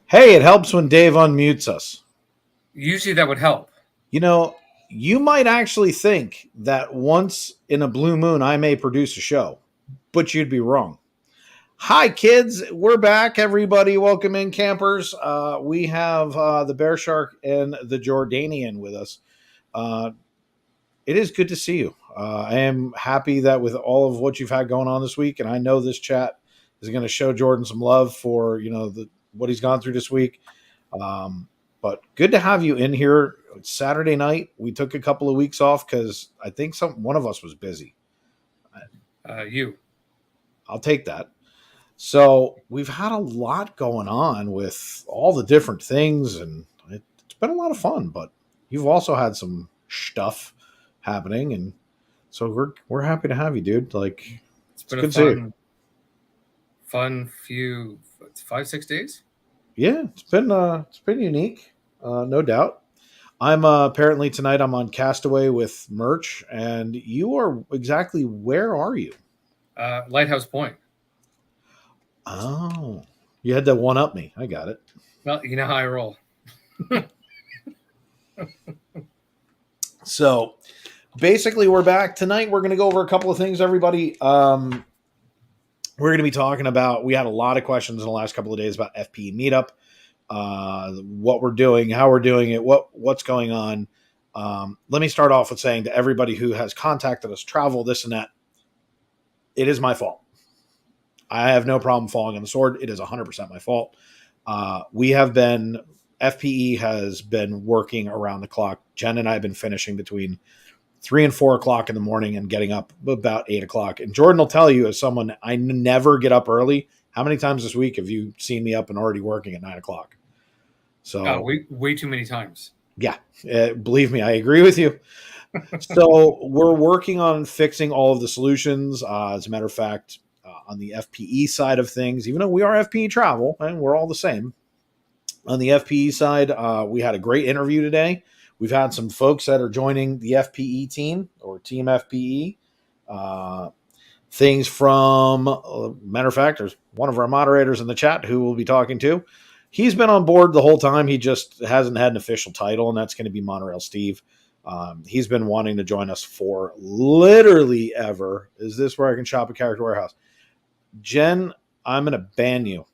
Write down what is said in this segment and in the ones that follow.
Hey, it helps when Dave unmutes us. Usually that would help. You know, you might actually think that once in a blue moon I may produce a show, but you'd be wrong. Hi, kids. We're back, everybody. Welcome in, campers. We have the Bear Shark and the Jordanian with us. Uh, it is good to see you. I am happy that with all of what you've had going on this week, and I know this chat is going to show Jordan some love for what he's gone through this week. Um, but good to have you in here. It's Saturday night. We took a couple of weeks off because I think one of us was busy. You. I'll take that. So we've had a lot going on with all the different things, and it's been a lot of fun. But you've also had some stuff happening, and so we're happy to have you, dude. Like It's it's been a good to see you. fun few 5, 6 days. Yeah, it's been unique, no doubt. I'm apparently tonight I'm on Castaway with Merch, and you are exactly where are you? Lighthouse Point. Oh, you had to one up me. I got it. Well, you know how I roll. So basically, we're back tonight. We're going to go over a couple of things, everybody. We're going to be talking about. We had a lot of questions in the last couple of days about FPE meetup, what we're doing, how we're doing it, what's going on. Let me start off with saying to everybody who has contacted us, travel, this and that, it is my fault. I have no problem falling on the sword. It is 100% my fault. We have been, FPE has been working around the clock. Jen and I have been finishing between 3 and 4 o'clock in the morning and getting up about 8 o'clock. And Jordan will tell you, as someone, I never get up early. How many times this week have you seen me up and already working at 9 o'clock? So, way too many times. yeah, believe me, I agree with you. So we're working on fixing all of the solutions. As a matter of fact, on the FPE side of things, even though we are FPE travel and we're all the same, on the FPE side, we had a great interview today. We've had some folks that are joining the FPE team or Team FPE. Uh, things from, matter of fact, there's one of our moderators in the chat who we'll be talking to. He's been on board the whole time. He just hasn't had an official title, and that's going to be Monorail Steve. He's been wanting to join us for literally ever. Is this where I can shop at Character Warehouse? Jen, I'm going to ban you.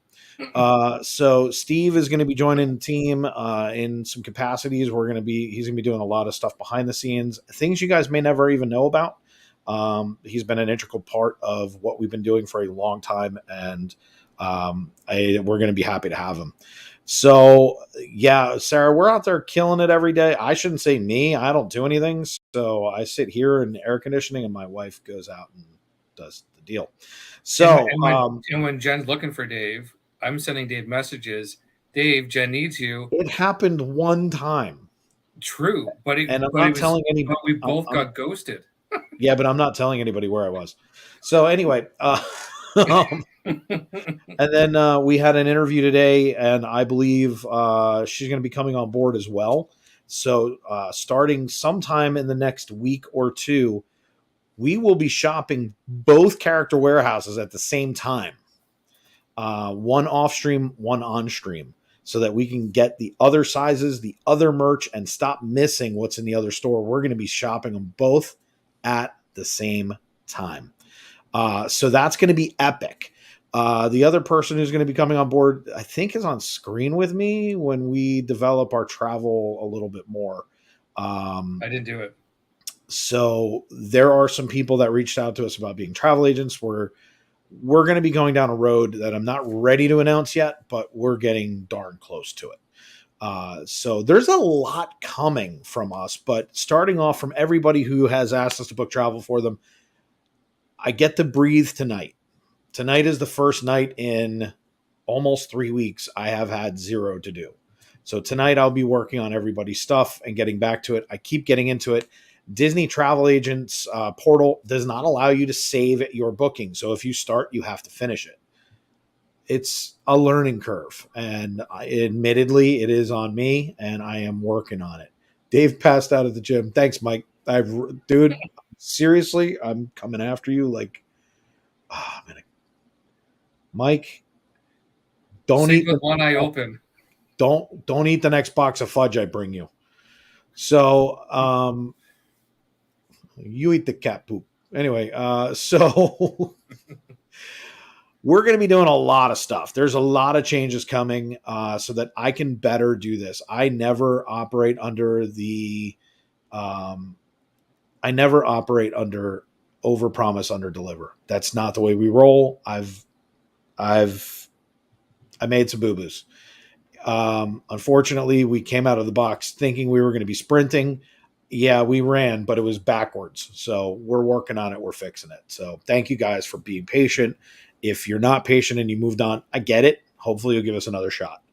So Steve is going to be joining the team in some capacities. He's going to be doing a lot of stuff behind the scenes, things you guys may never even know about. He's been an integral part of what we've been doing for a long time, and we're going to be happy to have him. So yeah, Sarah, we're out there killing it every day. I shouldn't say me. I don't do anything. So I sit here in air conditioning, and my wife goes out and does the deal. So and when Jen's looking for Dave, I'm sending Dave messages. Dave, Jen needs you. It happened one time. True, but I'm not telling anybody. But we both got ghosted. Yeah, but I'm not telling anybody where I was. So anyway, and then we had an interview today, and I believe she's going to be coming on board as well. So starting sometime in the next week or two, we will be shopping both Character Warehouses at the same time. One off stream, one on stream, so that we can get the other sizes, the other merch, and stop missing what's in the other store. We're going to be shopping them both at the same time. So that's going to be epic. The other person who's going to be coming on board, I think, is on screen with me when we develop our travel a little bit more. I didn't do it. So there are some people that reached out to us about being travel agents. We're going to be going down a road that I'm not ready to announce yet, but we're getting darn close to it. So there's a lot coming from us, but starting off from everybody who has asked us to book travel for them, I get to breathe tonight. Tonight is the first night in almost 3 weeks I have had zero to do. So tonight I'll be working on everybody's stuff and getting back to it. I keep getting into it. Disney Travel Agents portal does not allow you to save your booking. So if you start, you have to finish it. It's a learning curve, and admittedly, it is on me, and I am working on it. Dave passed out at the gym. Thanks, Mike. Dude, seriously, I'm coming after you. Like, oh, man. Mike, don't Sleep eat with one eye open. don't eat the next box of fudge I bring you. So you eat the cat poop. Anyway, so we're going to be doing a lot of stuff. There's a lot of changes coming so that I can better do this. I never operate under the over promise, under deliver. That's not the way we roll. I made some boo-boos. Unfortunately, we came out of the box thinking we were going to be sprinting. Yeah, we ran, but it was backwards. So we're working on it. We're fixing it. So thank you guys for being patient. If you're not patient and you moved on, I get it. Hopefully you'll give us another shot.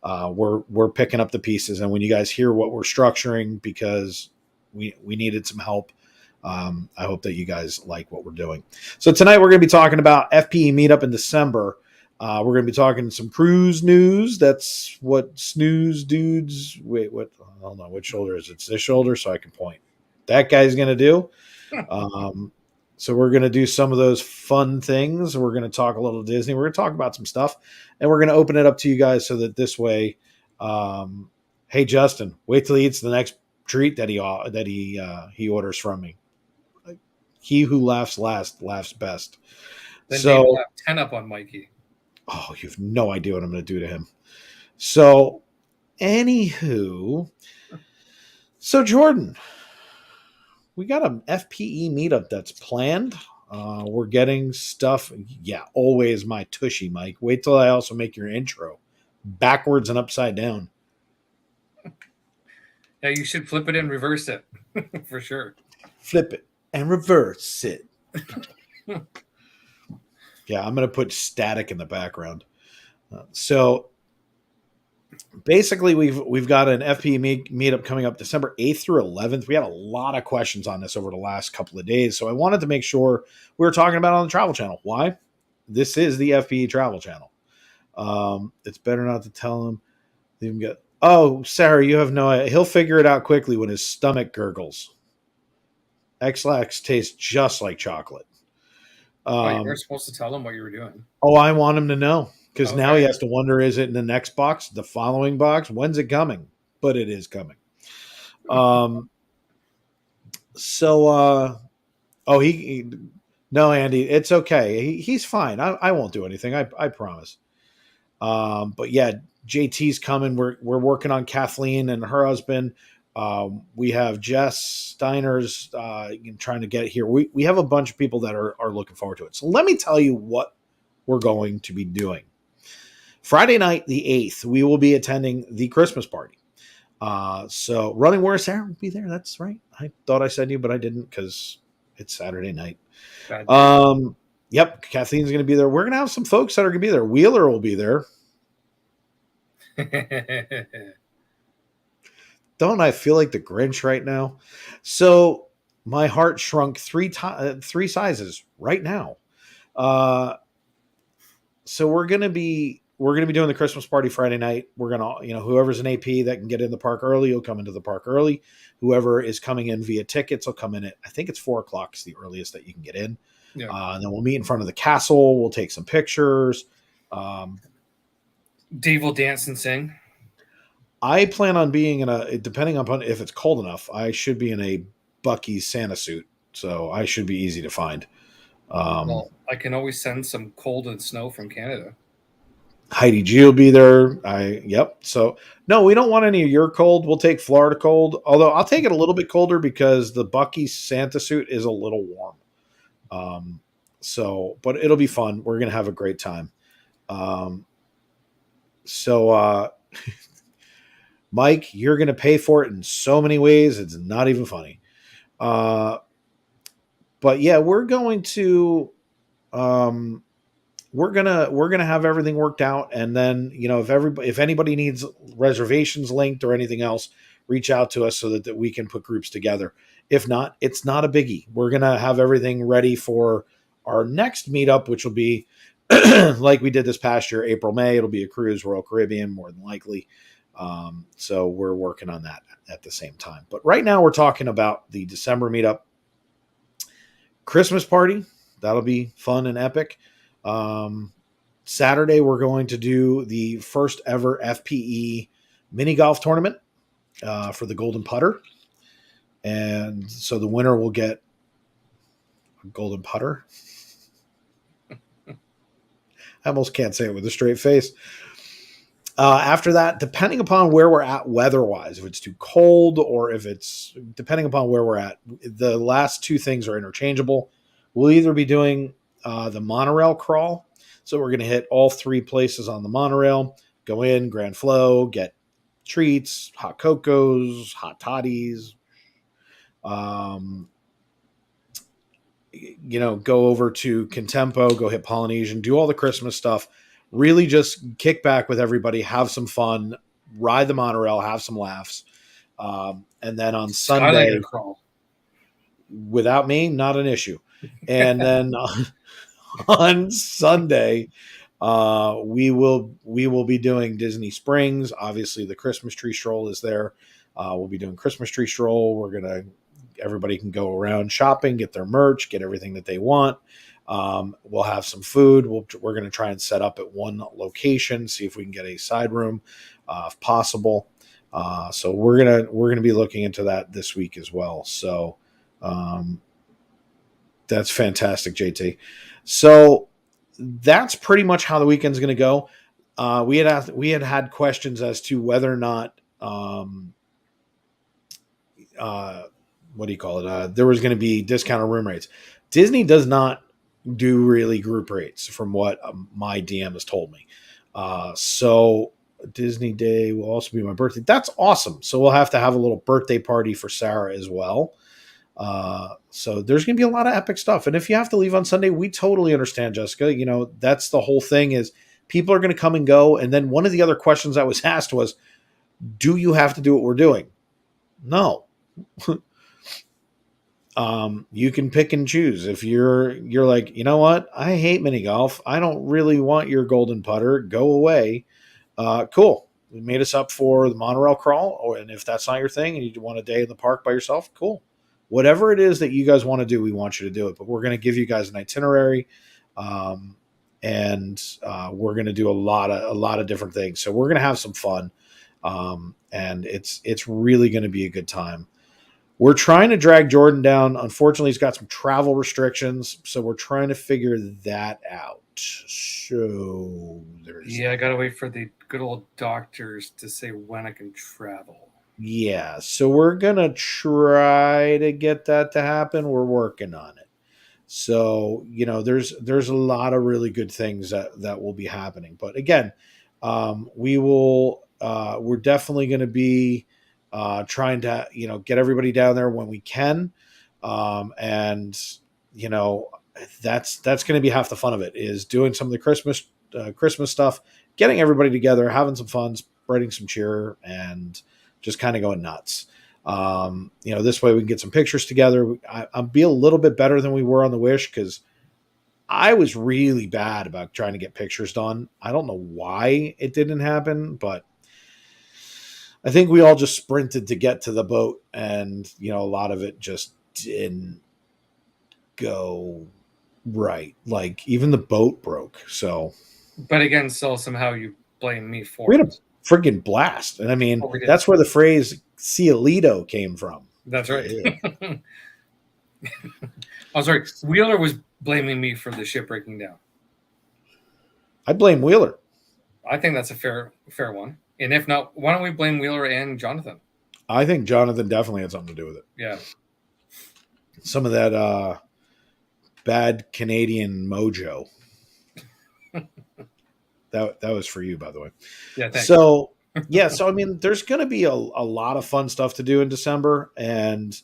We're picking up the pieces. And when you guys hear what we're structuring, because we needed some help, I hope that you guys like what we're doing. So tonight we're going to be talking about FPE meetup in December. We're going to be talking some cruise news. That's what snooze dudes. Wait, what? I don't know which shoulder is it. It's this shoulder, so I can point. That guy's going to do. So we're going to do some of those fun things. We're going to talk a little Disney. We're going to talk about some stuff, and we're going to open it up to you guys so that this way, hey Justin, wait till he eats the next treat that he orders from me. He who laughs last laughs best. Then so Dave will have 10 up on Mikey. Oh, you have no idea what I'm going to do to him. So, anywho, so Jordan, we got an FPE meetup that's planned. We're getting stuff. Yeah, always my tushy, Mike. Wait till I also make your intro backwards and upside down. Yeah, you should flip it and reverse it for sure. Flip it and reverse it. Yeah, I'm going to put static in the background. So basically, we've got an FPE meetup coming up December 8th through 11th. We had a lot of questions on this over the last couple of days, so I wanted to make sure we were talking about it on the Travel Channel. Why? This is the FPE Travel Channel. It's better not to tell him. Leave him oh, Sarah, you have no idea. He'll figure it out quickly when his stomach gurgles. X-Lax tastes just like chocolate. You weren't supposed to tell him what you were doing. Oh, I want him to know, because now he has to wonder, is it in the next box, the following box? When's it coming? But it is coming. No, Andy, it's okay. He's fine. I won't do anything. I promise. But yeah, JT's coming. We're working on Kathleen and her husband. We have Jess Steiner's trying to get here. We have a bunch of people that are looking forward to it. So let me tell you what we're going to be doing. Friday night, the 8th, we will be attending the Christmas party. So Running War Sarah will be there. That's right. I thought I said you, but I didn't, because it's Saturday night. Yep, Kathleen's going to be there. We're going to have some folks that are going to be there. Wheeler will be there. Don't I feel like the Grinch right now? So my heart shrunk three sizes right now. So we're gonna be doing the Christmas party Friday night. We're gonna, whoever's an AP that can get in the park early will come into the park early. Whoever is coming in via tickets will come in at, I think it's 4:00 is the earliest that you can get in. Yeah. And then we'll meet in front of the castle. We'll take some pictures. Dave will dance and sing. I plan on being depending upon if it's cold enough, I should be in a Buc-ee's Santa suit. So I should be easy to find. Well, I can always send some cold and snow from Canada. Heidi G will be there. Yep. So no, we don't want any of your cold. We'll take Florida cold. Although I'll take it a little bit colder because the Buc-ee's Santa suit is a little warm. But it'll be fun. We're going to have a great time. Mike, you're going to pay for it in so many ways. It's not even funny. But yeah, we're going to have everything worked out. And then, if anybody needs reservations linked or anything else, reach out to us so that we can put groups together. If not, it's not a biggie. We're going to have everything ready for our next meetup, which will be like we did this past year, April, May. It'll be a cruise, Royal Caribbean, more than likely. So we're working on that at the same time. But right now we're talking about the December meetup. Christmas party. That'll be fun and epic. Saturday, we're going to do the first ever FPE mini golf tournament for the Golden Putter. And so the winner will get a golden putter. I almost can't say it with a straight face. After that, depending upon where we're at weather-wise, if it's too cold or if it's depending upon where we're at, the last two things are interchangeable. We'll either be doing the monorail crawl. So we're going to hit all three places on the monorail, go in, Grand Flow, get treats, hot cocos, hot toddies, go over to Contempo, go hit Polynesian, do all the Christmas stuff, really just kick back with everybody, have some fun, ride the monorail, have some laughs. And then on Sunday, without me, not an issue. And then on Sunday, we will be doing Disney Springs. Obviously, the Christmas tree stroll is there. We'll be doing Christmas tree stroll. Everybody can go around shopping, get their merch, get everything that they want. We'll have some food. We're going to try and set up at one location, see if we can get a side room, if possible. So we're gonna be looking into that this week as well. So that's fantastic, JT. So that's pretty much how the weekend's going to go. We had questions as to whether or not what do you call it? There was going to be discounted room rates. Disney does not do really group rates, from what my DM has told me. So Disney Day will also be my birthday. That's awesome. So we'll have to have a little birthday party for Sarah as well. So there's going to be a lot of epic stuff. And if you have to leave on Sunday, we totally understand, Jessica. That's the whole thing, is people are going to come and go. And then one of the other questions I was asked was, do you have to do what we're doing? No. You can pick and choose. If you're like, you know what? I hate mini golf. I don't really want your golden putter. Go away. Cool. We made us up for the monorail crawl. And if that's not your thing and you want a day in the park by yourself, cool. Whatever it is that you guys want to do, we want you to do it. But we're going to give you guys an itinerary. And we're going to do a lot of different things. So we're going to have some fun. And it's really going to be a good time. We're trying to drag Jordan down. Unfortunately, he's got some travel restrictions, so we're trying to figure that out. So I got to wait for the good old doctors to say when I can travel. Yeah, so we're going to try to get that to happen. We're working on it. So, there's a lot of really good things that will be happening. But again, we're definitely going to be trying to, get everybody down there when we can. And that's going to be half the fun of it, is doing some of the Christmas stuff, getting everybody together, having some fun, spreading some cheer, and just kind of going nuts. This way we can get some pictures together. I'll be a little bit better than we were on the Wish, because I was really bad about trying to get pictures done. I don't know why it didn't happen, but I think we all just sprinted to get to the boat, and, a lot of it just didn't go right. Like, even the boat broke. So, but again, still somehow you blame me for it. We had a friggin' blast. And I mean, that's where the phrase Cielito came from. That's right. I'm sorry. Wheeler was blaming me for the ship breaking down. I blame Wheeler. I think that's a fair one. And if not, why don't we blame Wheeler and Jonathan? I think Jonathan definitely had something to do with it. Yeah. Some of that bad Canadian mojo. That was for you, by the way. Yeah, thanks. So, I mean, there's going to be a lot of fun stuff to do in December. And,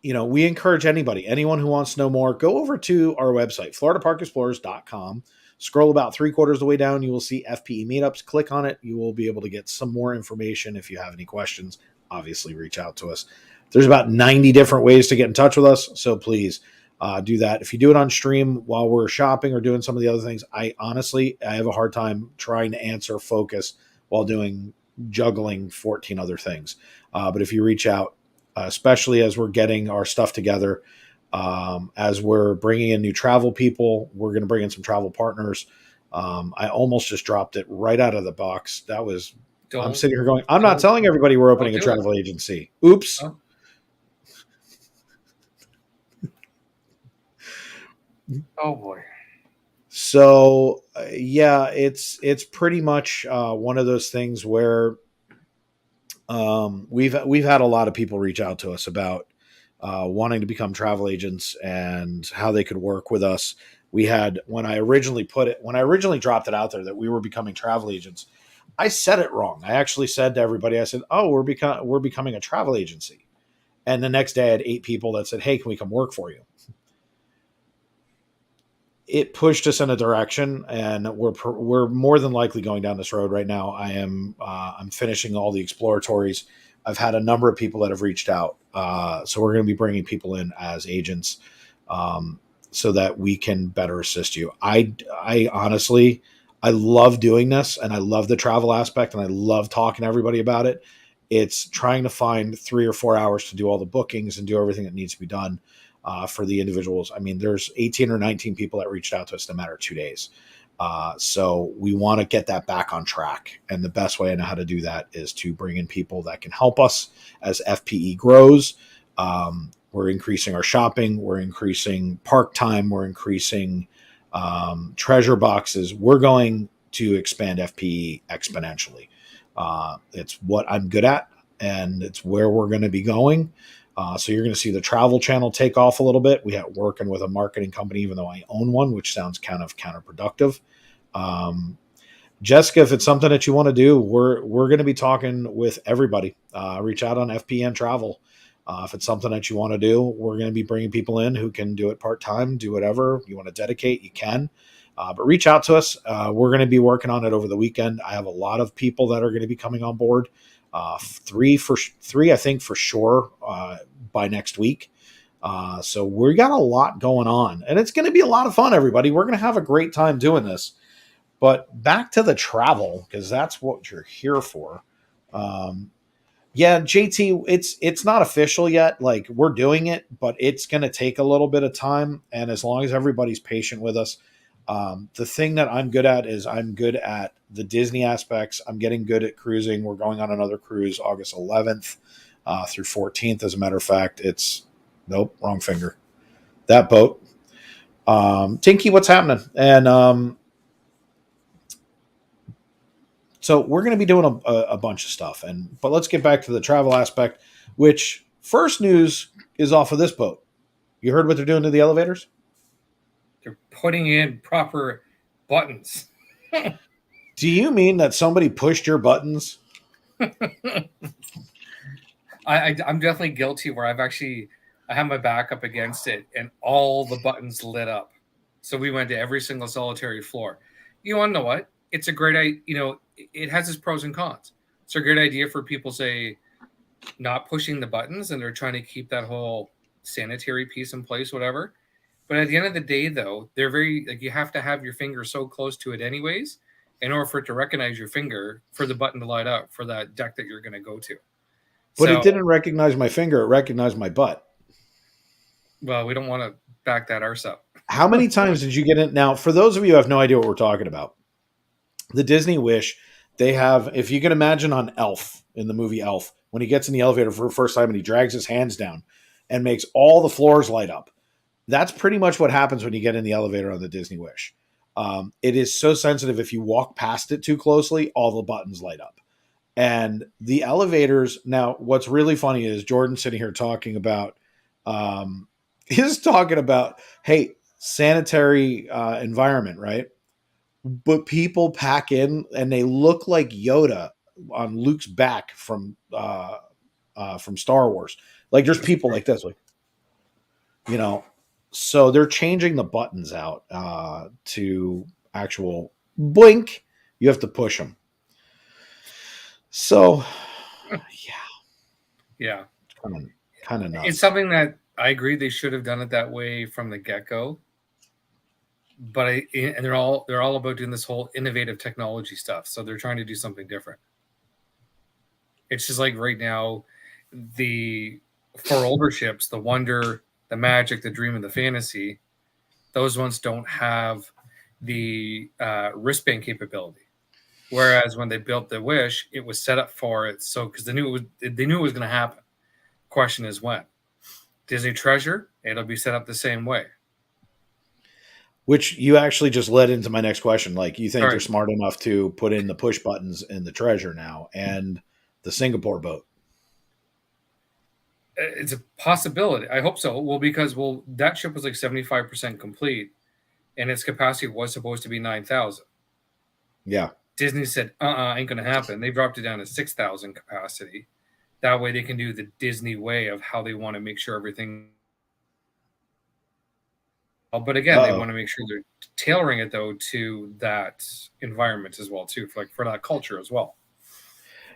we encourage anyone who wants to know more, go over to our website, floridaparkexplorers.com. Scroll about 3/4 of the way down. You will see FPE meetups. Click on it. You will be able to get some more information. If you have any questions, obviously reach out to us. There's about 90 different ways to get in touch with us. So please do that. If you do it on stream while we're shopping or doing some of the other things, I have a hard time trying to answer focus while juggling 14 other things. But if you reach out, especially as we're getting our stuff together, as we're bringing in new travel people, we're going to bring in some travel partners. I almost just dropped it right out of the box. I'm Don't sitting here going, I'm not don't telling everybody we're don't opening a do it. travel agency. Oops. Oh, oh boy. So yeah, it's pretty much one of those things where we've had a lot of people reach out to us about wanting to become travel agents and how they could work with us. We had when I originally dropped it out there that we were becoming travel agents. I said it wrong. I actually said to everybody, I said, "Oh, we're becoming a travel agency," and the next day I had 8 people that said, "Hey, can we come work for you?" It pushed us in a direction, and we're more than likely going down this road right now. I'm finishing all the exploratories. I've had a number of people that have reached out, so we're going to be bringing people in as agents, um, so that we can better assist you. I honestly, I love doing this, and I love the travel aspect, and I love talking to everybody about it. It's trying to find 3 or 4 hours to do all the bookings and do everything that needs to be done for the individuals. I mean, there's 18 or 19 people that reached out to us in a matter of 2 days. So we want to get that back on track. And the best way I know how to do that is to bring in people that can help us as FPE grows. We're increasing our shopping. We're increasing park time. We're increasing treasure boxes. We're going to expand FPE exponentially. It's what I'm good at, and it's where we're going to be going. So you're going to see the travel channel take off a little bit. We have working with a marketing company, even though I own one, which sounds kind of counterproductive. Um, Jessica, if it's something that you want to do, we're going to be talking with everybody. Reach out on FPN Travel. If it's something that you want to do, we're going to be bringing people in who can do it part time, do whatever you want to dedicate. You can, but reach out to us. We're going to be working on it over the weekend. I have a lot of people that are going to be coming on board. Three, I think for sure, by next week. So we got a lot going on, and it's going to be a lot of fun. Everybody, we're going to have a great time doing this. But back to the travel, because that's what you're here for. Um, yeah, JT, it's not official yet. Like, we're doing it, but it's going to take a little bit of time. And as long as everybody's patient with us, the thing that I'm good at is I'm good at the Disney aspects. I'm getting good at cruising. We're going on another cruise August 11th through 14th. As a matter of fact, it's nope, wrong finger. That boat. Tinky, what's happening? And so we're going to be doing a bunch of stuff. But let's get back to the travel aspect, which first news is off of this boat. You heard what they're doing to the elevators? They're putting in proper buttons. Do you mean that somebody pushed your buttons? I'm definitely guilty where I have my back up against it and all the buttons lit up. So we went to every single solitary floor. You want to know what? It's a great idea. It has its pros and cons. It's a great idea for people, say, not pushing the buttons and they're trying to keep that whole sanitary piece in place, whatever. But at the end of the day, though, they're very like you have to have your finger so close to it anyways in order for it to recognize your finger for the button to light up for that deck that you're going to go to. But it So, didn't recognize my finger. It recognized my butt. well, we don't want to back that arse up. How many times did you get in? Now, for those of you who have no idea what we're talking about, the Disney Wish, they have, if you can imagine on Elf, in the movie Elf, when he gets in the elevator for the first time and he drags his hands down and makes all the floors light up. That's pretty much what happens when you get in the elevator on the Disney Wish. It is so sensitive. If you walk past it too closely, all the buttons light up. And the elevators, now, what's really funny is Jordan sitting here talking about, he's talking about, hey, sanitary environment, right? But people pack in and they look like Yoda on Luke's back from Star Wars. Like there's people like this, like you know. So they're changing the buttons out to actual blink. You have to push them. So yeah, Yeah. kind of nuts. It's something that I agree they should have done it that way from the get-go. But they're all about doing this whole innovative technology stuff. So they're trying to do something different. It's just like right now, for older ships, the Wonder, the Magic, the Dream, and the Fantasy, those ones don't have the wristband capability. Whereas when they built the Wish, it was set up for it, so because they knew it was going to happen. Question is when. Disney Treasure, it'll be set up the same way. Which you actually just led into my next question. Like, you think Sorry. they're smart enough to put in the push buttons in the Treasure now and the Singapore boat? It's a possibility. I hope so. Well, because that ship was like 75% complete, and its capacity was supposed to be 9,000. Yeah. Disney said, ain't going to happen. They dropped it down to 6,000 capacity. That way they can do the Disney way of how they want to make sure everything. But again, they want to make sure they're tailoring it, though, to that environment as well, too, for that culture as well.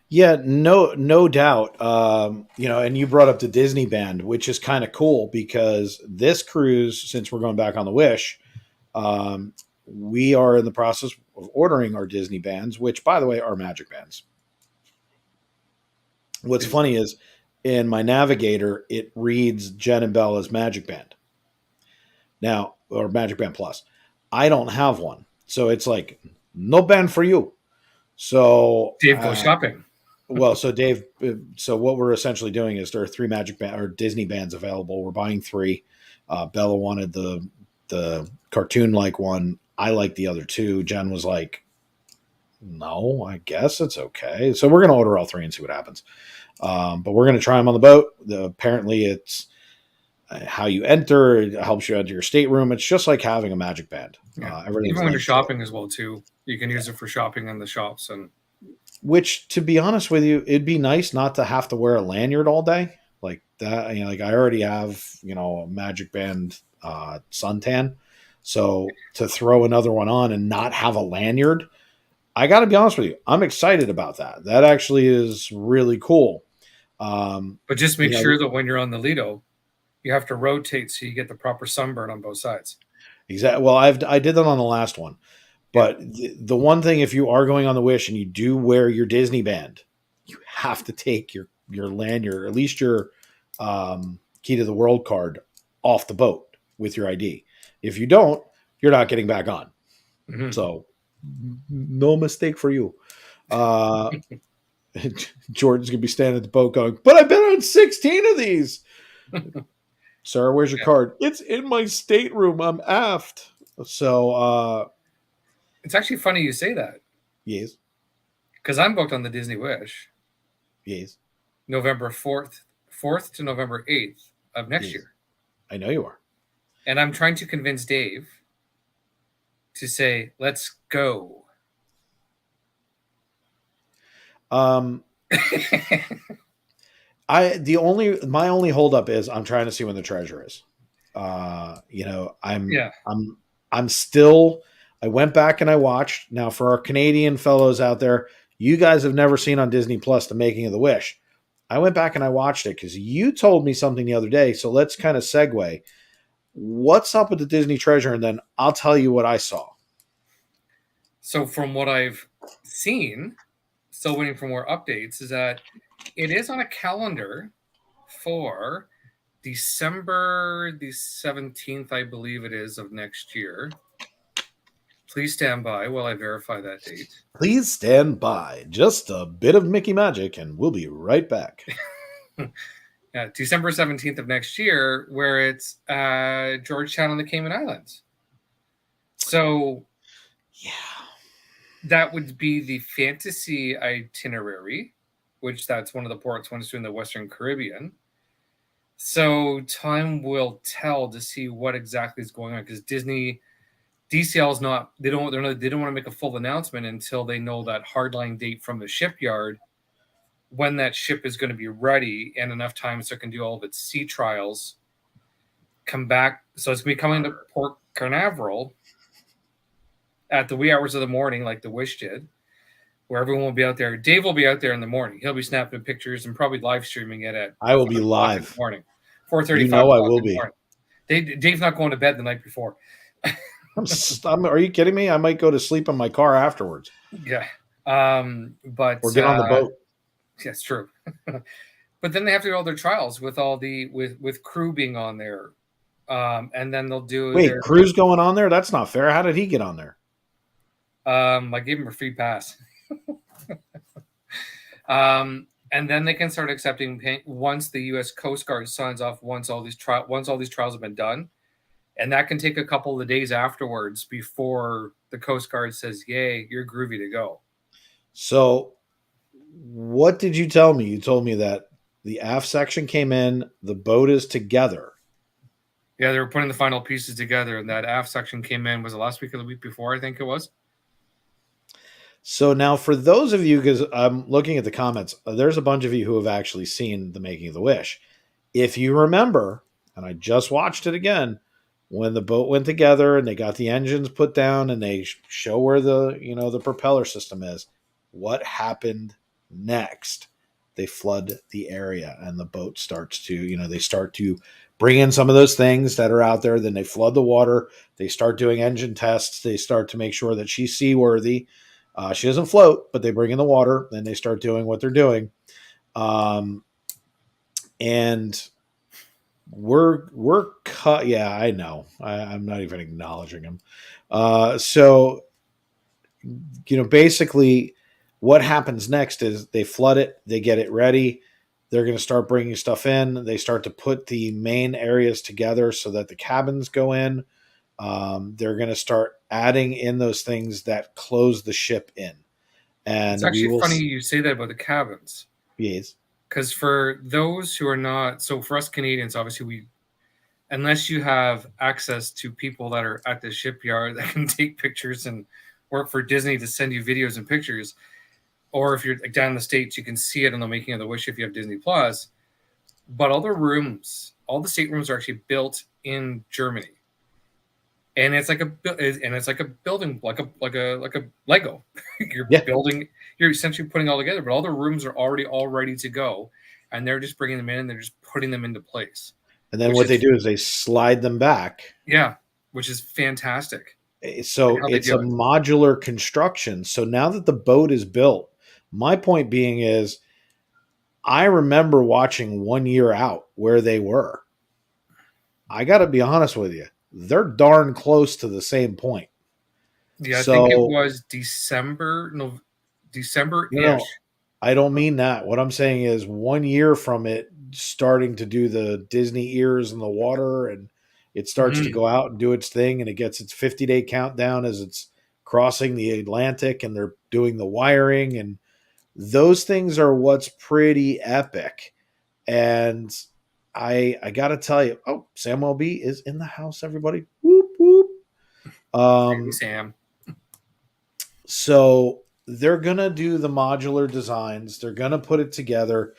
Yeah, no doubt. And you brought up the Disney band, which is kind of cool because this cruise, since we're going back on the Wish, we are in the process of ordering our Disney bands, which, by the way, are Magic Bands. What's funny is in my navigator, it reads Jen and Bella's Magic Band. Now, or Magic Band Plus. I don't have one. So it's like, no band for you. So Dave goes shopping. Well, so Dave, so what we're essentially doing is there are 3 Magic Band or Disney bands available. We're buying 3. Bella wanted the cartoon-like one. I like the other 2. Jen was like, no, I guess it's okay. So we're going to order all 3 and see what happens. But we're going to try them on the boat. Apparently it's how you enter. It helps you enter your stateroom. It's just like having a Magic Band. Yeah. Even when you're shopping as well, too. You can use it for shopping in the shops. Which, to be honest with you, it'd be nice not to have to wear a lanyard all day like that. Like I already have, a Magic Band suntan. So to throw another one on and not have a lanyard, I got to be honest with you, I'm excited about that. That actually is really cool. But just make sure that when you're on the Lido, you have to rotate so you get the proper sunburn on both sides. Exactly. Well, I did that on the last one. But the one thing, if you are going on the Wish and you do wear your Disney band, you have to take your lanyard, or at least your key to the world card, off the boat with your ID. If you don't, you're not getting back on. Mm-hmm. So no mistake for you. Jordan's going to be standing at the boat going, but I've been on 16 of these. Sir, where's your card? It's in my stateroom. I'm aft. So it's actually funny you say that. Yes. Because I'm booked on the Disney Wish. Yes. November 4th to November 8th of next year. I know you are. And I'm trying to convince Dave to say, let's go. My only holdup is I'm trying to see when the Treasure is. I'm still. I went back and I watched. Now, for our Canadian fellows out there, you guys have never seen on Disney Plus The Making of the Wish. I went back and I watched it because you told me something the other day. So let's kind of segue. What's up with the Disney Treasure? And then I'll tell you what I saw. So from what I've seen, still waiting for more updates, is that it is on a calendar for December the 17th, I believe it is, of next year. Please stand by while I verify that date. Please stand by. Just a bit of Mickey magic, and we'll be right back. Yeah, December 17th of next year, where it's Georgetown and the Cayman Islands. So, yeah, that would be the fantasy itinerary, which that's one of the ports when it's doing the Western Caribbean. So, time will tell to see what exactly is going on, because DCL is not. They don't want to make a full announcement until they know that hardline date from the shipyard, when that ship is going to be ready and enough time so it can do all of its sea trials. Come back, so it's going to be coming to Port Canaveral at the wee hours of the morning, like the Wish did, where everyone will be out there. Dave will be out there in the morning. He'll be snapping pictures and probably live streaming it at. I will be live in the morning, 4:35. You know I will be. Dave's not going to bed the night before. Are you kidding me? I might go to sleep in my car afterwards. Yeah. But or get on the boat. Yeah, it's true. But then they have to do all their trials with all with crew being on there. And then they'll do crew's going on there? That's not fair. How did he get on there? I gave them a free pass. And then they can start accepting once the U.S. Coast Guard signs off. Once all these trials have been done, and that can take a couple of days afterwards before the Coast Guard says, "Yay, you're groovy to go." So, what did you tell me? You told me that the aft section came in, the boat is together. Yeah, they were putting the final pieces together, and that aft section came in. Was it last week or the week before? I think it was. So now, for those of you, because I'm looking at the comments, there's a bunch of you who have actually seen The Making of the Wish. If you remember, and I just watched it again, when the boat went together and they got the engines put down and they show where the propeller system is, what happened next? They flood the area and the boat starts to, they start to bring in some of those things that are out there. Then they flood the water. They start doing engine tests. They start to make sure that she's seaworthy. She doesn't float, but they bring in the water. Then they start doing what they're doing. And we're cut. Yeah, I know. I'm not even acknowledging him. So, basically what happens next is they flood it. They get it ready. They're going to start bringing stuff in. They start to put the main areas together so that the cabins go in. They're going to start adding in those things that close the ship in. And it's actually funny you say that about the cabins. Yes. Because for those who are not, so for us Canadians, obviously unless you have access to people that are at the shipyard that can take pictures and work for Disney to send you videos and pictures, or if you're down in the States, you can see it on The Making of the Wish if you have Disney Plus. But all the staterooms are actually built in Germany. And it's like a building, like a Lego. You're essentially putting it all together, but all the rooms are already all ready to go, and they're just bringing them in and they're just putting them into place. And then what they do is they slide them back. Yeah, which is fantastic. So it's a modular construction. So now that the boat is built, my point being is, I remember watching 1 year out where they were. I got to be honest with you. They're darn close to the same point. Yeah, I think it was December-ish. No, I don't mean that. What I'm saying is 1 year from it starting to do the Disney ears in the water, and it starts to go out and do its thing, and it gets its 50-day countdown as it's crossing the Atlantic, and they're doing the wiring, and those things are what's pretty epic. And I got to tell you, Samuel B is in the house, everybody. Whoop, whoop. Hey, Sam. So they're going to do the modular designs. They're going to put it together.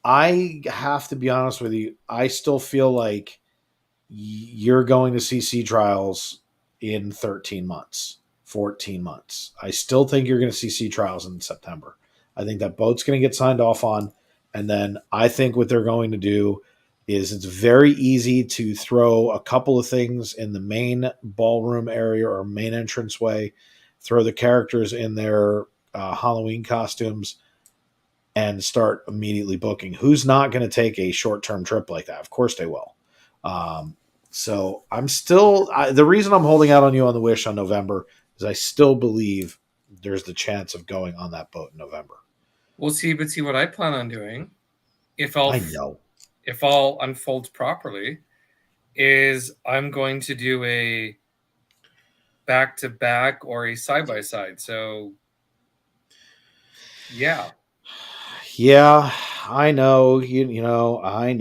I have to be honest with you. I still feel like you're going to see sea trials in 13 months, 14 months. I still think you're going to see sea trials in September. I think that boat's going to get signed off on. And then I think what they're going to do is it's very easy to throw a couple of things in the main ballroom area or main entranceway, throw the characters in their Halloween costumes, and start immediately booking. Who's not going to take a short-term trip like that? Of course they will. So I'm still the reason I'm holding out on you on the Wish on November is I still believe there's the chance of going on that boat in November. We'll see, but see what I plan on doing, if all unfolds properly, is I'm going to do a back-to-back or a side-by-side. So, yeah. Yeah, I know. I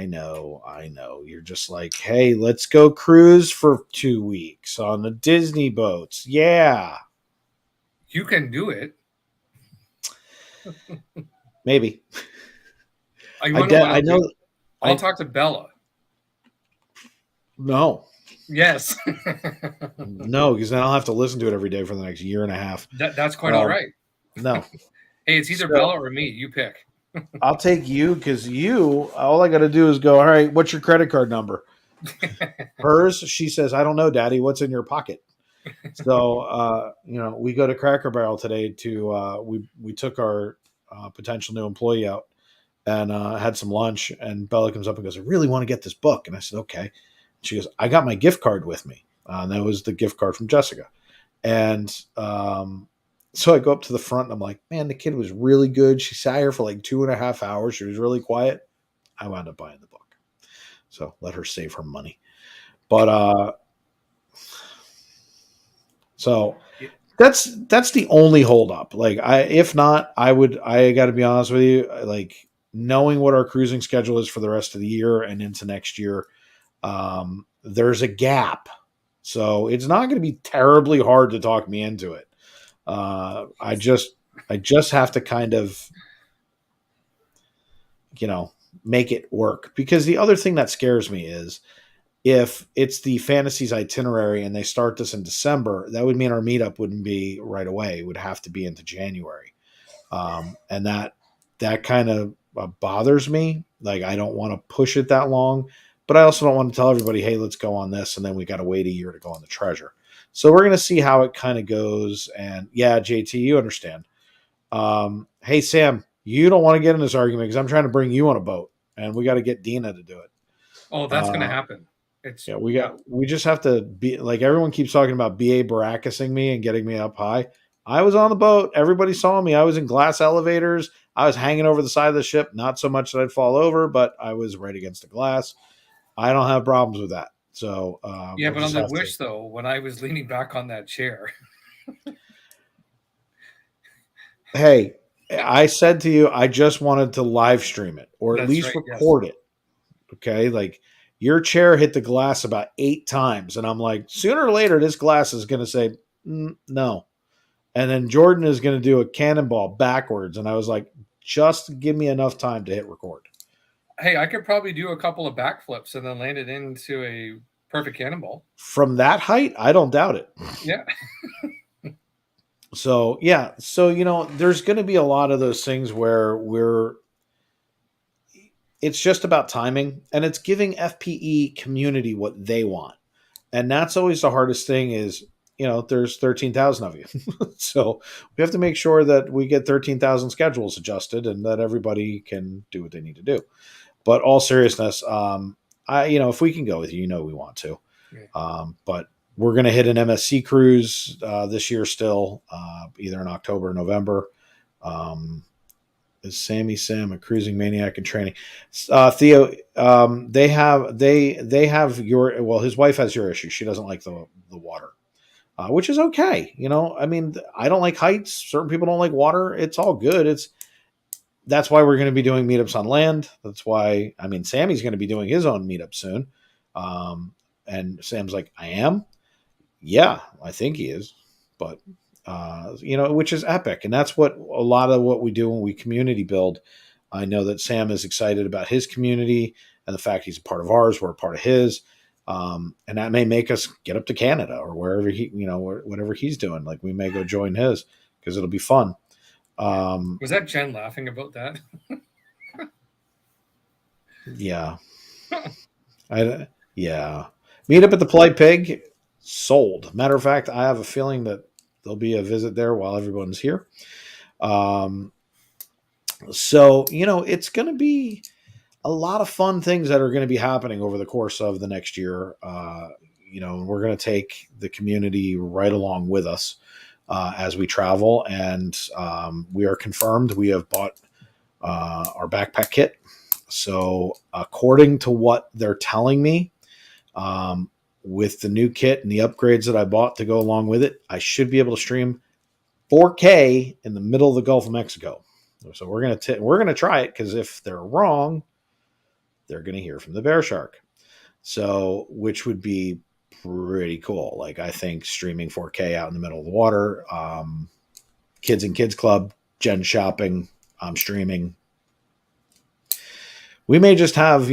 know. You're just like, hey, let's go cruise for 2 weeks on the Disney boats. Yeah. You can do it. Maybe. I know. I'll talk to Bella. No. Yes. No, because then I'll have to listen to it every day for the next year and a half. That's quite all right. No. Hey, it's either Bella or me. You pick. I'll take you because all I got to do is go, all right, what's your credit card number? Hers, she says, I don't know, Daddy. What's in your pocket? So, we go to Cracker Barrel today we took our potential new employee out and had some lunch, and Bella comes up and goes, I really want to get this book. And I said, okay. She goes, I got my gift card with me. And that was the gift card from Jessica. And so I go up to the front and I'm like, man, the kid was really good. She sat here for like 2.5 hours. She was really quiet. I wound up buying the book. So let her save her money. But so Yeah. that's the only holdup. Like if not, I got to be honest with you, like knowing what our cruising schedule is for the rest of the year and into next year, there's a gap. So it's not going to be terribly hard to talk me into it. I just have to kind of, make it work, because the other thing that scares me is if it's the Fantasies itinerary and they start this in December, that would mean our meetup wouldn't be right away. It would have to be into January. And that kind of bothers me. Like, I don't want to push it that long, but I also don't want to tell everybody, hey, let's go on this. And then we got to wait a year to go on the Treasure. So we're going to see how it kind of goes. And yeah, JT, you understand. Hey, Sam, you don't want to get in this argument because I'm trying to bring you on a boat and we got to get Dina to do it. Oh, that's going to Uh, happen. It's yeah, yeah. we just have to be like, everyone keeps talking about BA Baracusing me and getting me up high. I was on the boat. Everybody saw me. I was in glass elevators. I was hanging over the side of the ship. Not so much that I'd fall over, but I was right against the glass. I don't have problems with that. So Yeah, we'll but on just the have to. Wish though, when I was leaning back on that chair, Hey, I said to you, I just wanted to live stream it or at that's least right. Yes. record it. Okay. Like, your chair hit the glass about 8 times. And I'm like, sooner or later, this glass is going to say, no. And then Jordan is going to do a cannonball backwards. And I was like, just give me enough time to hit record. Hey, I could probably do a couple of backflips and then land it into a perfect cannonball. From that height, I don't doubt it. Yeah. So, yeah. So, there's going to be a lot of those things where it's just about timing and it's giving FPE community what they want. And that's always the hardest thing is, there's 13,000 of you. So we have to make sure that we get 13,000 schedules adjusted and that everybody can do what they need to do. But all seriousness, if we can go with you, we want to. Yeah. But we're going to hit an MSC cruise this year still, either in October or November. Is Sammy Sam a cruising maniac in training? Theo, they have his wife has your issue. She doesn't like the water, which is okay. I mean, I don't like heights. Certain people don't like water. It's all good. That's why we're going to be doing meetups on land. That's why, Sammy's going to be doing his own meetup soon. And Sam's like, I am. Yeah, I think he is, but which is epic, and that's what a lot of what we do when we community build. I know that Sam is excited about his community and the fact he's a part of ours. We're a part of his, and that may make us get up to Canada or wherever whatever he's doing. Like, we may go join his because it'll be fun. Was that Jen laughing about that? Yeah, yeah. Meet up at the Polite Pig. Sold. Matter of fact, I have a feeling that there'll be a visit there while everyone's here. So, it's going to be a lot of fun things that are going to be happening over the course of the next year. We're going to take the community right along with us as we travel. And we are confirmed. We have bought our backpack kit. So, according to what they're telling me, with the new kit and the upgrades that I bought to go along with it, I should be able to stream 4K in the middle of the Gulf of Mexico. So we're gonna try it, because if they're wrong, they're gonna hear from the Bear Shark. So, which would be pretty cool. Like, I think streaming 4K out in the middle of the water, kids and kids club, Jen shopping, I'm streaming. We may just have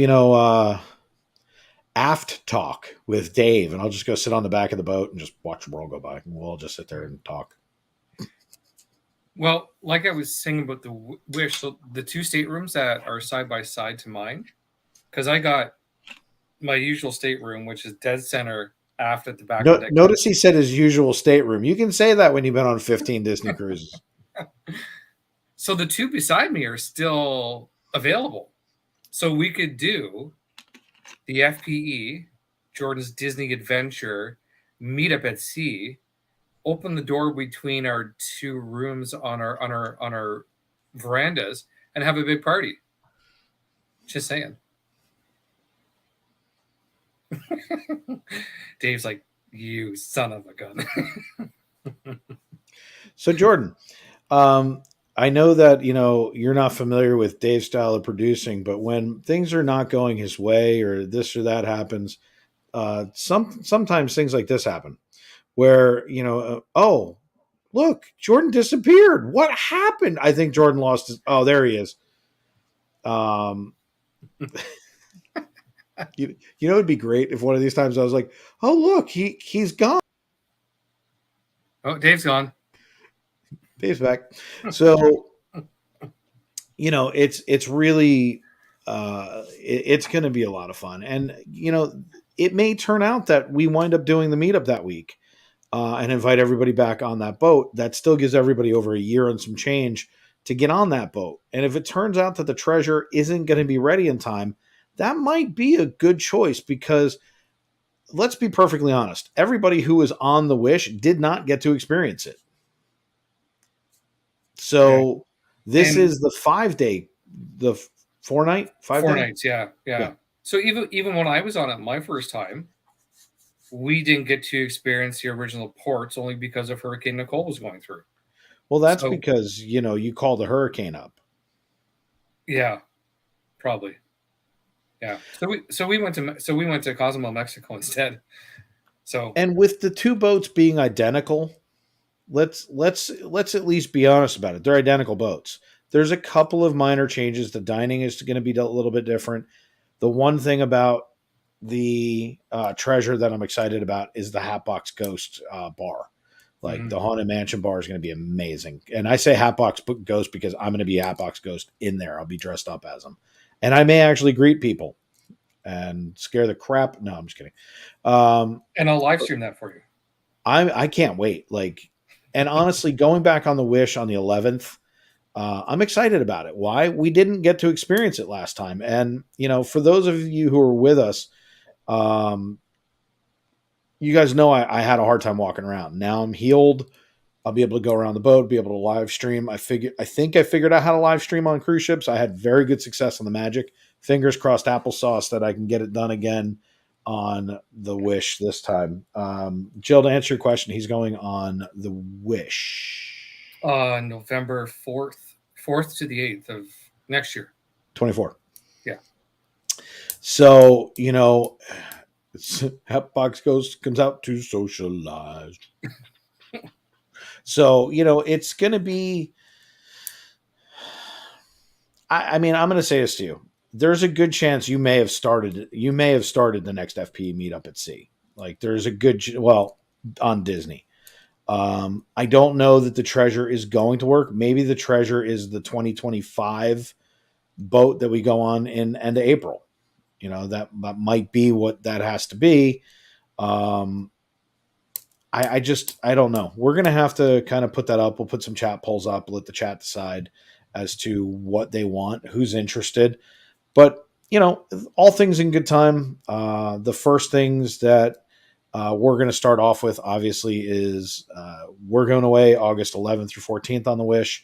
aft talk with Dave, and I'll just go sit on the back of the boat and just watch the world go by, and we'll all just sit there and talk. Well, like I was saying about the Wish, so the two staterooms that are side by side to mine, because I got my usual stateroom, which is dead center aft at the back of the deck. Notice he said his usual stateroom. You can say that when you've been on 15 Disney cruises. So the two beside me are still available. So we could do the FPE, Jordan's Disney Adventure, Meetup at Sea, open the door between our two rooms on our verandas and have a big party. Just saying. Dave's like, you son of a gun. So Jordan, I know that you're not familiar with Dave's style of producing, but when things are not going his way or this or that happens, sometimes things like this happen, where oh, look, Jordan disappeared. What happened? I think Jordan lost his. Oh, there he is. It'd be great if one of these times I was like, oh, look, he's gone. Oh, Dave's gone. Dave's back. So, it's really, it's going to be a lot of fun. And, it may turn out that we wind up doing the meetup that week and invite everybody back on that boat. That still gives everybody over a year and some change to get on that boat. And if it turns out that the treasure isn't going to be ready in time, that might be a good choice, because let's be perfectly honest. Everybody who was on the Wish did not get to experience it. So this is the 5-day, the 4-night, 4 nights. Yeah. So even when I was on it my first time, we didn't get to experience the original ports only because of Hurricane Nicole was going through. Well, that's because, you called the hurricane up. Yeah, probably. Yeah. So we went to Cozumel, Mexico instead. So, and with the two boats being identical, let's at least be honest about it. They're identical boats. There's a couple of minor changes. The dining is going to be a little bit different. The one thing about the treasure that I'm excited about is the Hatbox Ghost bar. Like the Haunted Mansion bar is going to be amazing. And I say Hatbox Ghost because I'm going to be Hatbox Ghost in there. I'll be dressed up as him. And I may actually greet people and scare the crap. No, I'm just kidding. And I'll live stream that for you. I can't wait. And honestly, going back on the Wish on the 11th, I'm excited about it. Why? We didn't get to experience it last time. And, for those of you who are with us, you guys know I had a hard time walking around. Now I'm healed. I'll be able to go around the boat, be able to live stream. I think I figured out how to live stream on cruise ships. I had very good success on the Magic. Fingers crossed applesauce that I can get it done again on the Wish this time. Jill, to answer your question, he's going on the Wish. November 4th to the 8th of next year. 24. Yeah. So, Hatbox Ghost comes out to socialize. So, it's going to be, I'm going to say this to you. There's a good chance you may have started the next FPE meetup at sea. There's a good, on Disney. I don't know that the treasure is going to work. Maybe the treasure is the 2025 boat that we go on in end of April. That might be what that has to be. I don't know. We're going to have to kind of put that up. We'll put some chat polls up, let the chat decide as to what they want, who's interested. But, all things in good time. The first things that we're going to start off with, obviously, is we're going away August 11th through 14th on the Wish.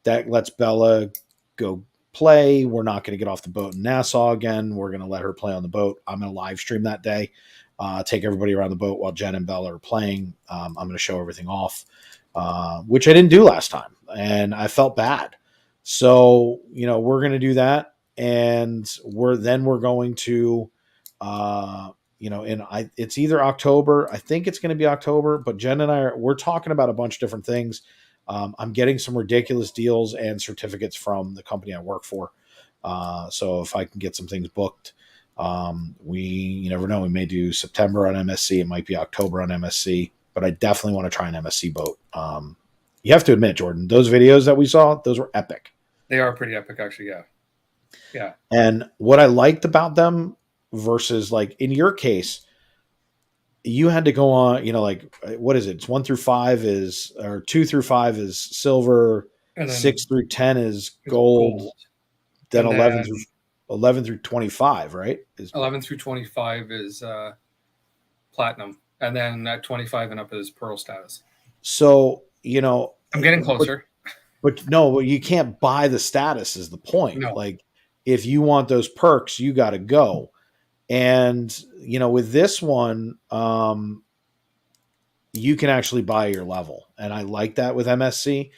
That lets Bella go play. We're not going to get off the boat in Nassau again. We're going to let her play on the boat. I'm going to live stream that day. Take everybody around the boat while Jen and Bella are playing. I'm going to show everything off, which I didn't do last time, and I felt bad. So, we're going to do that, and we're going to, it's either October. I think it's going to be October, but Jen and we're talking about a bunch of different things. I'm getting some ridiculous deals and certificates from the company I work for. So if I can get some things booked, you never know. We may do September on MSC. It might be October on MSC, but I definitely want to try an MSC boat. You have to admit, Jordan, those videos that we saw, those were epic. They are pretty epic, actually. Yeah. Yeah. And what I liked about them versus in your case, you had to go on, what is it? It's 1 through 5 or 2 through 5 is silver, and 6 through 10 is gold. Then 11 through 25, right? 11 through 25 is platinum. And then at 25 and up is pearl status. So, I'm getting but closer. no, you can't buy the status is the point. No. Like if you want those perks, you got to go. And with this one, you can actually buy your level, and I like that with MSC.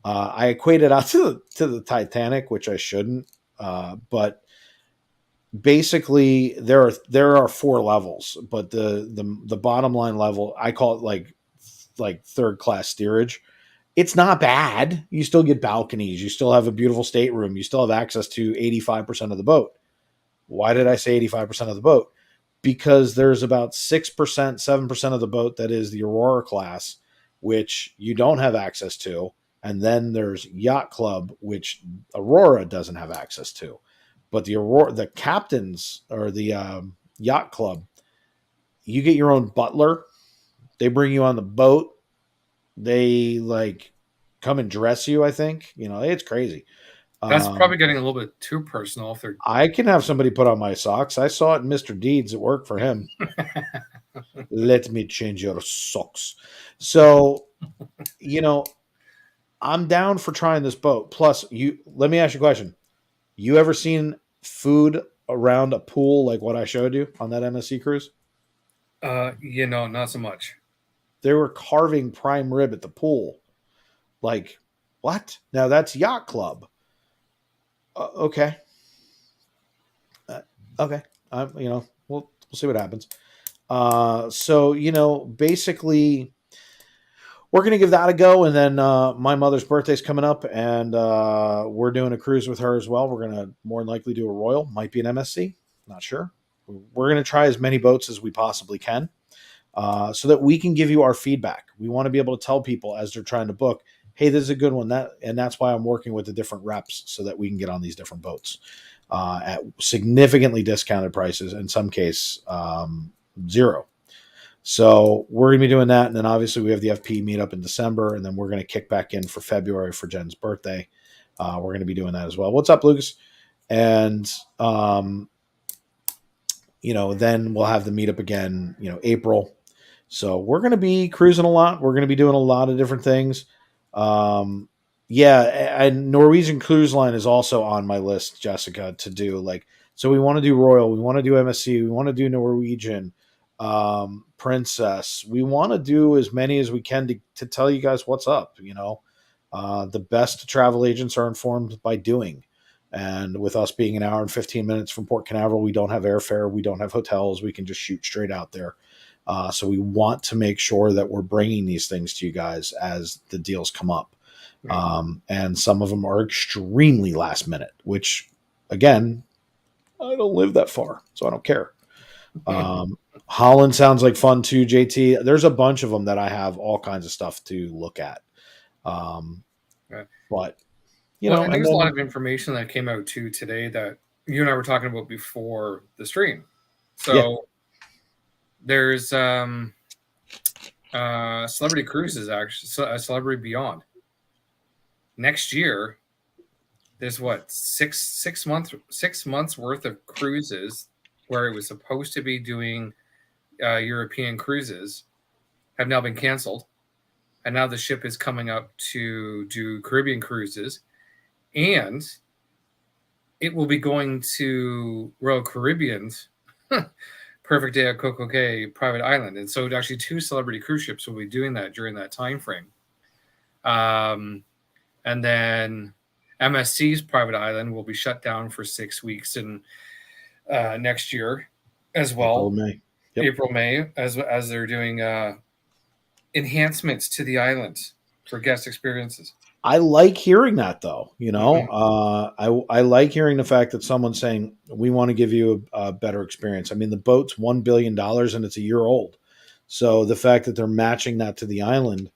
I equate it out to the Titanic, which I shouldn't, but basically there are 4 levels, but the bottom line level, I call it like third class steerage. It's not bad. You still get balconies, you still have a beautiful stateroom, you still have access to 85% of the boat. Why did I say 85% of the boat? Because there's about 6%, 7% of the boat that is the Aurora class, which you don't have access to. And then there's Yacht Club, which Aurora doesn't have access to. But the captains, or the Yacht Club, you get your own butler. They bring you on the boat. They come and dress you. I think it's crazy. That's probably getting a little bit too personal. If they're I can have somebody put on my socks. I saw it in Mr. Deeds. It worked for him. Let me change your socks. So, I'm down for trying this boat. Plus, let me ask you a question. You ever seen food around a pool like what I showed you on that MSC cruise? not so much. They were carving prime rib at the pool. Like, what? Now that's Yacht Club. Okay. Okay. We'll see what happens. So basically, we're gonna give that a go, and then my mother's birthday's coming up, and we're doing a cruise with her as well. We're gonna more than likely do a Royal, might be an MSC, not sure. We're gonna try as many boats as we possibly can, so that we can give you our feedback. We want to be able to tell people as they're trying to book, hey, this is a good one. And that's why I'm working with the different reps so that we can get on these different boats at significantly discounted prices. In some case, zero. So we're going to be doing that. And then obviously we have the FP meetup in December, and then we're going to kick back in for February for Jen's birthday. We're going to be doing that as well. What's up, Lucas? And, then we'll have the meetup again, April. So we're going to be cruising a lot. We're going to be doing a lot of different things. And Norwegian Cruise Line is also on my list, Jessica, to do. So we want to do Royal, we want to do MSC, we want to do Norwegian, Princess. We want to do as many as we can to tell you guys what's up. The best travel agents are informed by doing. And with us being an hour and 15 minutes from Port Canaveral, we don't have airfare, we don't have hotels, we can just shoot straight out there. So we want to make sure that we're bringing these things to you guys as the deals come up. And some of them are extremely last minute, which, again, I don't live that far, so I don't care. Holland sounds like fun too, JT. There's a bunch of them that I have all kinds of stuff to look at. But, and there's a lot of information that came out too today that you and I were talking about before the stream. So there's Celebrity Cruises, actually, Celebrity Beyond. Next year, there's what, 6 months worth of cruises where it was supposed to be doing European cruises have now been canceled, and now the ship is coming up to do Caribbean cruises, and it will be going to Royal Caribbean's Perfect Day at Coco Cay private island. And so actually 2 celebrity cruise ships will be doing that during that time frame. And then MSC's private island will be shut down for 6 weeks in next year as well. April, May, as they're doing enhancements to the island for guest experiences. I like hearing that, though. I like hearing the fact that someone's saying we want to give you a better experience. I mean, the boat's $1 billion and it's a year old. So the fact that they're matching that to the island,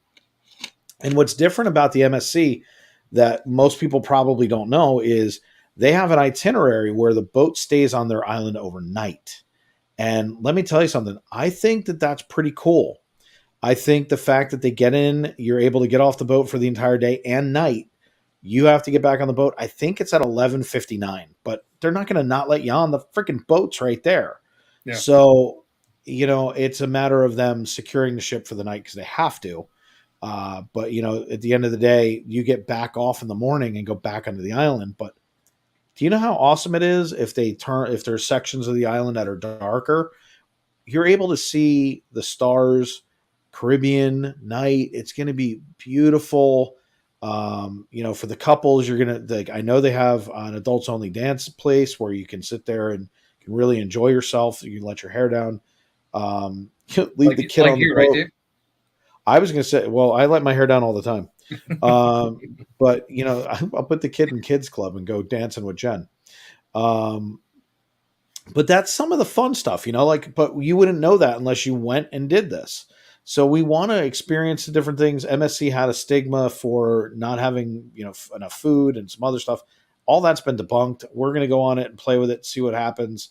and what's different about the MSC that most people probably don't know is they have an itinerary where the boat stays on their island overnight. And let me tell you something. I think that that's pretty cool. I think the fact that they get in, you're able to get off the boat for the entire day and night. You have to get back on the boat. I think it's at 11:59, but they're not going to not let you on. The freaking boat's right there. Yeah. So, it's a matter of them securing the ship for the night because they have to. But at the end of the day, you get back off in the morning and go back onto the island. But do you know how awesome it is if there's sections of the island that are darker, you're able to see the stars, Caribbean night. It's going to be beautiful. For the couples, you're going to, like, I know they have an adults only dance place where you can sit there and can really enjoy yourself. You can let your hair down. Leave the kid Like on the you, right, boat. Dave? I was going to say, well, I let my hair down all the time. But I'll put the kid in kids club and go dancing with Jen. Um, but that's some of the fun stuff, but you wouldn't know that unless you went and did this. So we want to experience the different things. MSC had a stigma for not having, enough food and some other stuff. All that's been debunked. We're going to go on it and play with it, see what happens.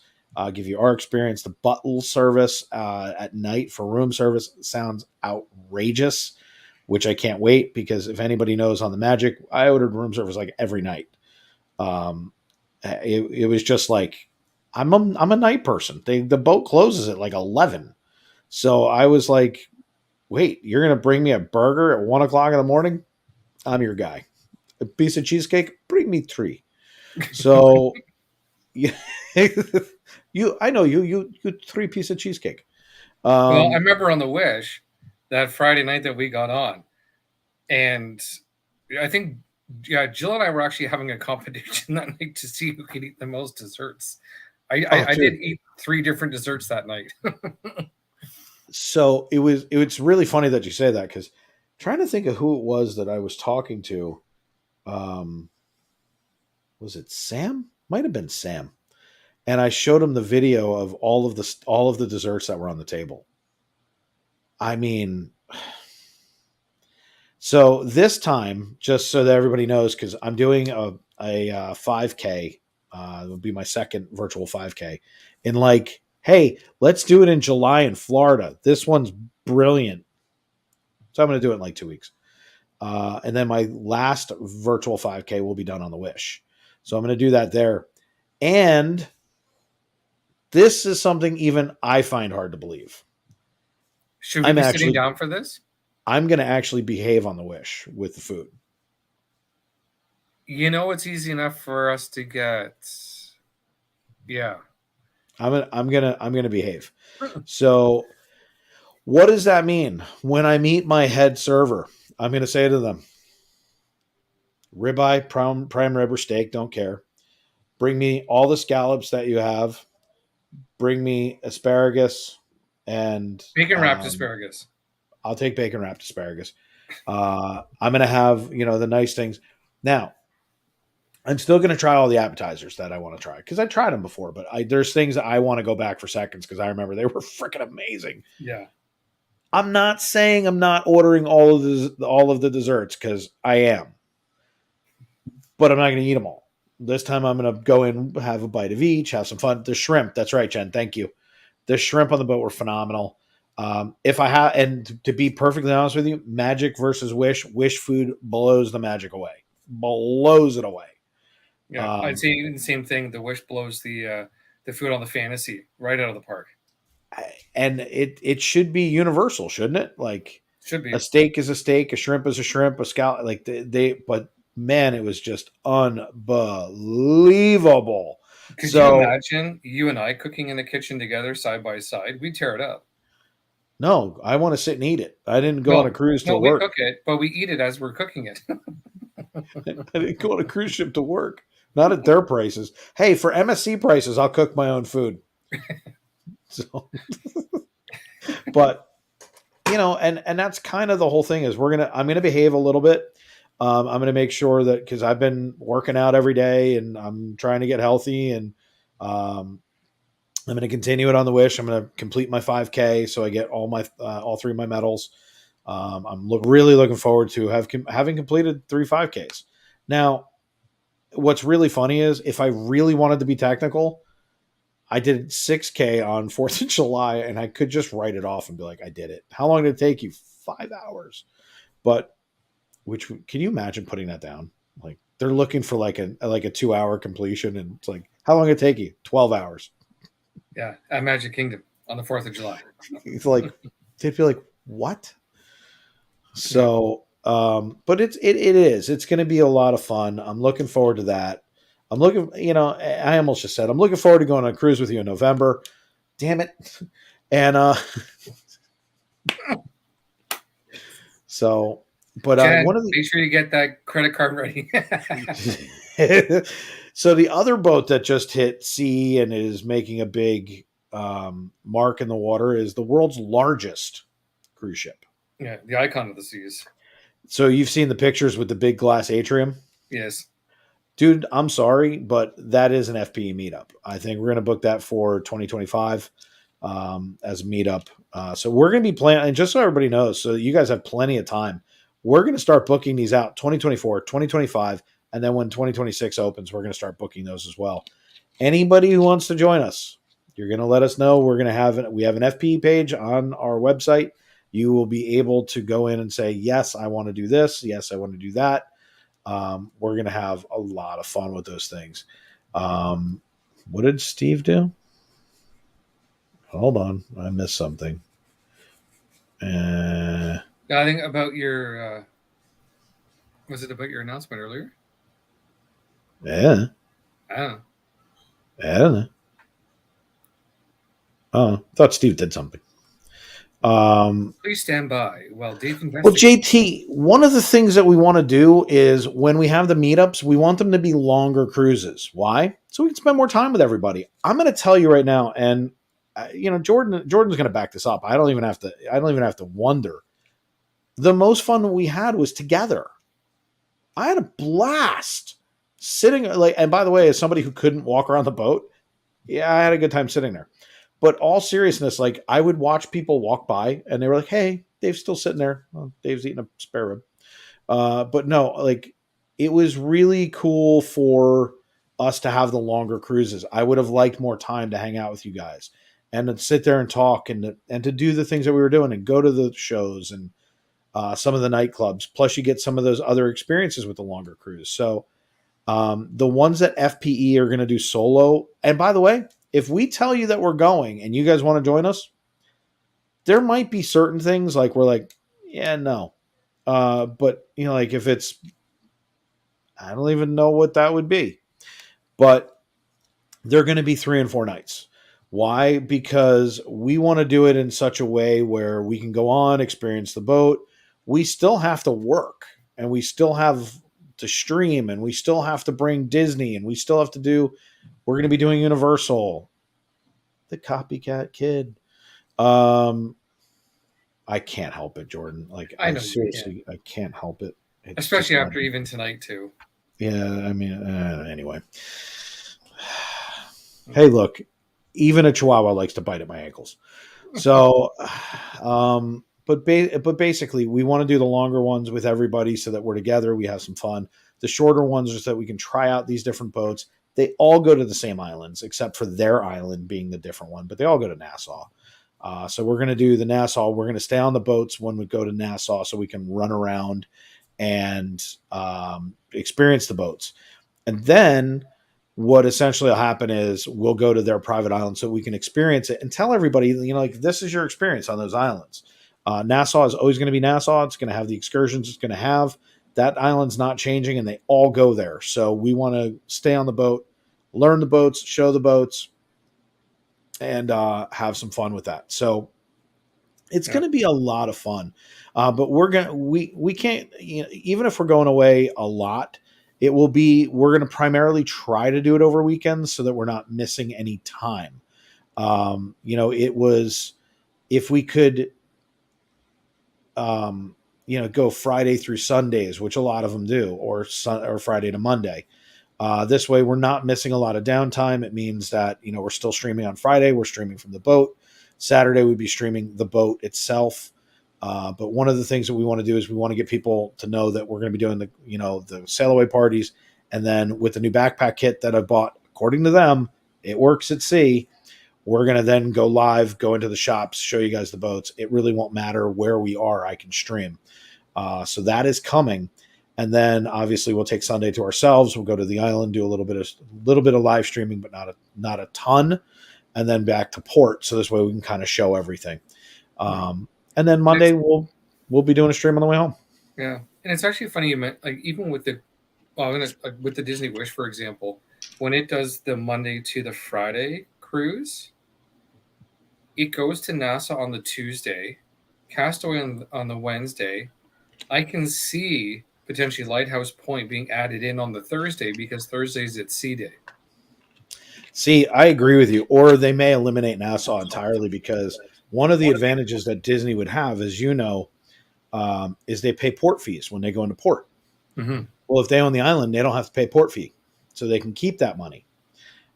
Give you our experience. The buttle service at night for room service sounds outrageous, which I can't wait, because if anybody knows on the Magic, I ordered room service like every night. It was just like, I'm a night person. The boat closes at like 11. So I was like, wait, you're going to bring me a burger at 1 o'clock in the morning? I'm your guy. A piece of cheesecake? Bring me 3. So yeah, I know you 3 piece of cheesecake. Well, I remember on the Wish that Friday night that we got on, and I think, yeah, Jill and I were actually having a competition that night to see who could eat the most desserts. I did eat 3 different desserts that night. So it's really funny that you say that, because trying to think of who it was that I was talking to. Was it Sam? Might have been Sam. And I showed him the video of all of the desserts that were on the table. I mean, so this time, just so that everybody knows, because I'm doing a 5K. It will be my second virtual 5K. And like, hey, let's do it in July in Florida. This one's brilliant. So I'm going to do it in like 2 weeks. And then my last virtual 5K will be done on the Wish. So I'm going to do that there. And this is something even I find hard to believe. Should we be sitting down for this? I'm going to actually behave on the Wish with the food. It's easy enough for us to get. Yeah. I'm gonna behave. So what does that mean? When I meet my head server, I'm going to say to them, ribeye, prime rib or steak, don't care. Bring me all the scallops that you have. Bring me asparagus and bacon wrapped asparagus. I'll take bacon wrapped asparagus. I'm going to have, the nice things. Now, I'm still going to try all the appetizers that I want to try, because I tried them before, but there's things that I want to go back for seconds, because I remember they were freaking amazing. Yeah. I'm not saying I'm not ordering all of the desserts, because I am, but I'm not going to eat them all. This time I'm going to go in, have a bite of each, have some fun. The shrimp, that's right, Jen, thank you. The shrimp on the boat were phenomenal. If I have, and to be perfectly honest with you, Magic versus Wish food blows the Magic away, blows it away. Yeah, I'd say the same thing. The Wish blows the food on the Fantasy right out of the park. And it should be universal, shouldn't it? Like, should be. A steak is a steak, a shrimp is a shrimp, a scallop. Like but man, it was just unbelievable. Could you imagine you and I cooking in the kitchen together side by side? We'd tear it up. No, I want to sit and eat it. I didn't go on a cruise to work. We cook it, but we eat it as we're cooking it. I didn't go on a cruise ship to work. Not at their prices. Hey, for MSC prices, I'll cook my own food. So, but and that's kind of the whole thing is I'm gonna behave a little bit. I'm gonna make sure that, because I've been working out every day and I'm trying to get healthy, and I'm gonna continue it on the Wish. I'm gonna complete my 5K so I get all 3 of my medals. I'm really looking forward to having completed 3 5Ks. Now, what's really funny is, if I really wanted to be technical, I did 6K on 4th of July, and I could just write it off and be like, I did it. How long did it take you? 5 hours. But can you imagine putting that down? Like, they're looking for like a 2-hour completion, and it's like, how long did it take you? 12 hours. Yeah, at Magic Kingdom on the 4th of July. It's like, they'd be like, what? So, but it's going to be a lot of fun. I'm looking forward to that. I'm looking, I almost just said, I'm looking forward to going on a cruise with you in November. Damn it. And, so, but, Chad, one of make sure you get that credit card ready. the, so the other boat that just hit sea and is making a big, mark in the water is the world's largest cruise ship. Yeah, the icon of the seas. So you've seen the pictures with the big glass atrium. Yes. Dude, I'm sorry, but that is an FPE meetup. I think we're going to book that for 2025 as a meetup. So we're going to be planning, and just so everybody knows, so you guys have plenty of time, we're going to start booking these out 2024, 2025, and then when 2026 opens, we're going to start booking those as well. Anybody who wants to join us, you're going to let us know. We have an FPE page on our website. You will be able to go in and say, yes, I want to do this. Yes, I want to do that. We're going to have a lot of fun with those things. What did Steve do? Hold on. I missed something. I think about your, was it about your announcement earlier? Yeah. I don't know. I don't know. Oh, I thought Steve did something. Please stand by while Dave investigates. Well, JT, one of the things that we want to do is when we have the meetups, we want them to be longer cruises. Why? So we can spend more time with everybody. I'm going to tell you right now, and Jordan's going to back this up. I don't even have to wonder. The most fun we had was together. I had a blast sitting and by the way, as somebody who couldn't walk around the boat, yeah, I had a good time sitting there. But all seriousness, like I would watch people walk by and they were like, hey, Dave's still sitting there. Well, Dave's eating a spare rib. But no, like it was really cool for us to have the longer cruises. I would have liked more time to hang out with you guys and to sit there and talk and to do the things that we were doing and go to the shows and some of the nightclubs. Plus you get some of those other experiences with the longer cruise. So the ones that FPE are going to do solo. And by the way, if we tell you that we're going and you guys want to join us, there might be certain things like we're like, yeah, no. But like if it's, I don't even know what that would be, but they're going to be 3 and 4 nights. Why? Because we want to do it in such a way where we can go on, experience the boat. We still have to work and we still have to stream and we still have to bring Disney and we still have to do, we're going to be doing Universal, the copycat kid. I can't help it, Jordan. Like I know seriously, I can't help it. It's especially after even tonight too. Yeah, I mean, anyway. Hey, look, even a Chihuahua likes to bite at my ankles. So, but basically, we want to do the longer ones with everybody so that we're together. We have some fun. The shorter ones are so that we can try out these different boats. They all go to the same islands, except for their island being the different one, but they all go to Nassau. So we're going to do the Nassau. We're going to stay on the boats when we go to Nassau so we can run around and experience the boats. And then what essentially will happen is we'll go to their private island so we can experience it and tell everybody, like, this is your experience on those islands. Nassau is always going to be Nassau. It's going to have the excursions it's going to have. That island's not changing, and they all go there. So we want to stay on the boat, learn the boats, show the boats, and have some fun with that. So it's going to be a lot of fun. But we can't, even if we're going away a lot, we're going to primarily try to do it over weekends so that we're not missing any time. It was, if we could, go Friday through Sundays, which a lot of them do, or Friday to Monday. This way we're not missing a lot of downtime. It means that, we're still streaming on Friday. We're streaming from the boat. Saturday we'd be streaming the boat itself. But one of the things that we want to do is we want to get people to know that we're going to be doing the sail away parties. And then with the new backpack kit that I've bought, according to them, it works at sea. We're going to then go live, go into the shops, show you guys the boats. It really won't matter where we are. I can stream. So that is coming. And then obviously we'll take Sunday to ourselves. We'll go to the island, do a little bit of live streaming, but not a ton. And then back to port. So this way we can kind of show everything. And then Monday we'll we'll be doing a stream on the way home. Yeah, and it's actually funny you meant like even with the with the Disney Wish, for example, when it does the Monday to the Friday cruise, it goes to Nassau on the Tuesday, Castaway on the Wednesday. I can see potentially Lighthouse Point being added in on the Thursday because Thursday's at Sea Day. See, I agree with you. Or they may eliminate Nassau entirely because one of the advantages that Disney would have, as you know, is they pay port fees when they go into port. Mm-hmm. Well, if they own the island, they don't have to pay port fee, so they can keep that money.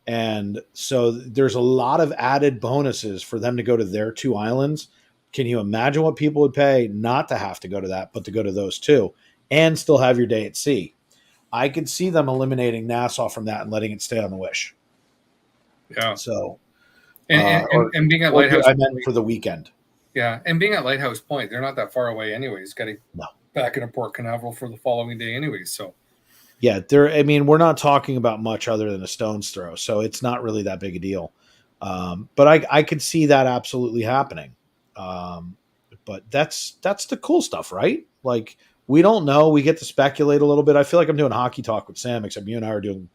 And so there's a lot of added bonuses for them to go to their two islands. Can you imagine what people would pay not to have to go to that, but to go to those two and still have your day at sea? I could see them eliminating Nassau from that and letting it stay on the Wish. Yeah. So, and being at Lighthouse I meant for the weekend. Yeah, and being at Lighthouse Point, they're not that far away anyways. Getting back into Port Canaveral for the following day anyways. So yeah, we're not talking about much other than a stone's throw, so it's not really that big a deal. But I could see that absolutely happening. But that's the cool stuff, right? Like, we don't know. We get to speculate a little bit. I feel like I'm doing hockey talk with Sam, except you and I are doing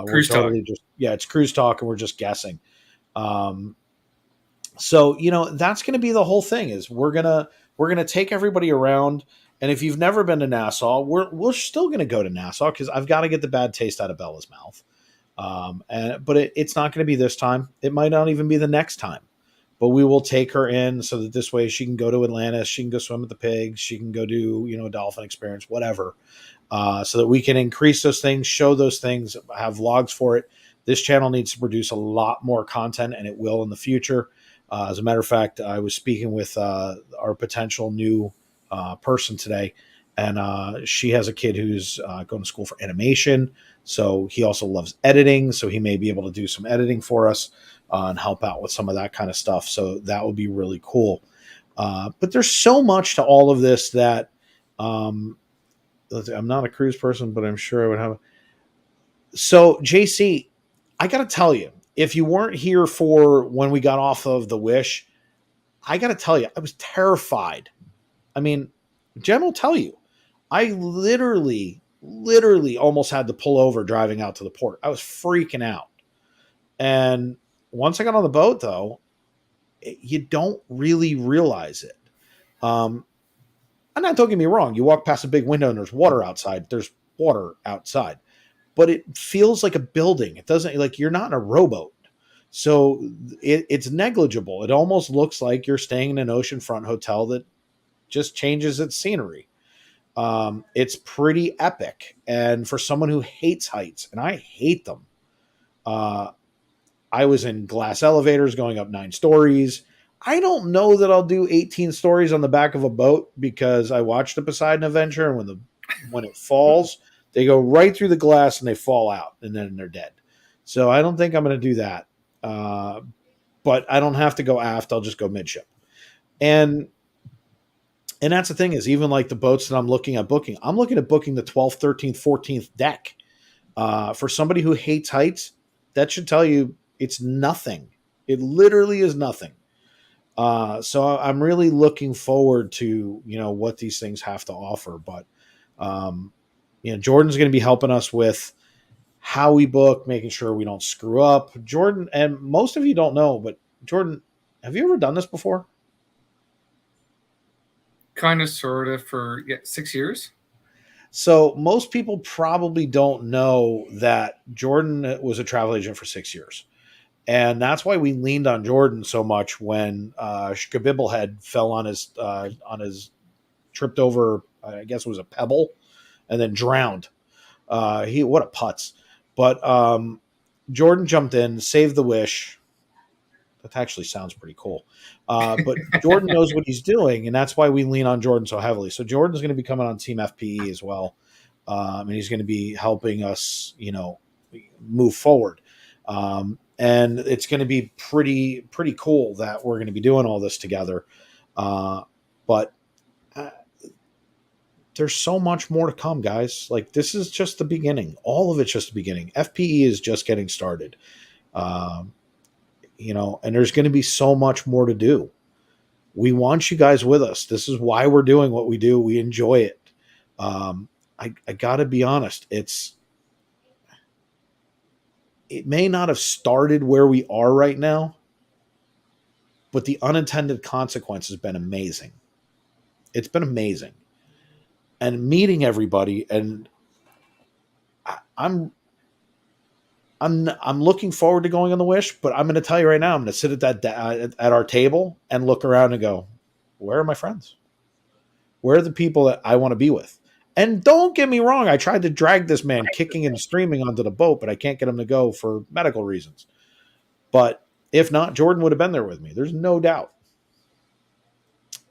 cruise talk. It's cruise talk, and we're just guessing. So that's going to be the whole thing. Is we're gonna take everybody around. And if you've never been to Nassau, we're still going to go to Nassau because I've got to get the bad taste out of Bella's mouth. But it's not going to be this time. It might not even be the next time. But we will take her in so that this way she can go to Atlantis, she can go swim with the pigs, she can go do a dolphin experience, whatever. So that we can increase those things, show those things, have vlogs for it. This channel needs to produce a lot more content, and it will in the future. As a matter of fact, I was speaking with our potential new person today, and she has a kid who's going to school for animation, so he also loves editing, so he may be able to do some editing for us and help out with some of that kind of stuff, so that would be really cool. But there's so much to all of this that I'm not a cruise person, but I'm sure I would have. So JC, I gotta tell you, if you weren't here for when we got off of the Wish, I gotta tell you, I was terrified. I mean, Jen will tell you, I literally almost had to pull over driving out to the port. I was freaking out. And once I got on the boat, though, you don't really realize it. And not, don't get me wrong, you walk past a big window and there's water outside. There's water outside. But it feels like a building. It doesn't, like, you're not in a rowboat. So it's negligible. It almost looks like you're staying in an oceanfront hotel that just changes its scenery. It's pretty epic. And for someone who hates heights, and I hate them, I was in glass elevators going up 9 stories. I don't know that I'll do 18 stories on the back of a boat because I watched the Poseidon Adventure, and when it falls, they go right through the glass and they fall out, and then they're dead. So I don't think I'm going to do that. But I don't have to go aft. I'll just go midship. And that's the thing, is even like the boats that I'm looking at booking the 12th, 13th, 14th deck. For somebody who hates heights, that should tell you it's nothing. It literally is nothing. So I'm really looking forward to, what these things have to offer. But, Jordan's going to be helping us with how we book, making sure we don't screw up. Jordan, and most of you don't know, but Jordan, have you ever done this before? Kind of, sort of, for 6 years. So most people probably don't know that Jordan was a travel agent for 6 years. And that's why we leaned on Jordan so much when Skabibblehead fell on his tripped over, I guess it was a pebble, and then drowned. What a putz. But Jordan jumped in, saved the Wish. That actually sounds pretty cool. But Jordan knows what he's doing, and that's why we lean on Jordan so heavily. So Jordan's going to be coming on Team FPE as well, and he's going to be helping us, move forward. And it's going to be pretty cool that we're going to be doing all this together. But there's so much more to come, guys. Like, this is just the beginning. All of it's just the beginning. FPE is just getting started. And there's going to be so much more to do. We want you guys with us. This is why we're doing what we do. We enjoy it. I got to be honest. It may not have started where we are right now, but the unintended consequence has been amazing. It's been amazing. And meeting everybody, and I, I'm looking forward to going on the Wish, but I'm going to tell you right now, I'm going to sit at our table and look around and go, where are my friends? Where are the people that I want to be with? And don't get me wrong, I tried to drag this man kicking and screaming onto the boat, but I can't get him to go for medical reasons. But if not, Jordan would have been there with me. There's no doubt.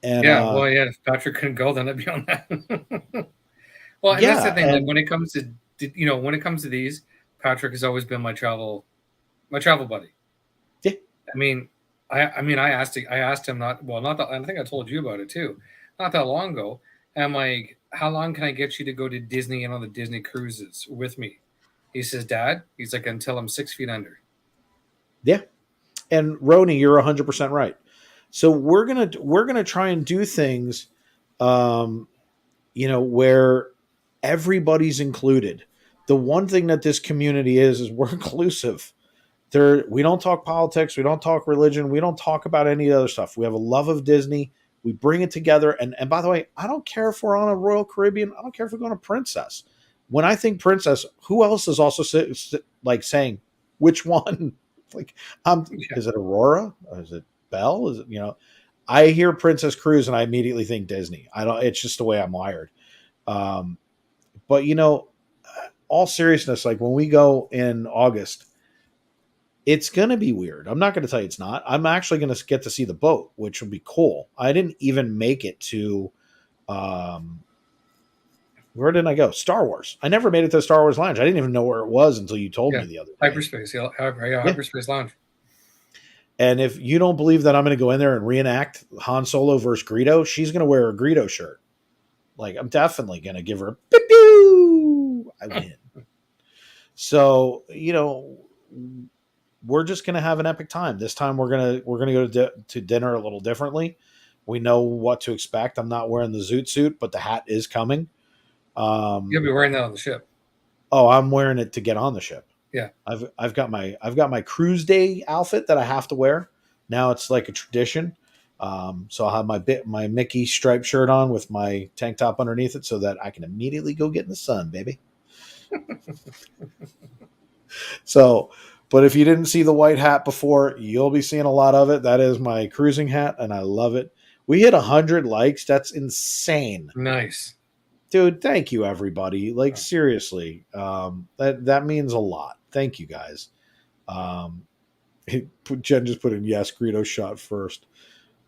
And Yeah, well, yeah. If Patrick couldn't go, then I'd be on that. Well, and that's the thing. Like when it comes to when it comes to these, Patrick has always been my travel buddy. Yeah. I mean, I asked him not that, I think I told you about it too, not that long ago. And I'm like, how long can I get you to go to Disney and on the Disney cruises with me? He says, Dad, he's like, until I'm 6 feet under. Yeah. And Roni, you're 100% right. So we're gonna try and do things, where everybody's included. The one thing that this community is we're inclusive. We don't talk politics, we don't talk religion, we don't talk about any other stuff. We have a love of Disney. We bring it together. And by the way, I don't care if we're on a Royal Caribbean. I don't care if we're going to Princess. When I think Princess, who else is also saying which one? Like, is it Aurora? Or is it Belle? Is it, I hear Princess Cruise and I immediately think Disney. It's just the way I'm wired. But all seriousness, like when we go in August, it's going to be weird. I'm not going to tell you it's not. I'm actually going to get to see the boat, which would be cool. I didn't even make it to, where did I go? Star Wars. I never made it to Star Wars Lounge. I didn't even know where it was until you told me the other day. Hyperspace. Yeah, Hyperspace Lounge. And if you don't believe that I'm going to go in there and reenact Han Solo versus Greedo, she's going to wear a Greedo shirt. Like, I'm definitely going to give her a pew. I win. So, we're just going to have an epic time. This time we're going to go to dinner a little differently. We know what to expect. I'm not wearing the zoot suit, but the hat is coming. You'll be wearing that on the ship. Oh, I'm wearing it to get on the ship. Yeah. I've got my cruise day outfit that I have to wear. Now it's like a tradition. So I'll have my Mickey striped shirt on with my tank top underneath it so that I can immediately go get in the sun, baby. So, but if you didn't see the white hat before, you'll be seeing a lot of it. That is my cruising hat, and I love it. We hit 100 likes. That's insane. Nice. Dude, thank you, everybody. Like, seriously, that means a lot. Thank you, guys. Jen just put in, yes, Greedo shot first.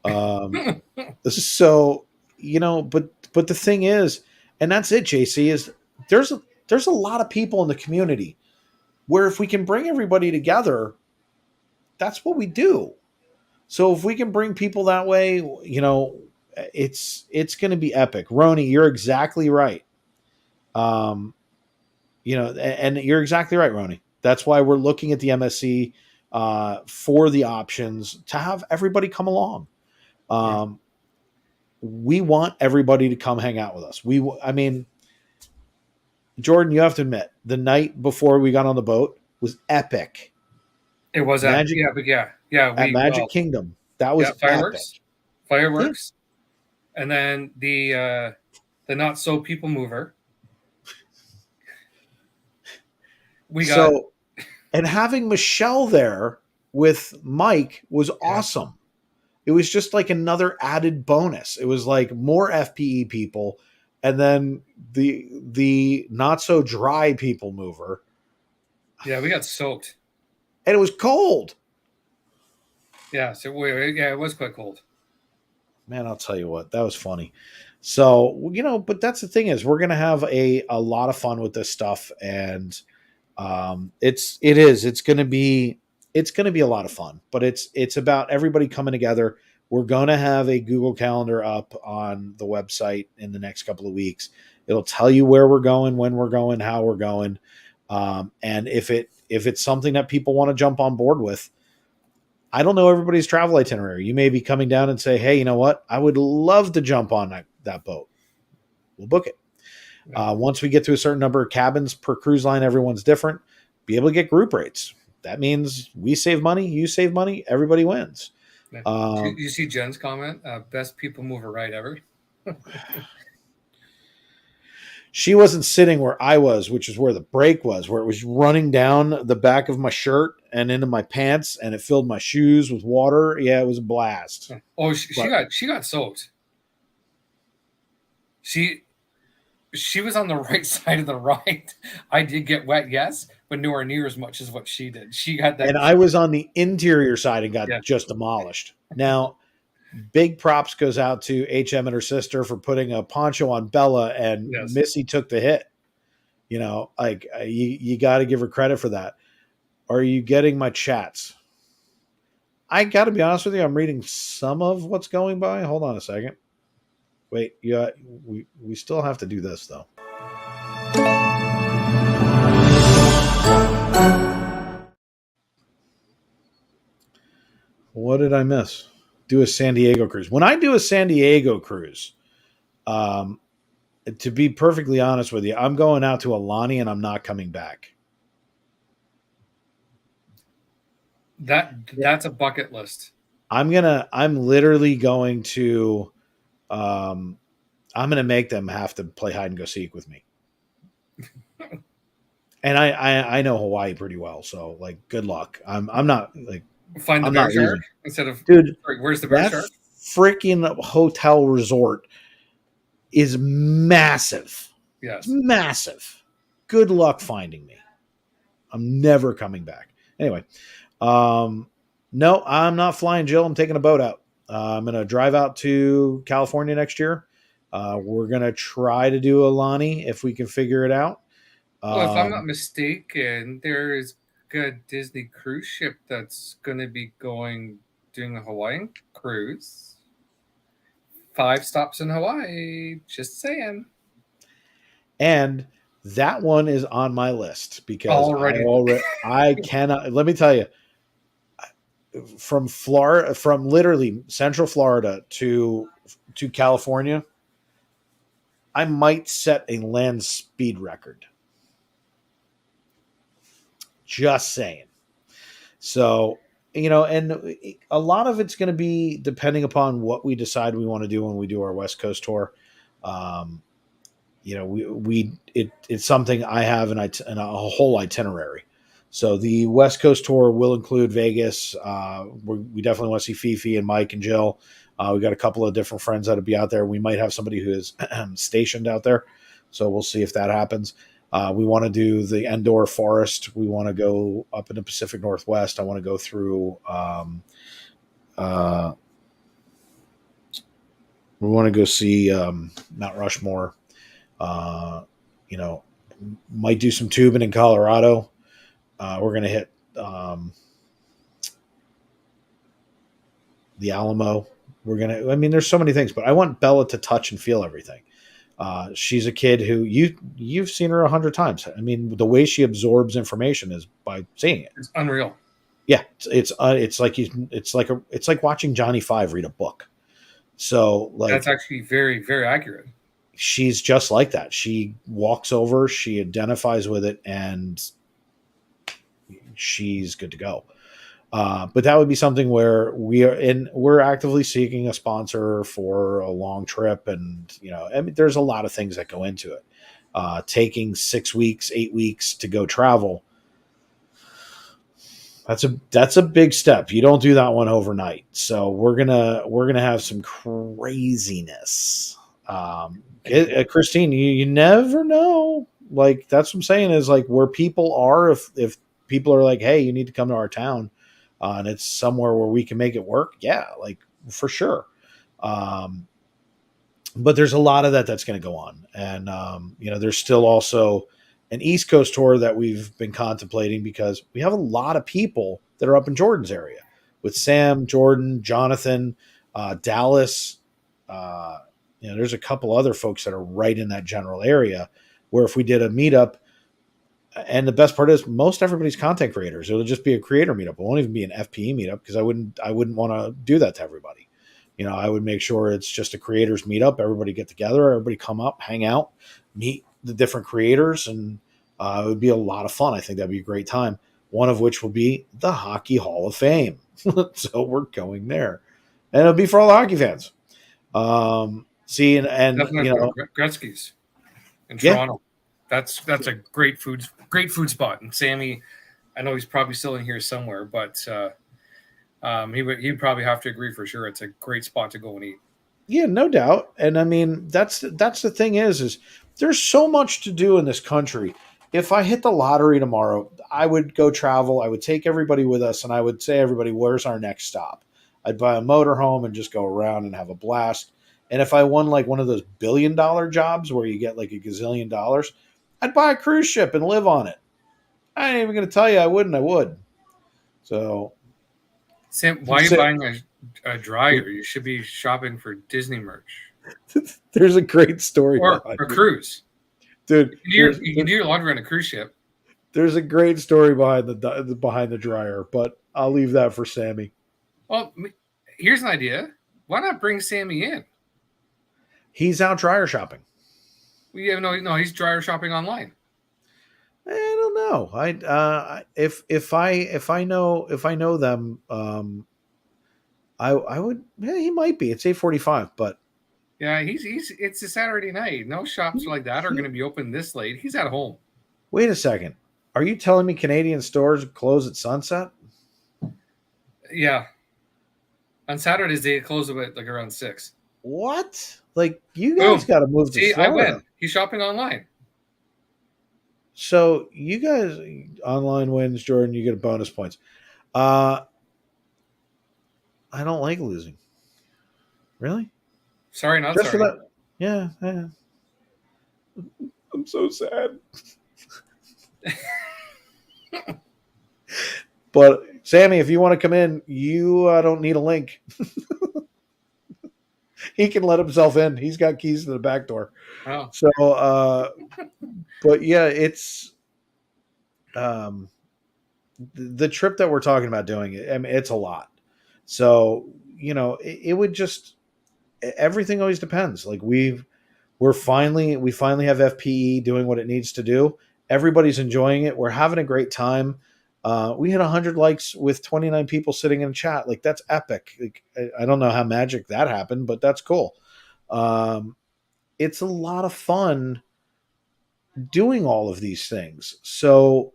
So, but the thing is, and that's it, JC, is there's a lot of people in the community where if we can bring everybody together, that's what we do. So if we can bring people that way, it's going to be epic. Roni, you're exactly right. And you're exactly right, Roni. That's why we're looking at the MSC for the options to have everybody come along. We want everybody to come hang out with us. Jordan, you have to admit, the night before we got on the boat was epic. It was Magic, at Magic Kingdom. That was fireworks, and then the not so people mover. And having Michelle there with Mike was awesome. It was just like another added bonus. It was like more FPE people, and then the not so dry people mover. Yeah, we got soaked, and it was cold. Yeah, it was quite cold. Man, I'll tell you what, that was funny. So but that's the thing, is we're gonna have a lot of fun with this stuff, and it's gonna be a lot of fun. But it's about everybody coming together. We're going to have a Google Calendar up on the website in the next couple of weeks. It'll tell you where we're going, when we're going, how we're going. And if it's something that people want to jump on board with, I don't know everybody's travel itinerary. You may be coming down and say, hey, you know what? I would love to jump on that boat. We'll book it. Once we get to a certain number of cabins per cruise line, everyone's different. Be able to get group rates. That means we save money, you save money, everybody wins. You see Jen's comment? Best people mover ride ever. She wasn't sitting where I was, which is where the brake was, where it was running down the back of my shirt and into my pants, and it filled my shoes with water. Yeah, it was a blast. Oh, she got soaked. She was on the right side of the ride. I did get wet, yes, but nowhere near as much as what she did. She got that, and I was on the interior side and got just demolished. Now, big props goes out to HM and her sister for putting a poncho on Bella, and Missy took the hit. You know, like you got to give her credit for that. Are you getting my chats? I got to be honest with you. I'm reading some of what's going by. Hold on a second. Wait, yeah, we still have to do this though. What did I miss? Do a San Diego cruise. When I do a San Diego cruise, to be perfectly honest with you, I'm going out to Alani and I'm not coming back. That's a bucket list. I'm literally going to, I'm going to make them have to play hide and go seek with me. And I know Hawaii pretty well. So like, good luck. I'm not like, find the bear shark instead of, dude, where's the bear shark? Freaking hotel resort is massive. Yes. Massive. Good luck finding me. I'm never coming back. Anyway, no, I'm not flying Jill. I'm taking a boat out. I'm going to drive out to California next year. We're going to try to do Alani if we can figure it out. Well, if I'm not mistaken, there is a Disney cruise ship that's going to be doing a Hawaiian cruise. 5 stops in Hawaii. Just saying. And that one is on my list because I cannot. Let me tell you, from Florida, from literally Central Florida to California, I might set a land speed record. Just saying. So, you know, and a lot of it's going to be depending upon what we decide we want to do when we do our West Coast tour. You know, it's something I have in a whole itinerary. So the West Coast tour will include Vegas. We definitely want to see Fifi and Mike and Jill. We got a couple of different friends that'll be out there. We might have somebody who is stationed out there. So we'll see if that happens. We want to do the Endor Forest. We want to go up in the Pacific Northwest. I want to go through. We want to go see Mount Rushmore. You know, might do some tubing in Colorado. We're going to hit the Alamo. There's so many things, but I want Bella to touch and feel everything. She's a kid who you've seen her 100 times. I mean, the way she absorbs information is by seeing it. It's unreal. Yeah, it's like watching Johnny Five read a book. So like that's actually very, very accurate. She's just like that. She walks over, she identifies with it, and she's good to go. But that would be something where we're actively seeking a sponsor for a long trip. And, you know, I mean, there's a lot of things that go into it. Taking 6 weeks, 8 weeks to go travel. That's a big step. You don't do that one overnight. So we're going to have some craziness. Christine, you never know. Like, that's what I'm saying is like where people are, if people are like, hey, you need to come to our town, and it's somewhere where we can make it work. Yeah, like for sure. But there's a lot of that's going to go on. And, you know, there's still also an East Coast tour that we've been contemplating because we have a lot of people that are up in Jordan's area with Sam, Jordan, Jonathan, Dallas. You know, there's a couple other folks that are right in that general area where if we did a meetup, And the best part is most everybody's content creators. It'll just be a creator meetup. It won't even be an FPE meetup because I wouldn't want to do that to everybody. I would make sure it's just a creators meetup. Everybody get together, everybody come up, hang out, meet the different creators, and it would be a lot of fun. I think that'd be a great time. One of which will be the Hockey Hall of Fame. So we're going there, and it'll be for all the hockey fans. Definitely Gretzky's in Toronto. That's a great food spot. And Sammy, I know he's probably still in here somewhere, but he'd probably have to agree for sure. It's a great spot to go and eat. Yeah, no doubt. And I mean, that's the thing is there's so much to do in this country. If I hit the lottery tomorrow, I would go travel. I would take everybody with us, and I would say, everybody, where's our next stop? I'd buy a motorhome and just go around and have a blast. And if I won like one of those $1 billion jobs where you get like a gazillion dollars, I'd buy a cruise ship and live on it. I ain't even going to tell you I wouldn't. I would. So, Sam, why are you buying a dryer? You should be shopping for Disney merch. There's a great story. Or a cruise. Dude, you can do your laundry on a cruise ship. There's a great story behind the dryer, but I'll leave that for Sammy. Well, here's an idea. Why not bring Sammy in? He's out dryer shopping. No, he's dryer shopping online. I don't know. If I know them, I would. Yeah, he might be. It's 8:45, but yeah, it's a Saturday night. No shops like that are going to be open this late. He's at home. Wait a second. Are you telling me Canadian stores close at sunset? Yeah. On Saturdays they close about like around 6. What? Like you guys got to move to Florida. I win. He's shopping online. So you guys online wins, Jordan. You get bonus points. I don't like losing. Really? Sorry, not just sorry. For that. Yeah. I'm so sad. But Sammy, if you want to come in, you don't need a link. He can let himself in. He's got keys to the back door. Oh. So, but yeah, it's the trip that we're talking about doing. I mean, it's a lot. So, it would just, everything always depends. Like we finally have FPE doing what it needs to do. Everybody's enjoying it. We're having a great time. We had 100 likes with 29 people sitting in chat. Like that's epic. Like, I don't know how magic that happened, but that's cool. It's a lot of fun doing all of these things. So,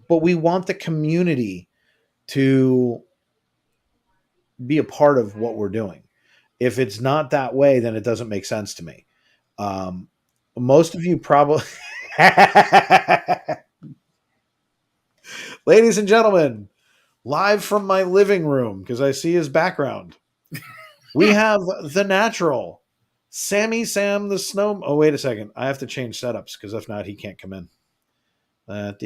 but we want the community to be a part of what we're doing. If it's not that way, then it doesn't make sense to me. Most of you probably... Ladies and gentlemen, live from my living room, because I see his background, we have the natural Sammy Sam the Snow. Oh, wait a second. I have to change setups, because if not, he can't come in. Whoop,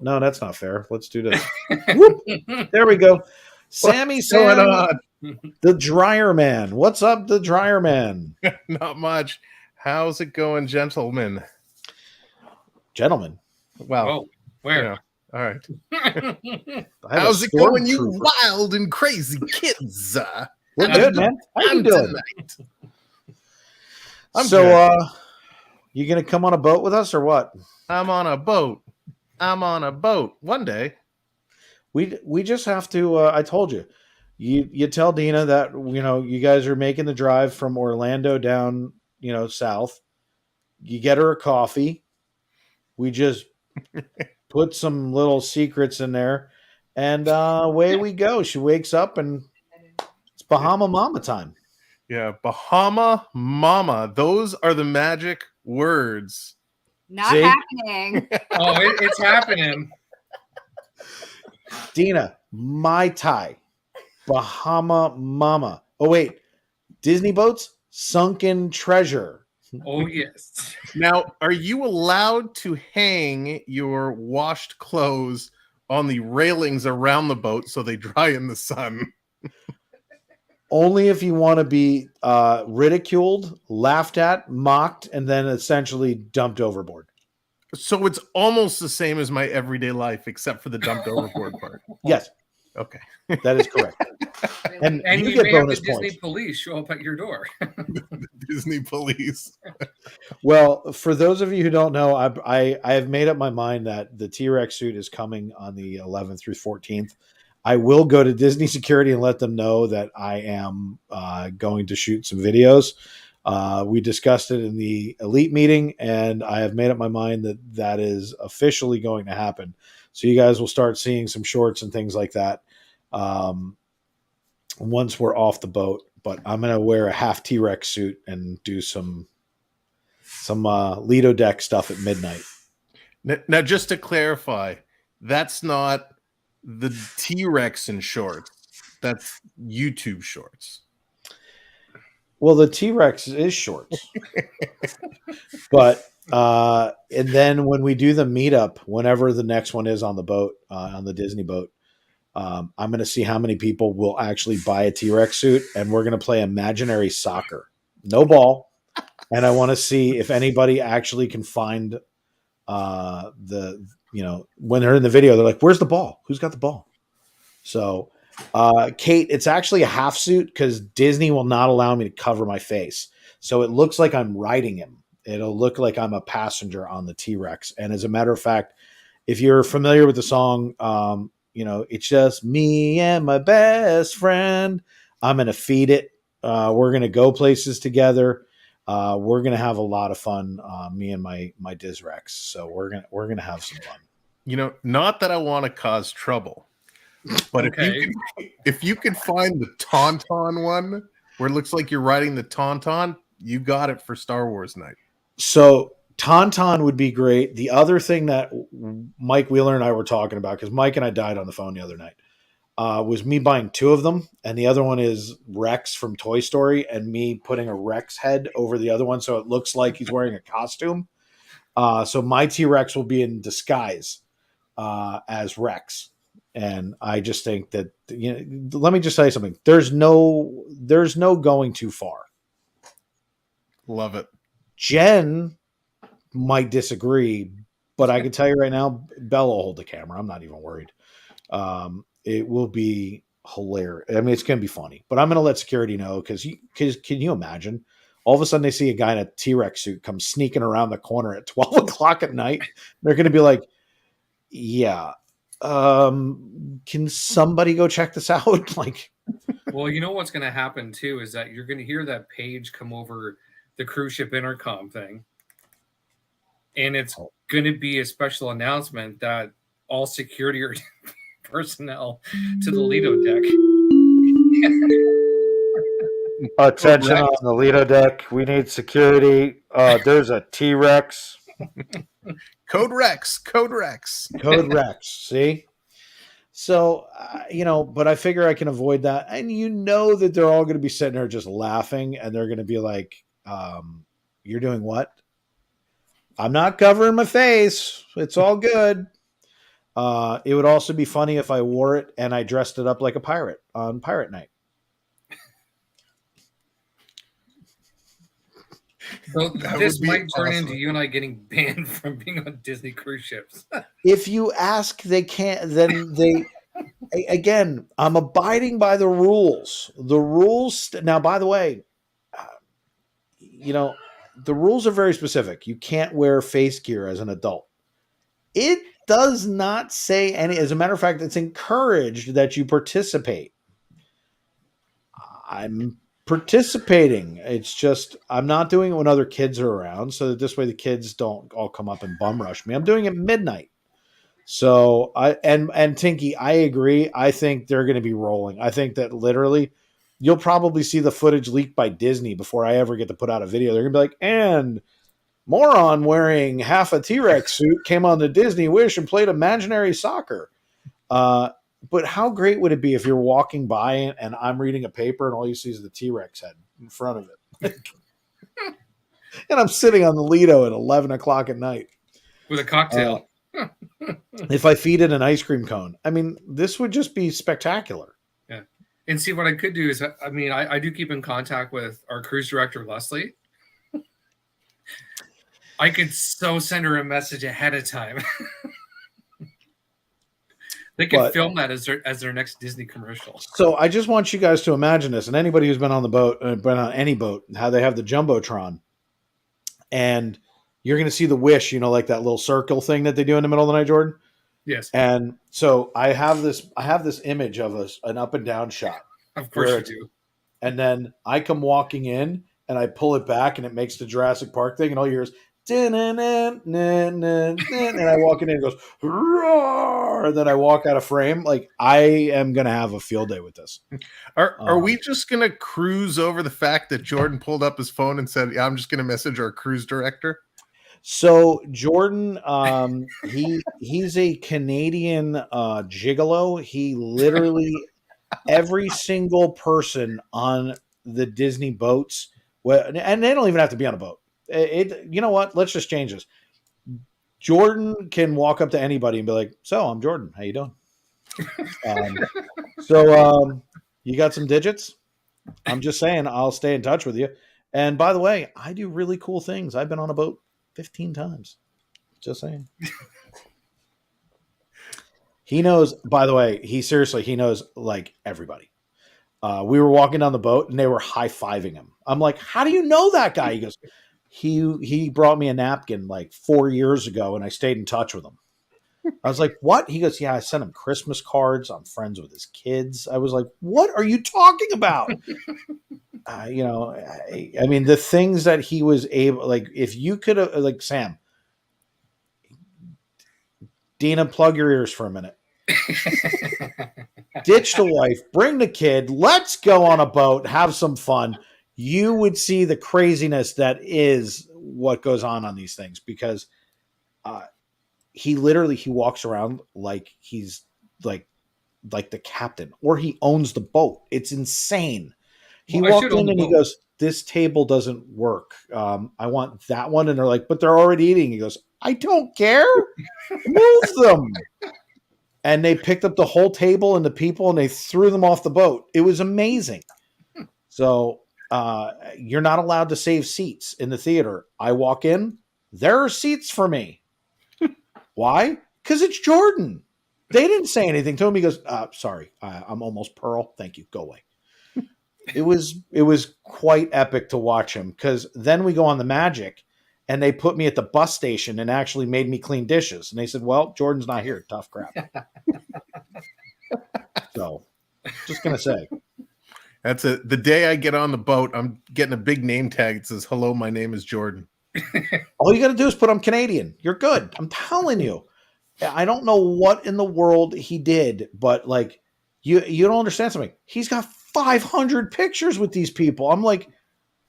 no, that's not fair. Let's do this. Whoop, there we go. Sammy Sam, the Dryer Man. What's up, the Dryer Man? Not much. How's it going, gentlemen? Gentlemen. Wow. Oh, where? Yeah. All right. How's it going, you wild and crazy kids? We're good, man. How you doing? You gonna come on a boat with us or what? I'm on a boat. One day. We just have to. I told you. You tell Dina that you guys are making the drive from Orlando down south. You get her a coffee. We just put some little secrets in there, and away we go. She wakes up, and it's Bahama Mama time. Yeah, Bahama Mama. Those are the magic words. Not happening. Oh, it's happening. Dina, Mai Tai, Bahama Mama. Oh, wait. Disney boats, sunken treasure. Oh, yes. Now, are you allowed to hang your washed clothes on the railings around the boat so they dry in the sun? Only if you want to be ridiculed, laughed at, mocked, and then essentially dumped overboard. So it's almost the same as my everyday life, except for the dumped overboard part. Yes, Okay. that is correct. And And you you get may have bonus the Disney points. police show up at your door. Disney police. Well, for those of you who don't know, I have made up my mind that the T-Rex suit is coming on the 11th through 14th. I will go to Disney security and let them know that I am going to shoot some videos. We discussed it in the elite meeting, and I have made up my mind that that is officially going to happen. So you guys will start seeing some shorts and things like that once we're off the boat. But I'm going to wear a half T-Rex suit and do some Lido deck stuff at midnight. Now, just to clarify, that's not the T-Rex in shorts. That's YouTube shorts. Well, the T-Rex is shorts. But and then when we do the meetup, whenever the next one is on the boat, on the Disney boat, I'm going to see how many people will actually buy a T-Rex suit, and we're going to play imaginary soccer. No ball. And I want to see if anybody actually can find when they're in the video, they're like, where's the ball? Who's got the ball? So, Kate, it's actually a half suit because Disney will not allow me to cover my face. So it looks like I'm riding him. It'll look like I'm a passenger on the T-Rex. And as a matter of fact, if you're familiar with the song, it's just me and my best friend. I'm going to feed it. We're going to go places together. We're going to have a lot of fun. Me and my Dizrex. So we're going to have some fun. Not that I want to cause trouble, but Okay. if you could find the Tauntaun one where it looks like you're riding the Tauntaun, you got it for Star Wars night. So Tauntaun would be great. The other thing that Mike Wheeler and I were talking about, because Mike and I died on the phone the other night, was me buying two of them. And the other one is Rex from Toy Story, and me putting a Rex head over the other one so it looks like he's wearing a costume. So my T-Rex will be in disguise as Rex. And I just think that, let me just tell you something. There's no going too far. Love it. Jen might disagree, but I can tell you right now, Bella will hold the camera. I'm not even worried. It will be hilarious. I mean, it's going to be funny, but I'm going to let security know because can you imagine? All of a sudden they see a guy in a T-Rex suit come sneaking around the corner at 12 o'clock at night. They're going to be like, yeah, can somebody go check this out? Like, well, you know what's going to happen too is that you're going to hear that page come over the cruise ship intercom thing, and it's going to be a special announcement that all security personnel to the Lido deck. Attention on the Lido deck. We need security. There's a T-Rex. Code Rex. Code Rex. Code Rex. See? So, but I figure I can avoid that. And that they're all going to be sitting there just laughing, and they're going to be like, you're doing what? I'm not covering my face. It's all good. It would also be funny if I wore it and I dressed it up like a pirate on Pirate Night. So this might turn into you and I getting banned from being on Disney cruise ships. If you ask, they can't. Then they. Again, I'm abiding by the rules. The rules. Now, by the way, the rules are very specific. You can't wear face gear as an adult. It does not say any. As a matter of fact, it's encouraged that you participate. I'm participating. It's just I'm not doing it when other kids are around, so that this way the kids don't all come up and bum rush me. I'm doing it at midnight. So and Tinky, I agree. I think they're going to be rolling. I think that literally you'll probably see the footage leaked by Disney before I ever get to put out a video. They're going to be like, and moron wearing half a T-Rex suit came on the Disney Wish and played imaginary soccer. But how great would it be if you're walking by and I'm reading a paper and all you see is the T-Rex head in front of it? And I'm sitting on the Lido at 11 o'clock at night. With a cocktail. If I feed it an ice cream cone. I mean, this would just be spectacular. Yeah. And see, what I could do is, I mean, I do keep in contact with our cruise director, Leslie. I could so send her a message ahead of time. They could film that as their next Disney commercial. So I just want you guys to imagine this, and anybody who's been on the boat, been on any boat, how they have the Jumbotron, and you're going to see the Wish, like that little circle thing that they do in the middle of the night, Jordan. Yes. And so I have this image of an up and down shot. Of course you do. And then I come walking in and I pull it back and it makes the Jurassic Park thing, and all you hear is and I walk in and it goes roar, and then I walk out of frame. Like, I am gonna have a field day with this. Are we just gonna cruise over the fact that Jordan pulled up his phone and said, "Yeah, I'm just gonna message our cruise director"? So Jordan, he's a Canadian gigolo. He literally every single person on the Disney boats, and they don't even have to be on a boat. You know what? Let's just change this. Jordan can walk up to anybody and be like, "So, I'm Jordan. How you doing? You got some digits? I'm just saying, I'll stay in touch with you. And by the way, I do really cool things. I've been on a boat 15 times. Just saying." He knows, by the way, he knows like everybody. We were walking down the boat and they were high-fiving him. I'm like, "How do you know that guy?" He goes, he brought me a napkin like 4 years ago and I stayed in touch with him. I was like, "What?" He goes, "Yeah, I sent him Christmas cards. I'm friends with his kids." I was like, "What are you talking about?" I mean, the things that he was able, like, if you could have, like, Sam, Dina, plug your ears for a minute. Ditch the wife, bring the kid, let's go on a boat, have some fun. You would see the craziness that is what goes on these things, because he walks around like he's like the captain, or he owns the boat. It's insane. He walked in and he goes, "This table doesn't work. I want that one." And they're like, "But they're already eating." He goes, "I don't care. Move them." And they picked up the whole table and the people and they threw them off the boat. It was amazing. So you're not allowed to save seats in the theater. I walk in, there are seats for me. Why? Because it's Jordan. They didn't say anything to him. He goes, "Sorry, I'm almost Pearl. Thank you. Go away." It was quite epic to watch him, because then we go on the Magic and they put me at the bus station and actually made me clean dishes. And they said, "Well, Jordan's not here. Tough crap." So, just going to say. The day I get on the boat, I'm getting a big name tag that says, "Hello, my name is Jordan." All you got to do is put "I'm Canadian." You're good. I'm telling you. I don't know what in the world he did, but like, you don't understand something. He's got 500 pictures with these people. I'm like,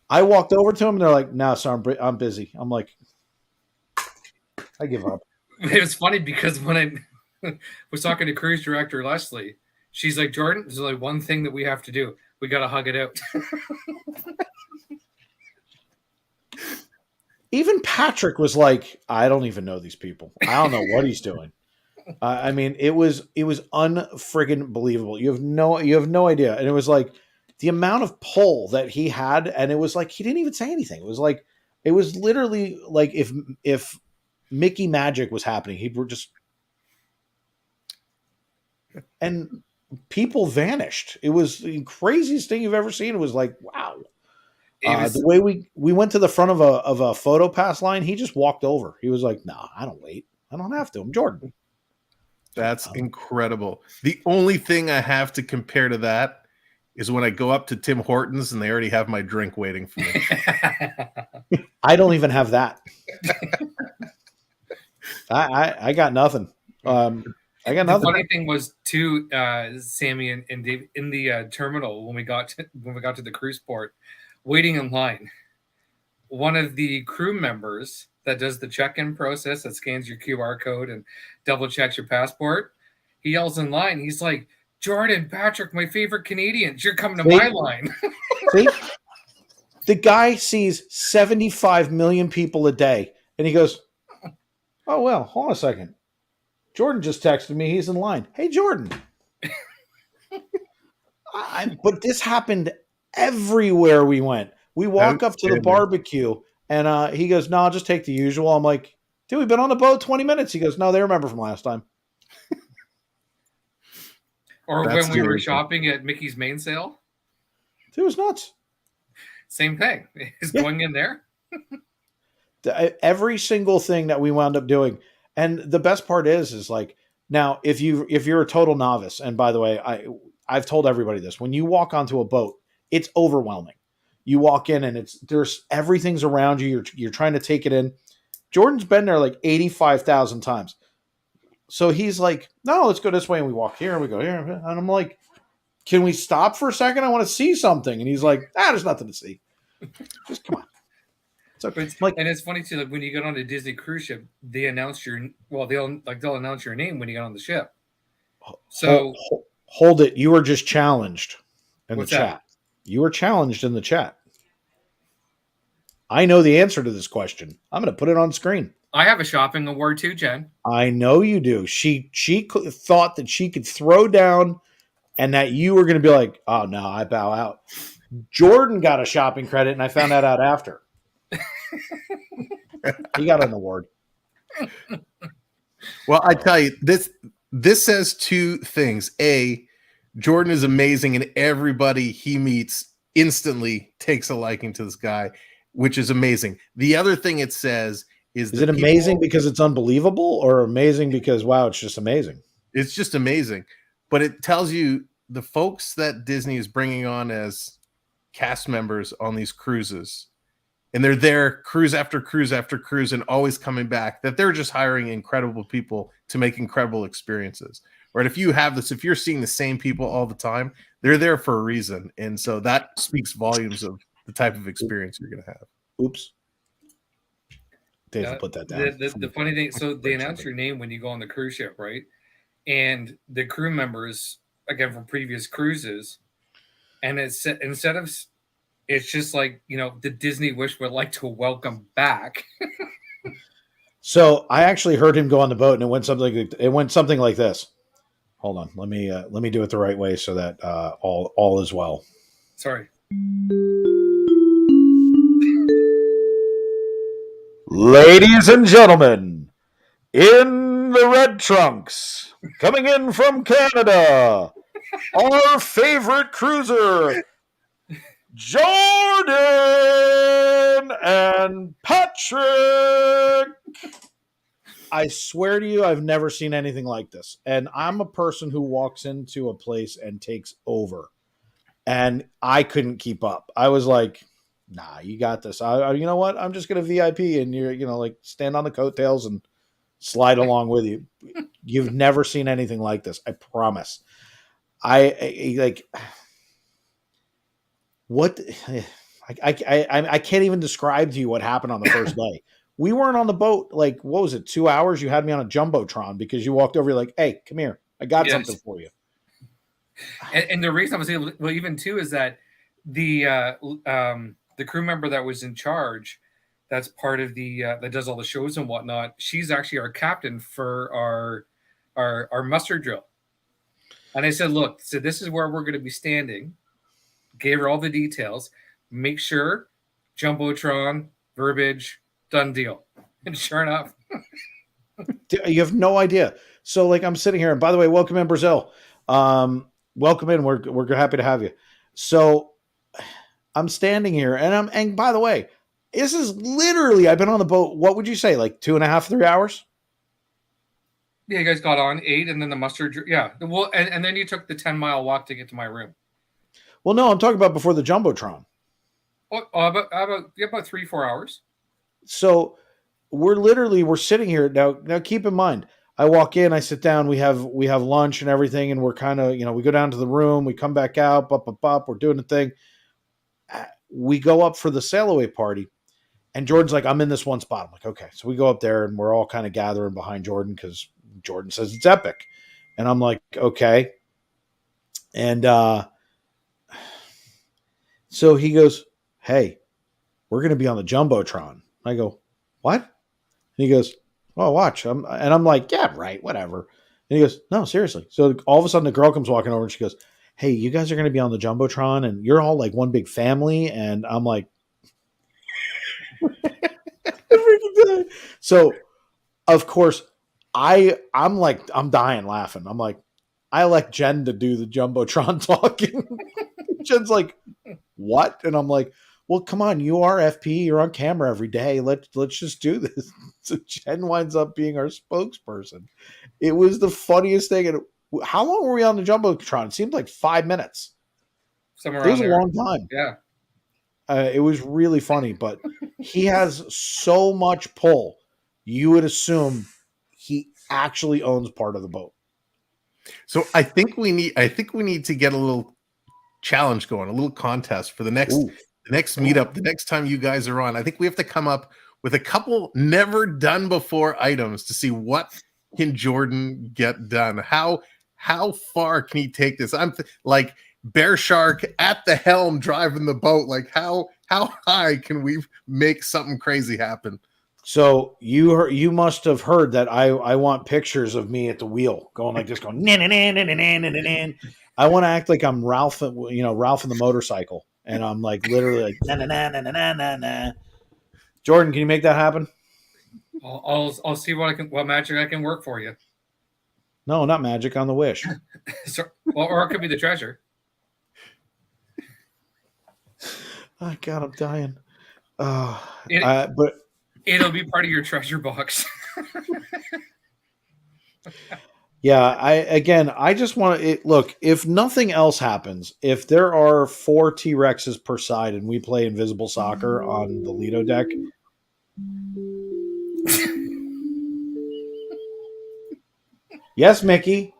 I walked over to him and they're like, "No, sorry, I'm busy." I'm like, I give up. It was funny because when I was talking to cruise director Leslie, she's like, "Jordan, there's only one thing that we have to do. We got to hug it out." Even Patrick was like, "I don't even know these people. I don't know what he's doing." I mean, it was unfriggin' believable. You have no idea. And it was like the amount of pull that he had, and it was like he didn't even say anything. It was literally like if Mickey Magic was happening, he would just, and people vanished. It was the craziest thing you've ever seen. It was like, wow. The way we went to the front of a photo pass line, he just walked over. He was like, "No, I don't wait. I don't have to. I'm Jordan." That's incredible. The only thing I have to compare to that is when I go up to Tim Hortons and they already have my drink waiting for me. I don't even have that. I got nothing. I got nothing. The funny thing was too, Sammy and Dave, in the terminal when we got to the cruise port, waiting in line, one of the crew members that does the check-in process, that scans your QR code and double checks your passport, he yells in line. He's like, "Jordan, Patrick, my favorite Canadians, you're coming to my line." See? The guy sees 75 million people a day, and he goes, "Oh, well, hold on a second. Jordan just texted me. He's in line. Hey, Jordan." But this happened everywhere we went. We walk up to the Outstanding. barbecue, and he goes, "No, I'll just take the usual." I'm like, "Dude, we've been on the boat 20 minutes." He goes, "No, they remember from last time." Or That's when we were amazing. shopping at Mickey's Main Sale, It was nuts. same thing. Is Yeah. going in there. Every single thing that we wound up doing, and the best part is like, now if you're a total novice, and by the way, I've told everybody this, when you walk onto a boat, it's overwhelming. You walk in and there's everything's around you. You're trying to take it in. Jordan's been there like 85,000 times. So he's like, "No, let's go this way." And we walk here and we go here. And I'm like, "Can we stop for a second? I want to see something." And he's like, "There's nothing to see. Just come on." So But it's, like, and it's funny too, like when you get on a Disney cruise ship, they announce they'll announce your name when you get on the ship. So hold it. You were just challenged in the What's that? chat. You were challenged in the chat. I know the answer to this question. I'm going to put it on screen. I have a shopping award too, Jen. I know you do. She thought that she could throw down and that you were going to be like, "Oh, no, I bow out." Jordan got a shopping credit, and I found that out after. He got an award. Well, I tell you, this says two things. A, Jordan is amazing, and everybody he meets instantly takes a liking to this guy, which is amazing. The other thing it says is Is it that amazing because it's unbelievable, or amazing because, wow, it's just amazing? it's just amazing. But it tells you the folks that Disney is bringing on as cast members on these cruises, and they're there cruise after cruise after cruise and always coming back, that they're just hiring incredible people to make incredible experiences. Right? If you're seeing the same people all the time, they're there for a reason. And so that speaks volumes of the type of experience you're going to have. Oops. Dave will put that down. The funny thing, so they announce your name when you go on the cruise ship, right? And the crew members, again from previous cruises, and it's instead of, it's just like, the Disney wish would like to welcome back. So I actually heard him go on the boat, and it went something like this. Hold on, let me do it the right way so that all is well. Sorry. Ladies and gentlemen, in the red trunks, coming in from Canada, our favorite cruiser, Jordan and Patrick. I swear to you, I've never seen anything like this. And I'm a person who walks into a place and takes over. And I couldn't keep up. I was like, "Nah, you got this. You know what? I'm just going to VIP and you're, like stand on the coattails and slide along with you." You've never seen anything like this. I promise. I can't even describe to you what happened on the first day. We weren't on the boat, like, what was it, 2 hours? You had me on a Jumbotron because you walked over, you're like, "Hey, come here. I got something for you." And the reason I was able to, well, even too, is that the crew member that was in charge, that's part of the that does all the shows and whatnot. She's actually our captain for our muster drill. And I said, "Look, so this is where we're going to be standing." Gave her all the details. Make sure Jumbotron, verbiage, done deal. And sure enough, you have no idea. So, like, I'm sitting here, and by the way, welcome in, Brazil. Welcome in. We're happy to have you. So, I'm standing here, and by the way, this is literally, I've been on the boat. What would you say, like 2.5, 3 hours? Yeah, you guys got on 8, and then the muster. Yeah, well, and then you took the 10-mile walk to get to my room. Well, no, I'm talking about before the Jumbotron. About 3-4 hours. So we're sitting here now. Keep in mind, I walk in, I sit down, we have lunch and everything, and we're kind of, we go down to the room, we come back out, we're doing the thing. We go up for the sail away party, and Jordan's like, "I'm in this one spot." I'm like, "Okay." So we go up there, and we're all kind of gathering behind Jordan because Jordan says it's epic, and I'm like, "Okay." And so he goes, "Hey, we're going to be on the Jumbotron." I go, "What?" And he goes, "Oh, watch." And I'm like, "Yeah, right, whatever." And he goes, "No, seriously." So all of a sudden the girl comes walking over and she goes, hey, you guys are going to be on the Jumbotron and you're all like one big family. And I'm like, so of course I'm dying laughing. I'm like, I elect Jen to do the Jumbotron talking. Jen's like, what? And I'm like, well, come on, you are FP, you're on camera every day. Let's just do this. So Jen winds up being our spokesperson. It was the funniest thing. And how long were we on the Jumbotron? It seemed like 5 minutes. Somewhere It was around a there. long time. Yeah. It was really funny, but he has so much pull. You would assume he actually owns part of the boat. So I think we need to get a little challenge going, a little contest for the next meetup, the next time you guys are on. I think we have to come up with a couple never done before items to see what can Jordan get done. How far can he take this? I'm like Bear Shark at the helm driving the boat. Like how high can we make something crazy happen? So you must have heard that I want pictures of me at the wheel going like this, going nan, nan, nan, nan, nan, nan, nan. I want to act like I'm Ralph, Ralph in the motorcycle, and I'm like literally like na na na na na na na. Jordan, can you make that happen? I'll see what magic I can work for you. No, not magic, on the Wish. Or it could be the treasure. Oh God, I'm dying. But it'll be part of your treasure box. yeah, I just want to look. If nothing else happens, if there are 4 T-Rexes per side and we play Invisible Soccer on the Lido deck. Yes, Mickey.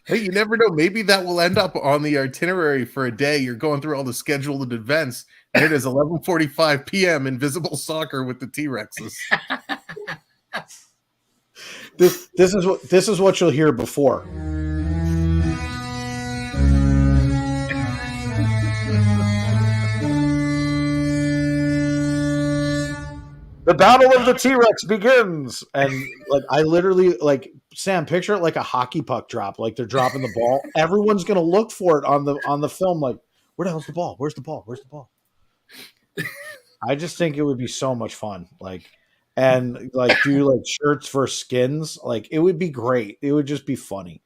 Hey, you never know. Maybe that will end up on the itinerary for a day. You're going through all the scheduled events, and it is 11:45 p.m. Invisible Soccer with the T-Rexes. This is what you'll hear before. The battle of the T-Rex begins, and like I literally Sam, picture it like a hockey puck drop, like they're dropping the ball. Everyone's gonna look for it on the film, like where the hell's the ball? Where's the ball? Where's the ball? I just think it would be so much fun, and do shirts for skins, it would be great. It would just be funny.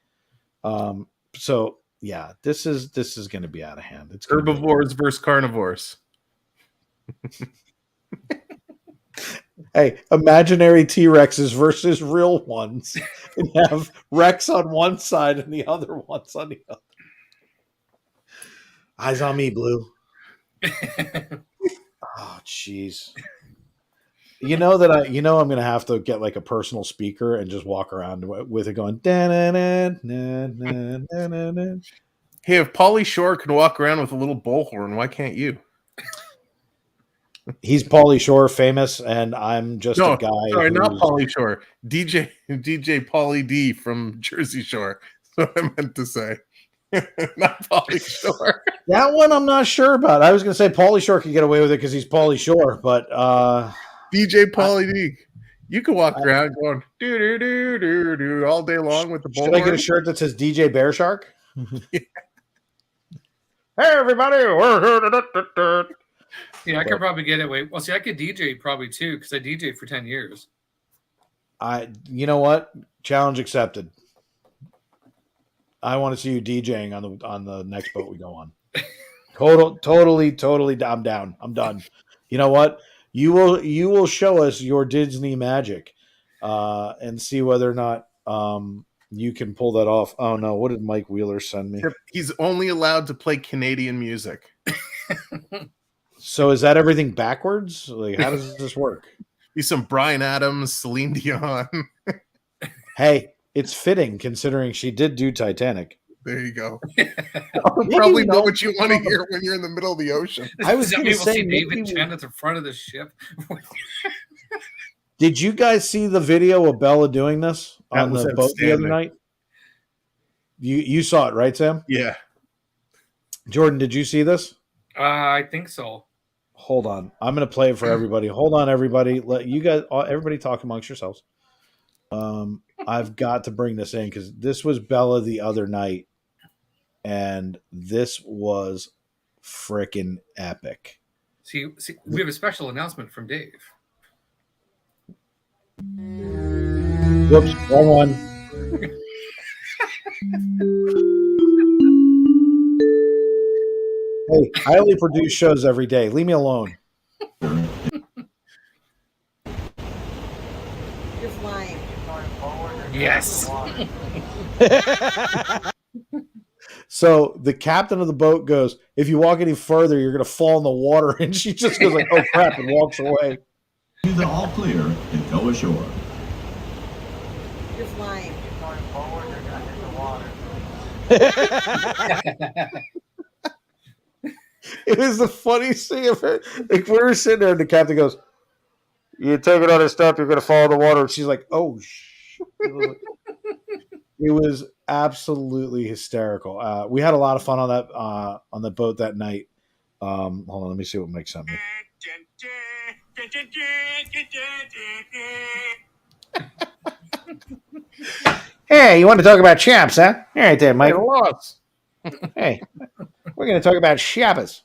So yeah, this is gonna be out of hand. It's Herbivores versus carnivores. Hey, imaginary T-Rexes versus real ones. And have Rex on one side and the other ones on the other. Eyes on me, Blue. Oh, jeez. I'm going to have to get a personal speaker and just walk around with it going. Hey, if Pauly Shore can walk around with a little bullhorn, why can't you? He's Pauly Shore famous, and I'm just a guy. Sorry, not Pauly Shore. DJ Pauly D from Jersey Shore. That's what I meant to say. Not Pauly Shore. That one I'm not sure about. I was going to say Pauly Shore could get away with it because he's Pauly Shore, but DJ Pauly D. You can walk around going do do do do do all day long with the bullhorn. Should I get a shirt that says DJ Bear Shark? Yeah. Hey everybody! Yeah, I could probably get it. Well, see, I could DJ probably too because I DJ for 10 years. You know what? Challenge accepted. I want to see you DJing on the next boat we go on. Totally. I'm down. I'm done. You know what? You will show us your Disney magic, and see whether or not you can pull that off. Oh no! What did Mike Wheeler send me? He's only allowed to play Canadian music. So is that everything backwards? How does this work? Be some Bryan Adams, Celine Dion. Hey, it's fitting considering she did do Titanic. There you go. Probably know what you want to hear when you're in the middle of the ocean. I was going to say, David Chen at the front of the ship. Did you guys see the video of Bella doing this on the boat the other night? You saw it, right, Sam? Yeah. Jordan, did you see this? I think so. Hold on. I'm going to play it for everybody. Hold on, everybody. Let you guys, everybody talk amongst yourselves. I've got to bring this in because this was Bella the other night. and this was freaking epic. See, we have a special announcement from Dave. Whoops, wrong one. Hey, I only produce shows every day. Leave me alone. You're flying. Yes. So the captain of the boat goes, if you walk any further, you're going to fall in the water. And she just goes like, oh, crap, and walks away. Either all clear and go ashore. You're flying. It was the funniest thing of it. Like, we were sitting there, and the captain goes, you take it on a step, you're going to fall in the water. And she's like, oh, shit. It was absolutely hysterical. We had a lot of fun on the boat that night. Hold on, let me see what Mike sent me. Hey, you want to talk about chaps, huh? All right there, Mike. Hey, we're going to talk about Shabbos.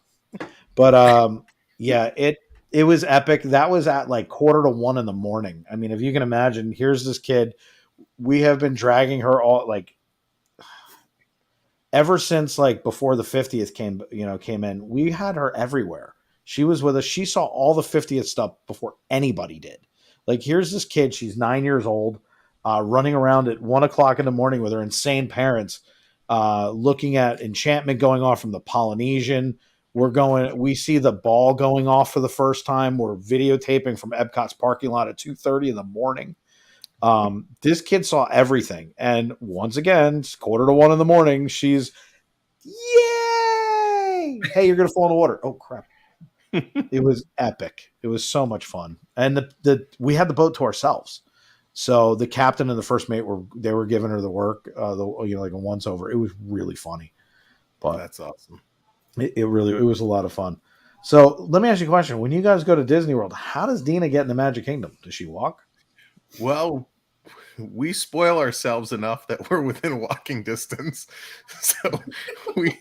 But yeah, it was epic. That was at like 1:45 in the morning. I mean, if you can imagine, here's this kid. We have been dragging her all like ever since like before the 50th came in. We had her everywhere. She was with us. She saw all the 50th stuff before anybody did. Like, here's this kid. She's 9 years old, running around at 1:00 in the morning with her insane parents, looking at enchantment going off from the Polynesian. We see the ball going off for the first time. We're videotaping from Epcot's parking lot at 2:30 in the morning. This kid saw everything. And once again, it's 1:45 in the morning. She's, yay! Hey, you're going to fall in the water. Oh, crap. It was epic. It was so much fun. And we had the boat to ourselves. So the captain and the first mate were giving her the work, like a once over. It was really funny. But That's awesome. It was a lot of fun. So let me ask you a question. When you guys go to Disney World, how does Dina get in the Magic Kingdom? Does she walk? Well, we spoil ourselves enough that we're within walking distance. So we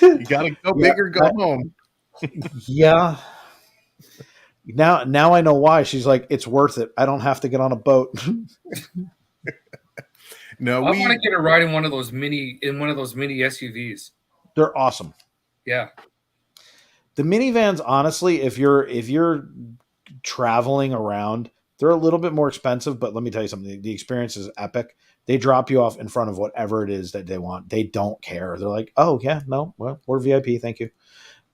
you gotta go big or go home. Yeah. Now I know why. She's like, it's worth it. I don't have to get on a boat. No, I want to get a ride in one of those mini SUVs. They're awesome. Yeah. The minivans, honestly, if you're traveling around, they're a little bit more expensive, but let me tell you something. The experience is epic. They drop you off in front of whatever it is that they want. They don't care. They're like, oh, yeah, no, well, we're VIP. Thank you.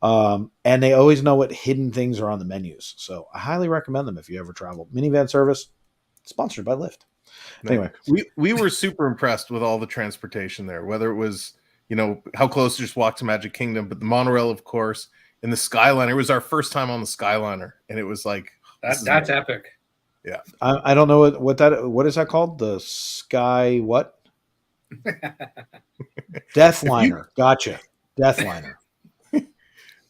And they always know what hidden things are on the menus. So I highly recommend them if you ever travel. Minivan service, sponsored by Lyft. Anyway, we were super impressed with all the transportation there, whether it was, how close to just walk to Magic Kingdom, but the monorail, of course, and the Skyliner. It was our first time on the Skyliner, and it was like, that's epic. Yeah. I don't know what is that called? The Sky what? Deathliner. Gotcha. Deathliner.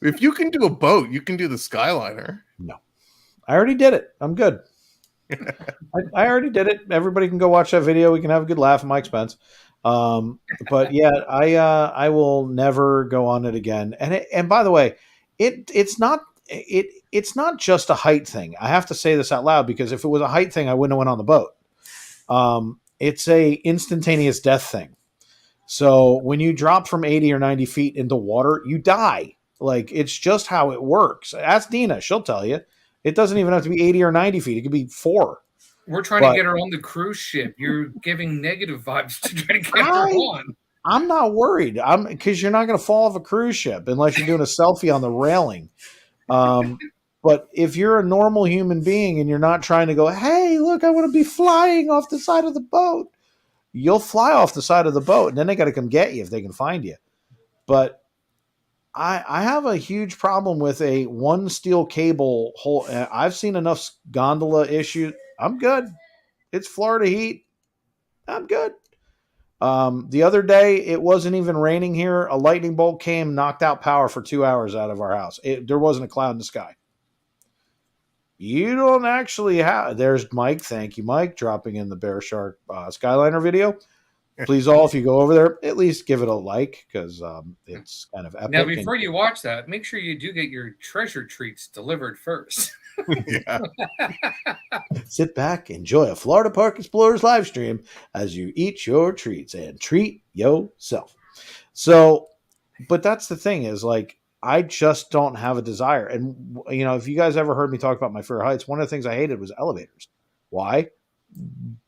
If you can do a boat, you can do the Skyliner. No, I already did it. I'm good. I already did it. Everybody can go watch that video. We can have a good laugh at my expense. But yeah, I will never go on it again. And by the way, it's not just a height thing. I have to say this out loud because if it was a height thing, I wouldn't have went on the boat. It's a instantaneous death thing. So when you drop from 80 or 90 feet into water, you die. Like, it's just how it works. Ask Dina. She'll tell you. It doesn't even have to be 80 or 90 feet. It could be 4. We're trying to get her on the cruise ship. You're giving negative vibes to try to get her on. I'm not worried. Because you're not going to fall off a cruise ship unless you're doing a selfie on the railing. But if you're a normal human being and you're not trying to go, hey, look, I want to be flying off the side of the boat, you'll fly off the side of the boat, and then they got to come get you if they can find you. But I have a huge problem with a one steel cable hole. I've seen enough gondola issues. I'm good. It's Florida heat. I'm good. The other day, it wasn't even raining here. A lightning bolt came, knocked out power for 2 hours out of our house. There wasn't a cloud in the sky. You don't actually have. There's Mike. Thank you, Mike, dropping in the Bear Shark Skyliner video. Please all, if you go over there, at least give it a like because it's kind of epic. Now, before you watch that, make sure you do get your treasure treats delivered first. Yeah. Sit back, enjoy a Florida Park Explorers live stream as you eat your treats and treat yourself. So, but that's the thing is like, I just don't have a desire. And, if you guys ever heard me talk about my fear of heights, one of the things I hated was elevators. Why?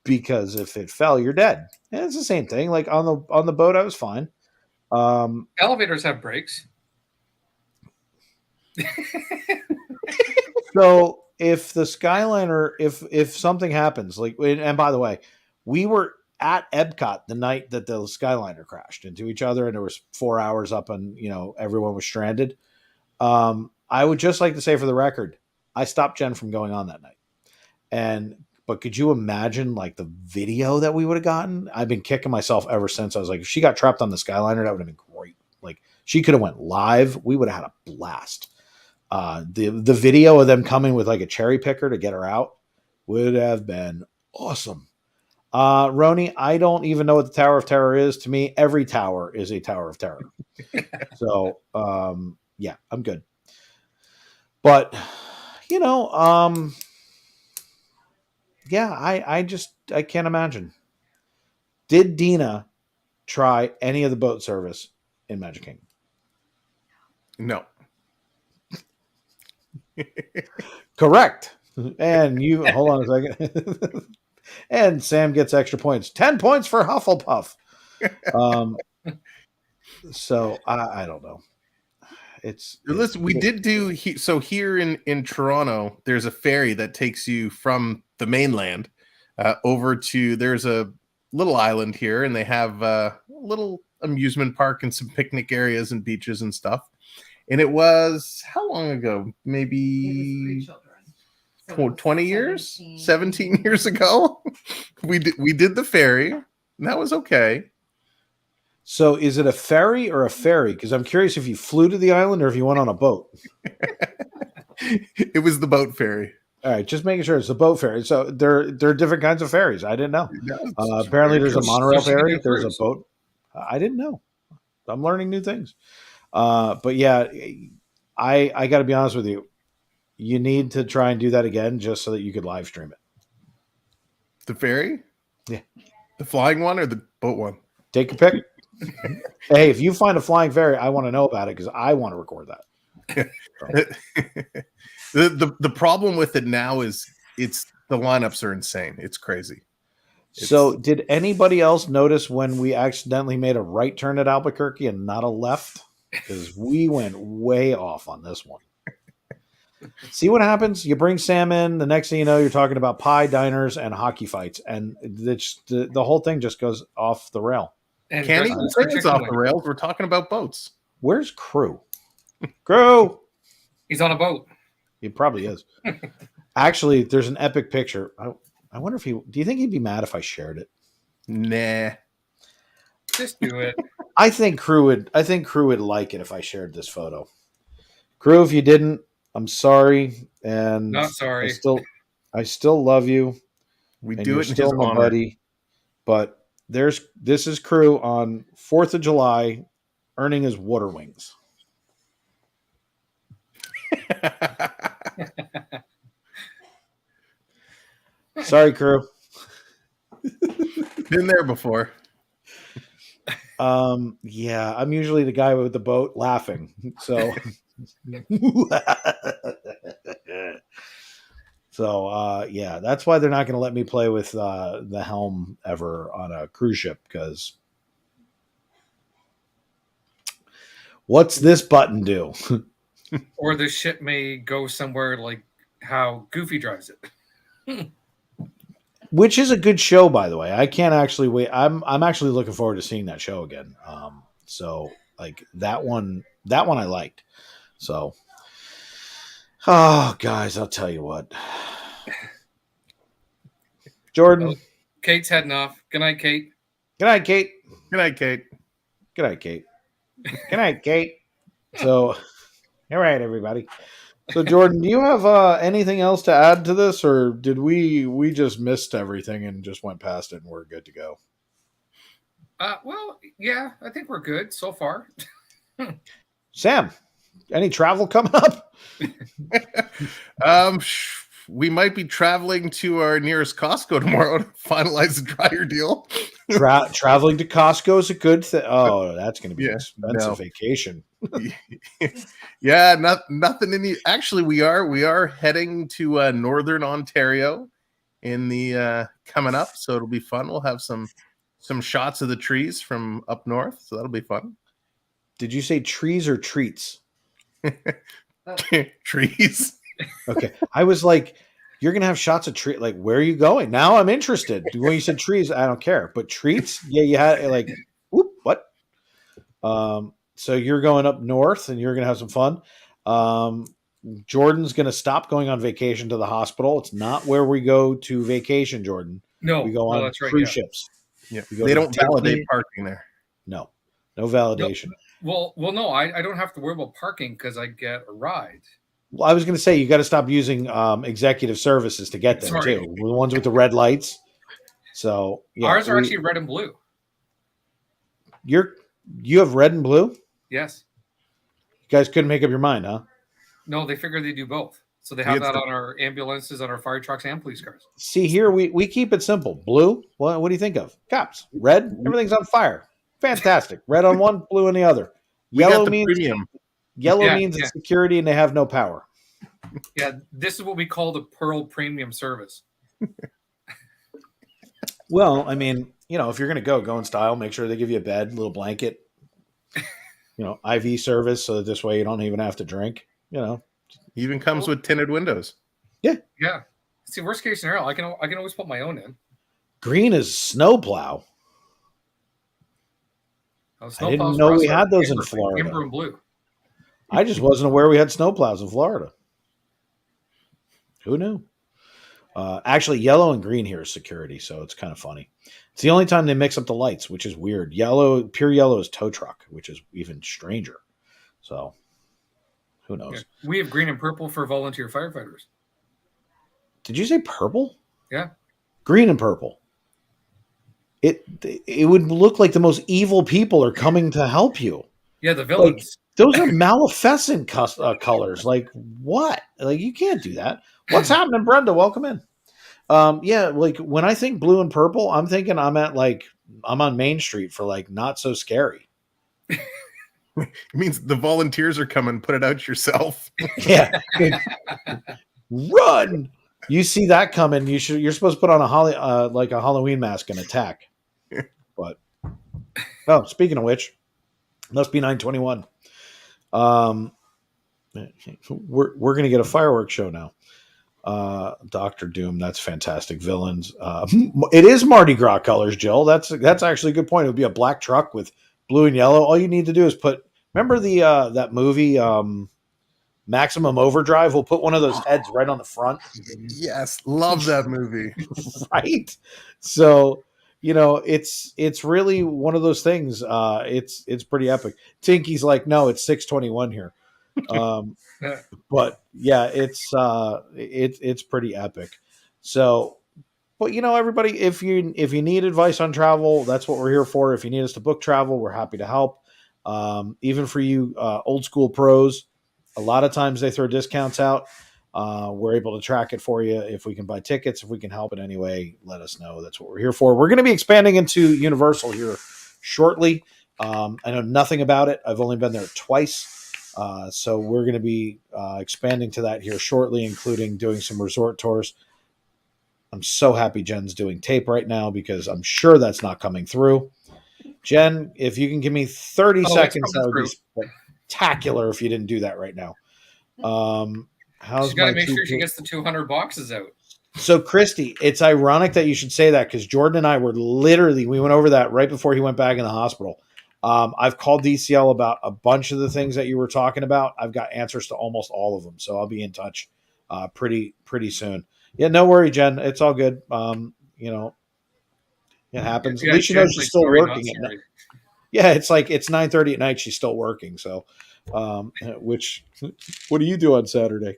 Because if it fell, you're dead. And it's the same thing. Like on the boat, I was fine. Elevators have brakes. So if the Skyliner, if something happens, like, and by the way, we were at Epcot the night that the Skyliner crashed into each other, and there was 4 hours up, and everyone was stranded. I would just like to say for the record, I stopped Jen from going on that night. But could you imagine like the video that we would have gotten? I've been kicking myself ever since. I was like, if she got trapped on the Skyliner, that would have been great. Like she could have went live. We would have had a blast. The video of them coming with like a cherry picker to get her out would have been awesome. Roni, I don't even know what the Tower of Terror is. To me, every tower is a Tower of Terror. So, yeah, I'm good. But, yeah, I can't imagine. Did Dina try any of the boat service in Magic Kingdom? No. Correct. And you hold on a second. And Sam gets extra points. 10 points for Hufflepuff. So I don't know. Listen, we did do so here in Toronto. There's a ferry that takes you from the mainland over to. There's a little island here, and they have a little amusement park and some picnic areas and beaches and stuff. And it was how long ago? Maybe 20 years, 17 years ago. we did the ferry, and that was okay. So is it a ferry or a ferry? Because I'm curious if you flew to the island or if you went on a boat. It was the boat ferry. All right, just making sure it's the boat ferry. So there are different kinds of ferries. I didn't know. Apparently, there's a monorail ferry. There's a boat. I didn't know. I'm learning new things. But yeah, I got to be honest with you. You need to try and do that again just so that you could live stream it. The ferry? Yeah. The flying one or the boat one? Take a pick. Hey, if you find a flying ferry, I want to know about it because I want to record that. The problem with it now is the lineups are insane. It's crazy. So did anybody else notice when we accidentally made a right turn at Albuquerque and not a left? Because we went way off on this one. See what happens? You bring Sam in, the next thing you know, you're talking about pie diners and hockey fights, and the whole thing just goes off the rail. And Can't even say it's off the rails. We're talking about boats. Where's Crew? Crew! He's on a boat. He probably is. Actually, there's an epic picture. I wonder if do you think he'd be mad if I shared it? Nah. Just do it. I think Crew would like it if I shared this photo. Crew, if you didn't, I'm sorry. And Not sorry. I still love you. We and do you're it in still his my honor. buddy. But this is Crew on 4th of July earning his water wings. Sorry, Crew. Been there before. Yeah, I'm usually the guy with the boat laughing. So yeah, that's why they're not going to let me play with the helm ever on a cruise ship, because what's this button do? Or the ship may go somewhere like how Goofy drives it. Which is a good show, by the way. I can't actually wait. I'm actually looking forward to seeing that show again. So like that one I liked. So, oh guys, I'll tell you what. Jordan. Kate's heading off. Good night, Kate. Good night, Kate. Good night, Kate. Good night, Kate. Good night, Kate. So, all right, everybody. So, Jordan, do you have anything else to add to this, or did we just missed everything and just went past it and we're good to go? Well, yeah, I think we're good so far. Sam, any travel coming up? We might be traveling to our nearest Costco tomorrow to finalize the dryer deal. Traveling to Costco is a good thing. Oh, that's going to be an Yeah, expensive no. vacation. Yeah, nothing in the. Actually, we are heading to Northern Ontario in the coming up, so it'll be fun. We'll have some shots of the trees from up north, so that'll be fun. Did you say trees or treats? Trees. Okay. I was like, you're going to have shots of tree. Like, where are you going? Now I'm interested. When you said trees, I don't care. But treats? Yeah, you had like, whoop, what? So you're going up north and you're going to have some fun. Jordan's going to stop going on vacation to the hospital. It's not where we go to vacation, Jordan. No, We go on that's right, cruise yeah. ships. Yeah, We go they to don't validate Disney. parking there. No validation. Well, no, I don't have to worry about parking because I get a ride. Well, I was going to say you got to stop using executive services to get there Sorry. too. The ones with the red lights. So yeah, Ours are actually red and blue. you have red and blue. Yes. You guys couldn't make up your mind, huh? No, they figure they do both. So they have It's that the- on our ambulances, on our fire trucks, and police cars. See here, we keep it simple. Blue. What do you think of? Cops. Red. Everything's on fire. Fantastic. Red on one, blue on the other. We got Yellow the means premium. Yeah, means yeah. it's security and they have no power. Yeah, this is what we call the Pearl Premium Service. Well, I mean, if you're going to go in style. Make sure they give you a bed, little blanket, IV service, so that this way you don't even have to drink. Even comes with tinted windows. Yeah. See, worst case scenario, I can always put my own in. Green is snowplow. I didn't know we had those in Florida. Amber and blue. I just wasn't aware we had snowplows in Florida. Who knew? Actually, yellow and green here is security, so it's kind of funny. It's the only time they mix up the lights, which is weird. Pure yellow is tow truck, which is even stranger. So, who knows? Yeah. We have green and purple for volunteer firefighters. Did you say purple? Yeah. Green and purple. It would look like the most evil people are coming to help you. Yeah, the villains. Those are Maleficent colors. Like what? Like you can't do that. What's happening, Brenda? Welcome in. Yeah, like when I think blue and purple, I'm thinking I'm on Main Street for like not so scary. It means the volunteers are coming. Put it out yourself. Yeah, run. You see that coming? You're supposed to put on a Halloween mask and attack. But speaking of which, must be 9/21. We're gonna get a fireworks show now. Dr. Doom, that's fantastic. Villains. It is Mardi Gras colors, Jill. That's actually a good point. It would be a black truck with blue and yellow. All you need to do is remember the that movie Maximum Overdrive? We'll put one of those heads right on the front. Yes, love that movie. Right? So, it's really one of those things. It's pretty epic. Tinky's like, no, it's 621 here. But yeah, it's pretty epic. So, but everybody, if you need advice on travel, that's what we're here for. If you need us to book travel, we're happy to help. Even for you old school pros, a lot of times they throw discounts out. We're able to track it for you. If we can buy tickets, if we can help in any way, let us know. That's what we're here for. We're going to be expanding into Universal here shortly. I know nothing about it. I've only been there twice. So we're going to be expanding to that here shortly, including doing some resort tours. I'm so happy Jen's doing tape right now because I'm sure that's not coming through. Jen, if you can give me 30 seconds, that would be spectacular if you didn't do that right now. She's got to make sure she gets the 200 boxes out. So, Christy, it's ironic that you should say that because Jordan and I we went over that right before he went back in the hospital. I've called DCL about a bunch of the things that you were talking about. I've got answers to almost all of them. So I'll be in touch pretty soon. Yeah, no worry, Jen. It's all good. It happens. Yeah, at least you know she's still working. Yeah, it's 9:30 at night. She's still working. So, what do you do on Saturday?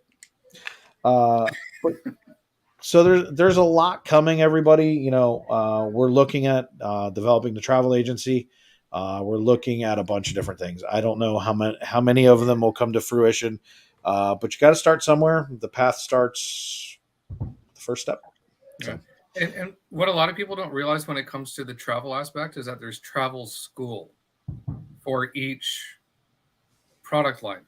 But So there's a lot coming, everybody. We're looking at developing the travel agency. We're looking at a bunch of different things. I don't know how many of them will come to fruition, but you got to start somewhere. The path starts the first step. So. And what a lot of people don't realize when it comes to the travel aspect is that there's travel school for each product line.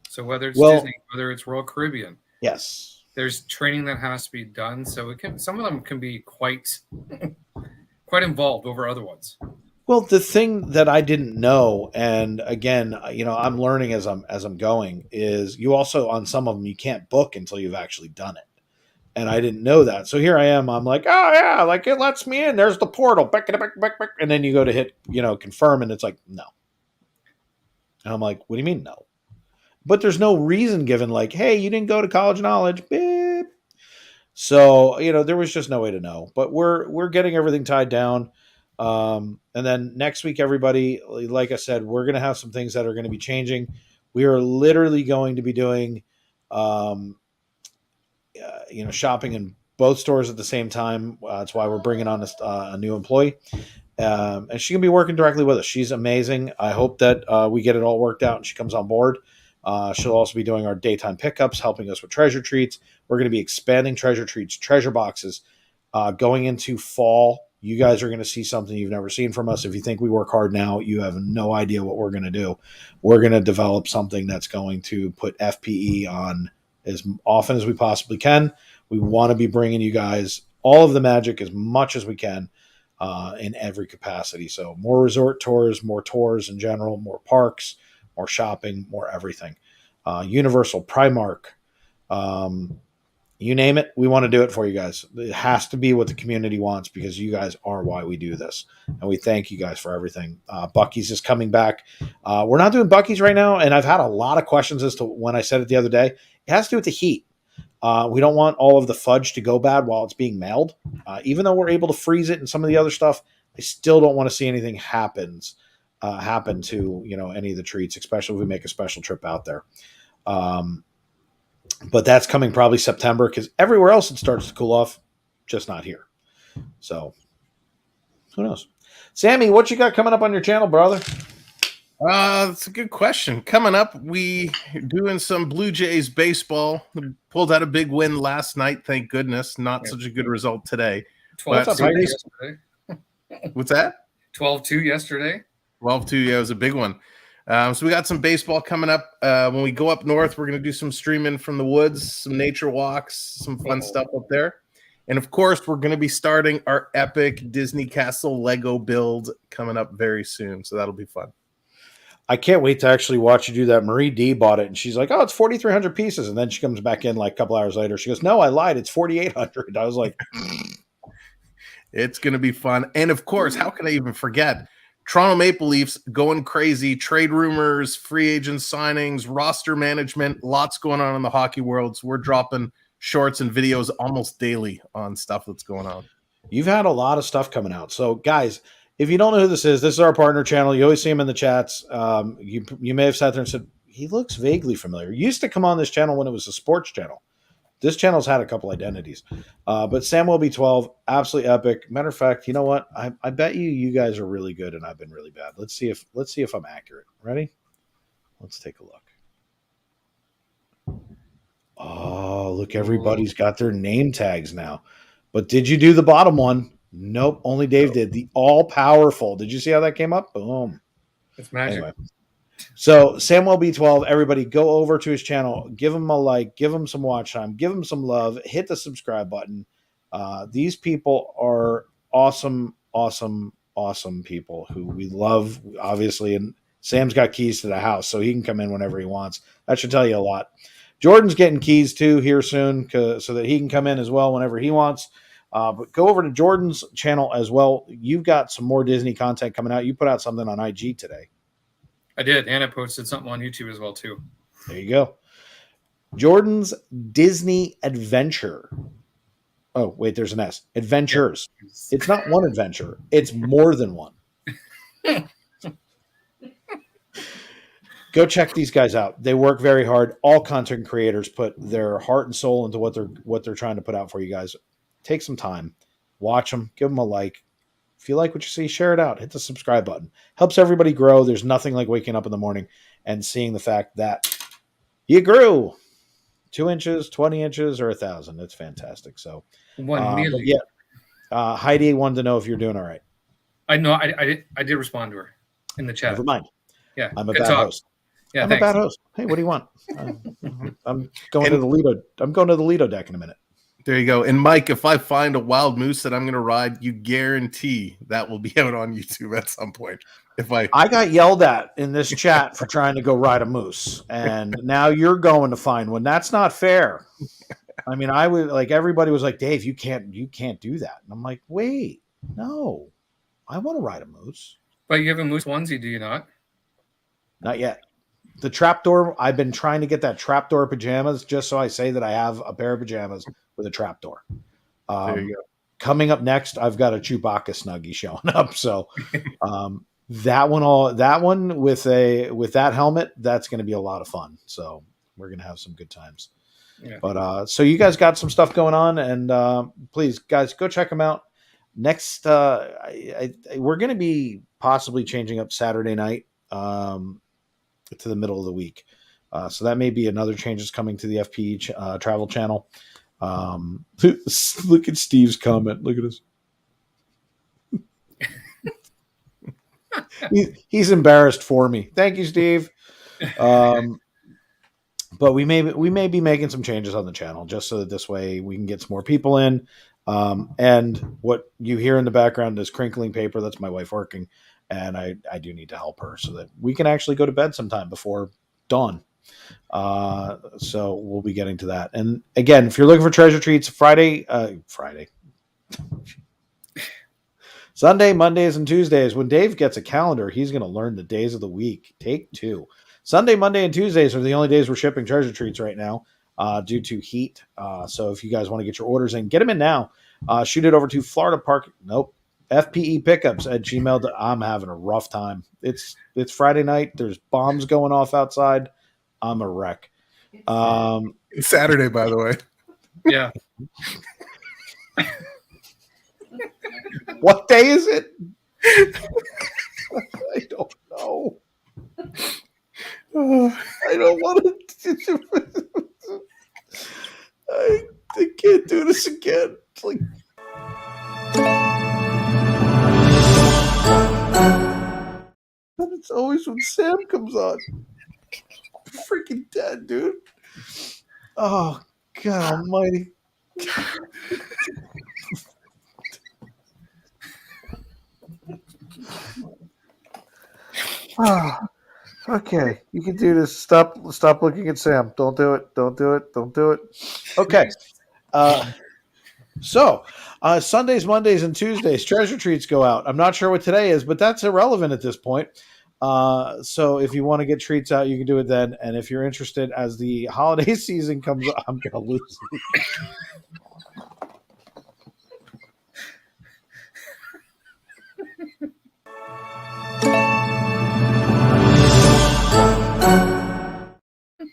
So whether it's Disney, whether it's Royal Caribbean, yes, there's training that has to be done. So some of them can be quite involved over other ones. Well, the thing that I didn't know, and again, I'm learning as I'm going, is you also on some of them you can't book until you've actually done it. And I didn't know that. So here I am. I'm like, oh yeah, like it lets me in. There's the portal. And then you go to hit, confirm, and it's like, no. And I'm like, what do you mean no? But there's no reason given, like, hey, you didn't go to College of Knowledge. Beep. So, there was just no way to know. But we're getting everything tied down. And then next week, everybody, like I said, we're going to have some things that are going to be changing. We are literally going to be doing shopping in both stores at the same time. That's why we're bringing on a new employee. And she's going to be working directly with us. She's amazing. I hope that we get it all worked out and she comes on board. She'll also be doing our daytime pickups, helping us with treasure treats. We're going to be expanding treasure treats, treasure boxes. Going into fall, you guys are going to see something you've never seen from us. If you think we work hard now, you have no idea what we're going to do. We're going to develop something that's going to put FPE on as often as we possibly can. We want to be bringing you guys all of the magic as much as we can in every capacity. So more resort tours, more tours in general, more parks, more shopping, more everything. Universal, Primark, you name it, we want to do it for you guys. It has to be what the community wants because you guys are why we do this. And we thank you guys for everything. Buc-ee's is coming back. We're not doing Buc-ee's right now. And I've had a lot of questions as to when I said it the other day. It has to do with the heat. We don't want all of the fudge to go bad while it's being mailed. Even though we're able to freeze it and some of the other stuff, I still don't want to see anything happen to, any of the treats, especially if we make a special trip out there. But that's coming probably September because everywhere else it starts to cool off, just not here. So who knows? Sammy, what you got coming up on your channel, brother? That's a good question. Coming up, we doing some Blue Jays baseball. Pulled out a big win last night, thank goodness. Not such a good result today. 12-2 yesterday. What's that? 12-2 yesterday. 12-2, yeah, it was a big one. So we got some baseball coming up. When we go up north, we're going to do some streaming from the woods, some nature walks, some fun stuff up there. And, of course, we're going to be starting our epic Disney Castle Lego build coming up very soon. So that'll be fun. I can't wait to actually watch you do that. Marie D bought it, and she's like, oh, it's 4,300 pieces. And then she comes back in like a couple hours later. She goes, no, I lied. It's 4,800. I was like, it's going to be fun. And, of course, how can I even forget? Toronto Maple Leafs going crazy. Trade rumors, free agent signings, roster management, lots going on in the hockey world. So we're dropping shorts and videos almost daily on stuff that's going on. You've had a lot of stuff coming out. So, guys, if you don't know who this is our partner channel. You always see him in the chats. You may have sat there and said, he looks vaguely familiar. He used to come on this channel when it was a sports channel. This channel's had a couple identities. But Samuel B12, absolutely epic. Matter of fact, you know what? I bet you guys are really good and I've been really bad. Let's see if I'm accurate. Ready? Let's take a look. Oh, look, everybody's got their name tags now. But did you do the bottom one? Nope, only Dave did. The all-powerful. Did you see how that came up? Boom. It's magic. Anyway. So Samuel B12, everybody go over to his channel, give him a like, give him some watch time, give him some love, hit the subscribe button. These people are awesome, awesome, awesome people who we love, obviously. And Sam's got keys to the house, so he can come in whenever he wants. That should tell you a lot. Jordan's getting keys too here soon so that he can come in as well whenever he wants. But go over to Jordan's channel as well. You've got some more Disney content coming out. You put out something on IG today. I did, and I posted something on YouTube as well too. There you go. Jordan's Disney Adventure. Oh, wait, there's an S. Adventures. It's not one adventure. It's more than one. Go check these guys out. They work very hard. All content creators put their heart and soul into what they're trying to put out for you guys. Take some time, watch them, give them a like. If you like what you see, share it out. Hit the subscribe button. Helps everybody grow. There's nothing like waking up in the morning and seeing the fact that you grew 2 inches, 20 inches, or 1,000. It's fantastic. So, 1 million. but yeah, Heidi wanted to know if you're doing all right. I know. I did respond to her in the chat. Never mind. Yeah, I'm a good bad talk. host. Yeah, I'm thanks. a bad host. Hey, what do you want? I'm going to the Lido. I'm going to the Lido deck in a minute. There you go. And Mike, if I find a wild moose that I'm going to ride, you guarantee that will be out on YouTube at some point. I got yelled at in this chat for trying to go ride a moose, and now you're going to find one. That's not fair. I mean, I would like everybody was like, Dave, you can't do that. And I'm like, wait, no, I want to ride a moose. But you have a moose onesie, do you not? Not yet. The trapdoor, I've been trying to get that trapdoor pajamas just so I say that I have a pair of pajamas with a trapdoor. There you go. Coming up next, I've got a Chewbacca Snuggie showing up. So that one with that helmet, that's going to be a lot of fun. So we're going to have some good times. Yeah. But so you guys got some stuff going on, and please, guys, go check them out. Next, we're going to be possibly changing up Saturday night to the middle of the week. So that may be another changes coming to the FPE travel channel. Look at Steve's comment. Look at this. He's embarrassed for me. Thank you, Steve. But we may be making some changes on the channel just so that this way we can get some more people in. And what you hear in the background is crinkling paper. That's my wife working. And I do need to help her so that we can actually go to bed sometime before dawn. So we'll be getting to that. And again, if you're looking for treasure treats, Sunday, Mondays, and Tuesdays. When Dave gets a calendar, he's going to learn the days of the week. Take 2. Sunday, Monday, and Tuesdays are the only days we're shipping treasure treats right now due to heat. So if you guys want to get your orders in, get them in now. Shoot it over to Florida Park. Nope. FPE pickups at gmail. I'm having a rough time. It's Friday night. There's bombs going off outside. I'm a wreck. It's Saturday, by the way. Yeah. What day is it? I don't know. I don't want to. I can't do this again. It's like. But it's always when Sam comes on. Freaking dead, dude. Oh, God almighty. Okay, you can do this. Stop looking at Sam. Don't do it. Don't do it. Don't do it. Okay. So Sundays, Mondays, and Tuesdays, treasure treats go out. I'm not sure what today is, but that's irrelevant at this point. So if you want to get treats out, you can do it then. And if you're interested, as the holiday season comes up, I'm gonna lose it.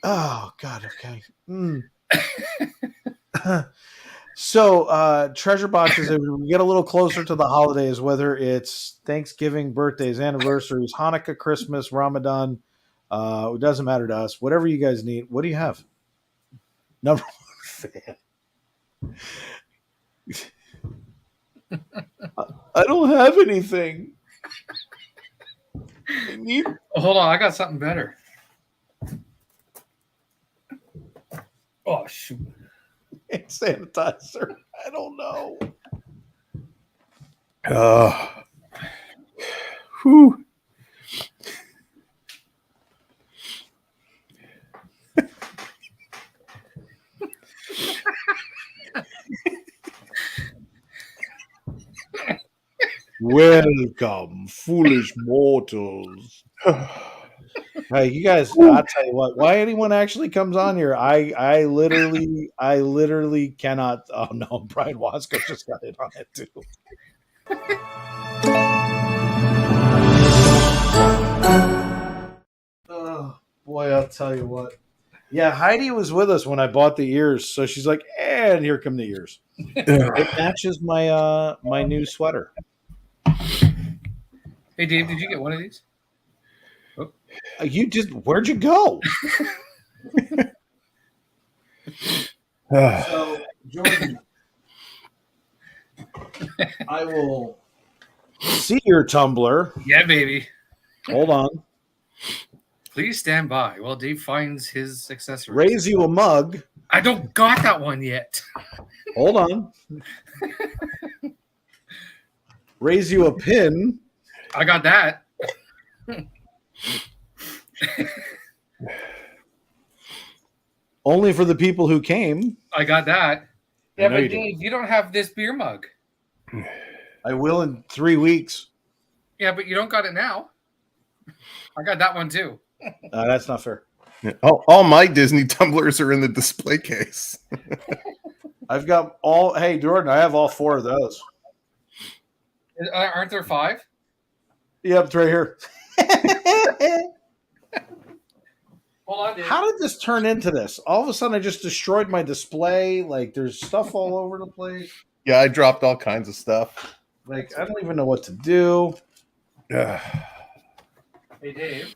Oh God, okay. So treasure boxes, as we get a little closer to the holidays, whether it's Thanksgiving, birthdays, anniversaries, Hanukkah, Christmas, Ramadan, it doesn't matter to us. Whatever you guys need. What do you have? Number one fan. I don't have anything. I need. Oh, hold on, I got something better. Oh shoot! Hand sanitizer. I don't know. Whew. Welcome, foolish mortals. Hey, you guys, I'll tell you what, why anyone actually comes on here, I literally cannot. Oh no, Brian Wasco just got it on it too. Boy, I'll tell you what. Yeah, Heidi was with us when I bought the ears, so she's like, and here come the ears. It matches my my new sweater. Hey, Dave, did you get one of these? You just where'd you go? So, Jordan, I will see your Tumblr. Yeah, baby. Hold on. Please stand by while Dave finds his accessories. Raise you a mug. I don't got that one yet. Hold on. Raise you a pin. I got that. Only for the people who came. I got that. I Yeah, know but you Dave, you don't have this beer mug. I will in 3 weeks. Yeah, but you don't got it now. I got that one too. That's not fair. All my Disney tumblers are in the display case. I've got all. Hey, Jordan, I have all 4 of those. Aren't there 5? Yep, it's right here. Hold on, Dave. How did this turn into this? All of a sudden, I just destroyed my display. Like, there's stuff all over the place. Yeah, I dropped all kinds of stuff. Like, I don't even know what to do. Hey, Dave.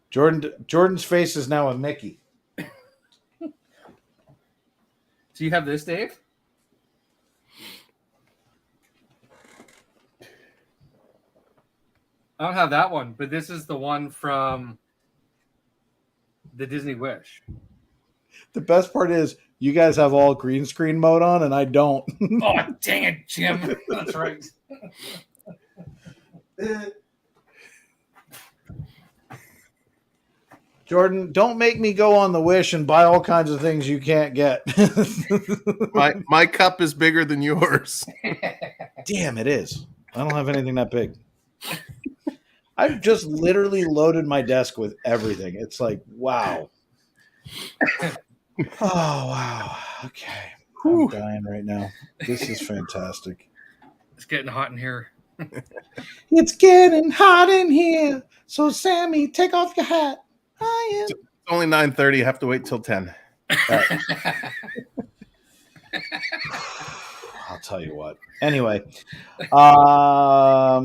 Jordan's face is now a Mickey. Do you have this, Dave? I don't have that one, but this is the one from the Disney Wish. The best part is you guys have all green screen mode on, and I don't. Oh, dang it, Jim. That's right. Jordan, don't make me go on the Wish and buy all kinds of things you can't get. My cup is bigger than yours. Damn, it is. I don't have anything that big. I've just literally loaded my desk with everything. It's like, wow. Oh, wow. Okay. I'm dying right now. This is fantastic. It's getting hot in here. It's getting hot in here. So, Sammy, take off your hat. I am. It's only 9:30. You have to wait till 10. I'll tell you what. Anyway, I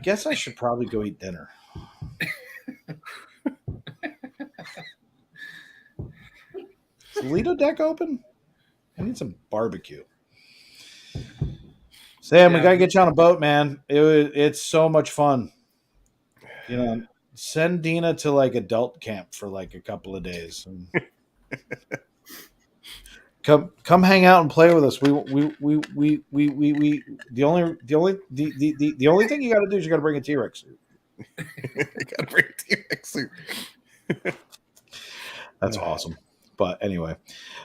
guess I should probably go eat dinner. Is the Lido deck open? I need some barbecue. Sam, we Yeah. gotta get you on a boat, man. It's so much fun. You know, send Dina to like adult camp for like a couple of days. And come hang out and play with us. The only thing you got to do is you got to bring a T-Rex suit. I gotta bring a T-Rex suit. That's awesome. But anyway,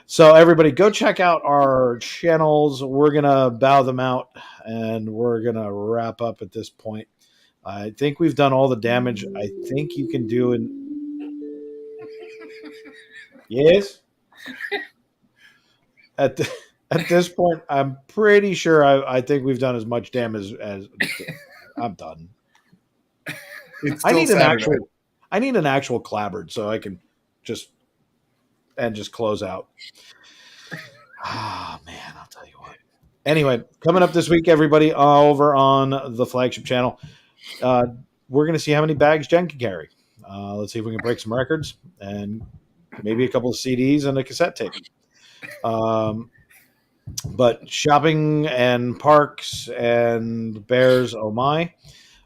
so everybody go check out our channels. We're going to bow them out and we're going to wrap up at this point. I think we've done all the damage I think you can do. Yes? At this point, I'm pretty sure I think we've done as much damage as I'm done. It's I still need Saturday. I need an actual clapboard so I can just close out. Ah, man, I'll tell you what. Anyway, coming up this week, everybody, over on the flagship channel, we're going to see how many bags Jen can carry. Let's see if we can break some records and maybe a couple of CDs and a cassette tape. But shopping and parks and bears, oh my,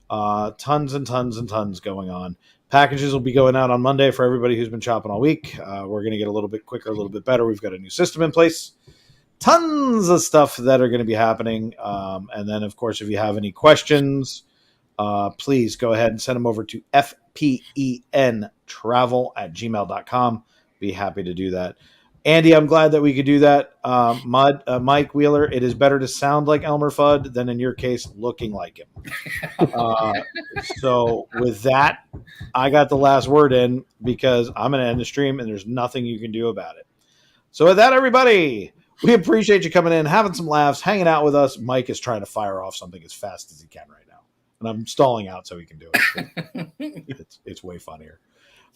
tons and tons and tons going on. Packages will be going out on Monday for everybody who's been shopping all week. We're going to get a little bit quicker, a little bit better. We've got a new system in place. Tons of stuff that are going to be happening. And then, of course, if you have any questions, please go ahead and send them over to fpentravel@gmail.com. Be happy to do that. Andy, I'm glad that we could do that. Mike Wheeler, it is better to sound like Elmer Fudd than, in your case, looking like him. So with that, I got the last word in because I'm going to end the stream and there's nothing you can do about it. So with that, everybody, we appreciate you coming in, having some laughs, hanging out with us. Mike is trying to fire off something as fast as he can right now. and I'm stalling out so he can do it. It's way funnier.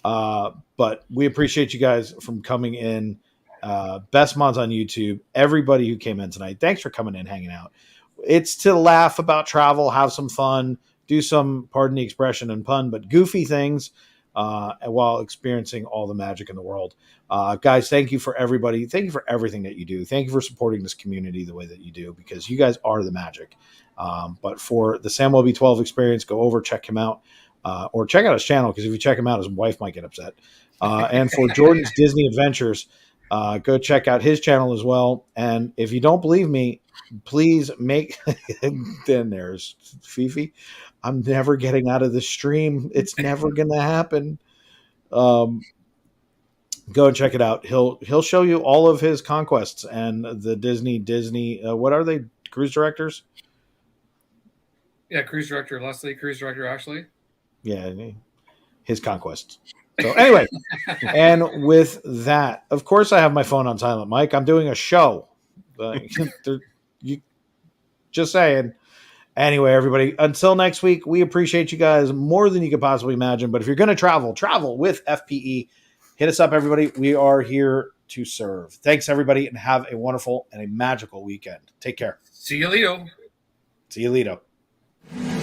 But we appreciate you guys from coming in. Best Mods on YouTube. Everybody who came in tonight, thanks for coming in, hanging out. It's to laugh about travel, have some fun, do some, pardon the expression and pun, but goofy things while experiencing all the magic in the world. Guys, thank you for everybody. Thank you for everything that you do. Thank you for supporting this community the way that you do, because you guys are the magic. But for the Samuel B12 experience, go over, check him out, or check out his channel, because if you check him out, his wife might get upset. And for Jordan's Disney Adventures, go check out his channel as well. And if you don't believe me, please make then there's Fifi. I'm never getting out of the stream. It's never gonna happen. Go and check it out. He'll show you all of his conquests and the Disney. What are they? Cruise directors? Yeah, cruise director Leslie, cruise director Ashley. Yeah, his conquests. So anyway, and with that, of course, I have my phone on silent, Mike. I'm doing a show. You just saying. Anyway, everybody, until next week, we appreciate you guys more than you could possibly imagine. But if you're going to travel with FPE. Hit us up, everybody. We are here to serve. Thanks, everybody, and have a wonderful and a magical weekend. Take care. See you, Leo. See you, Lito.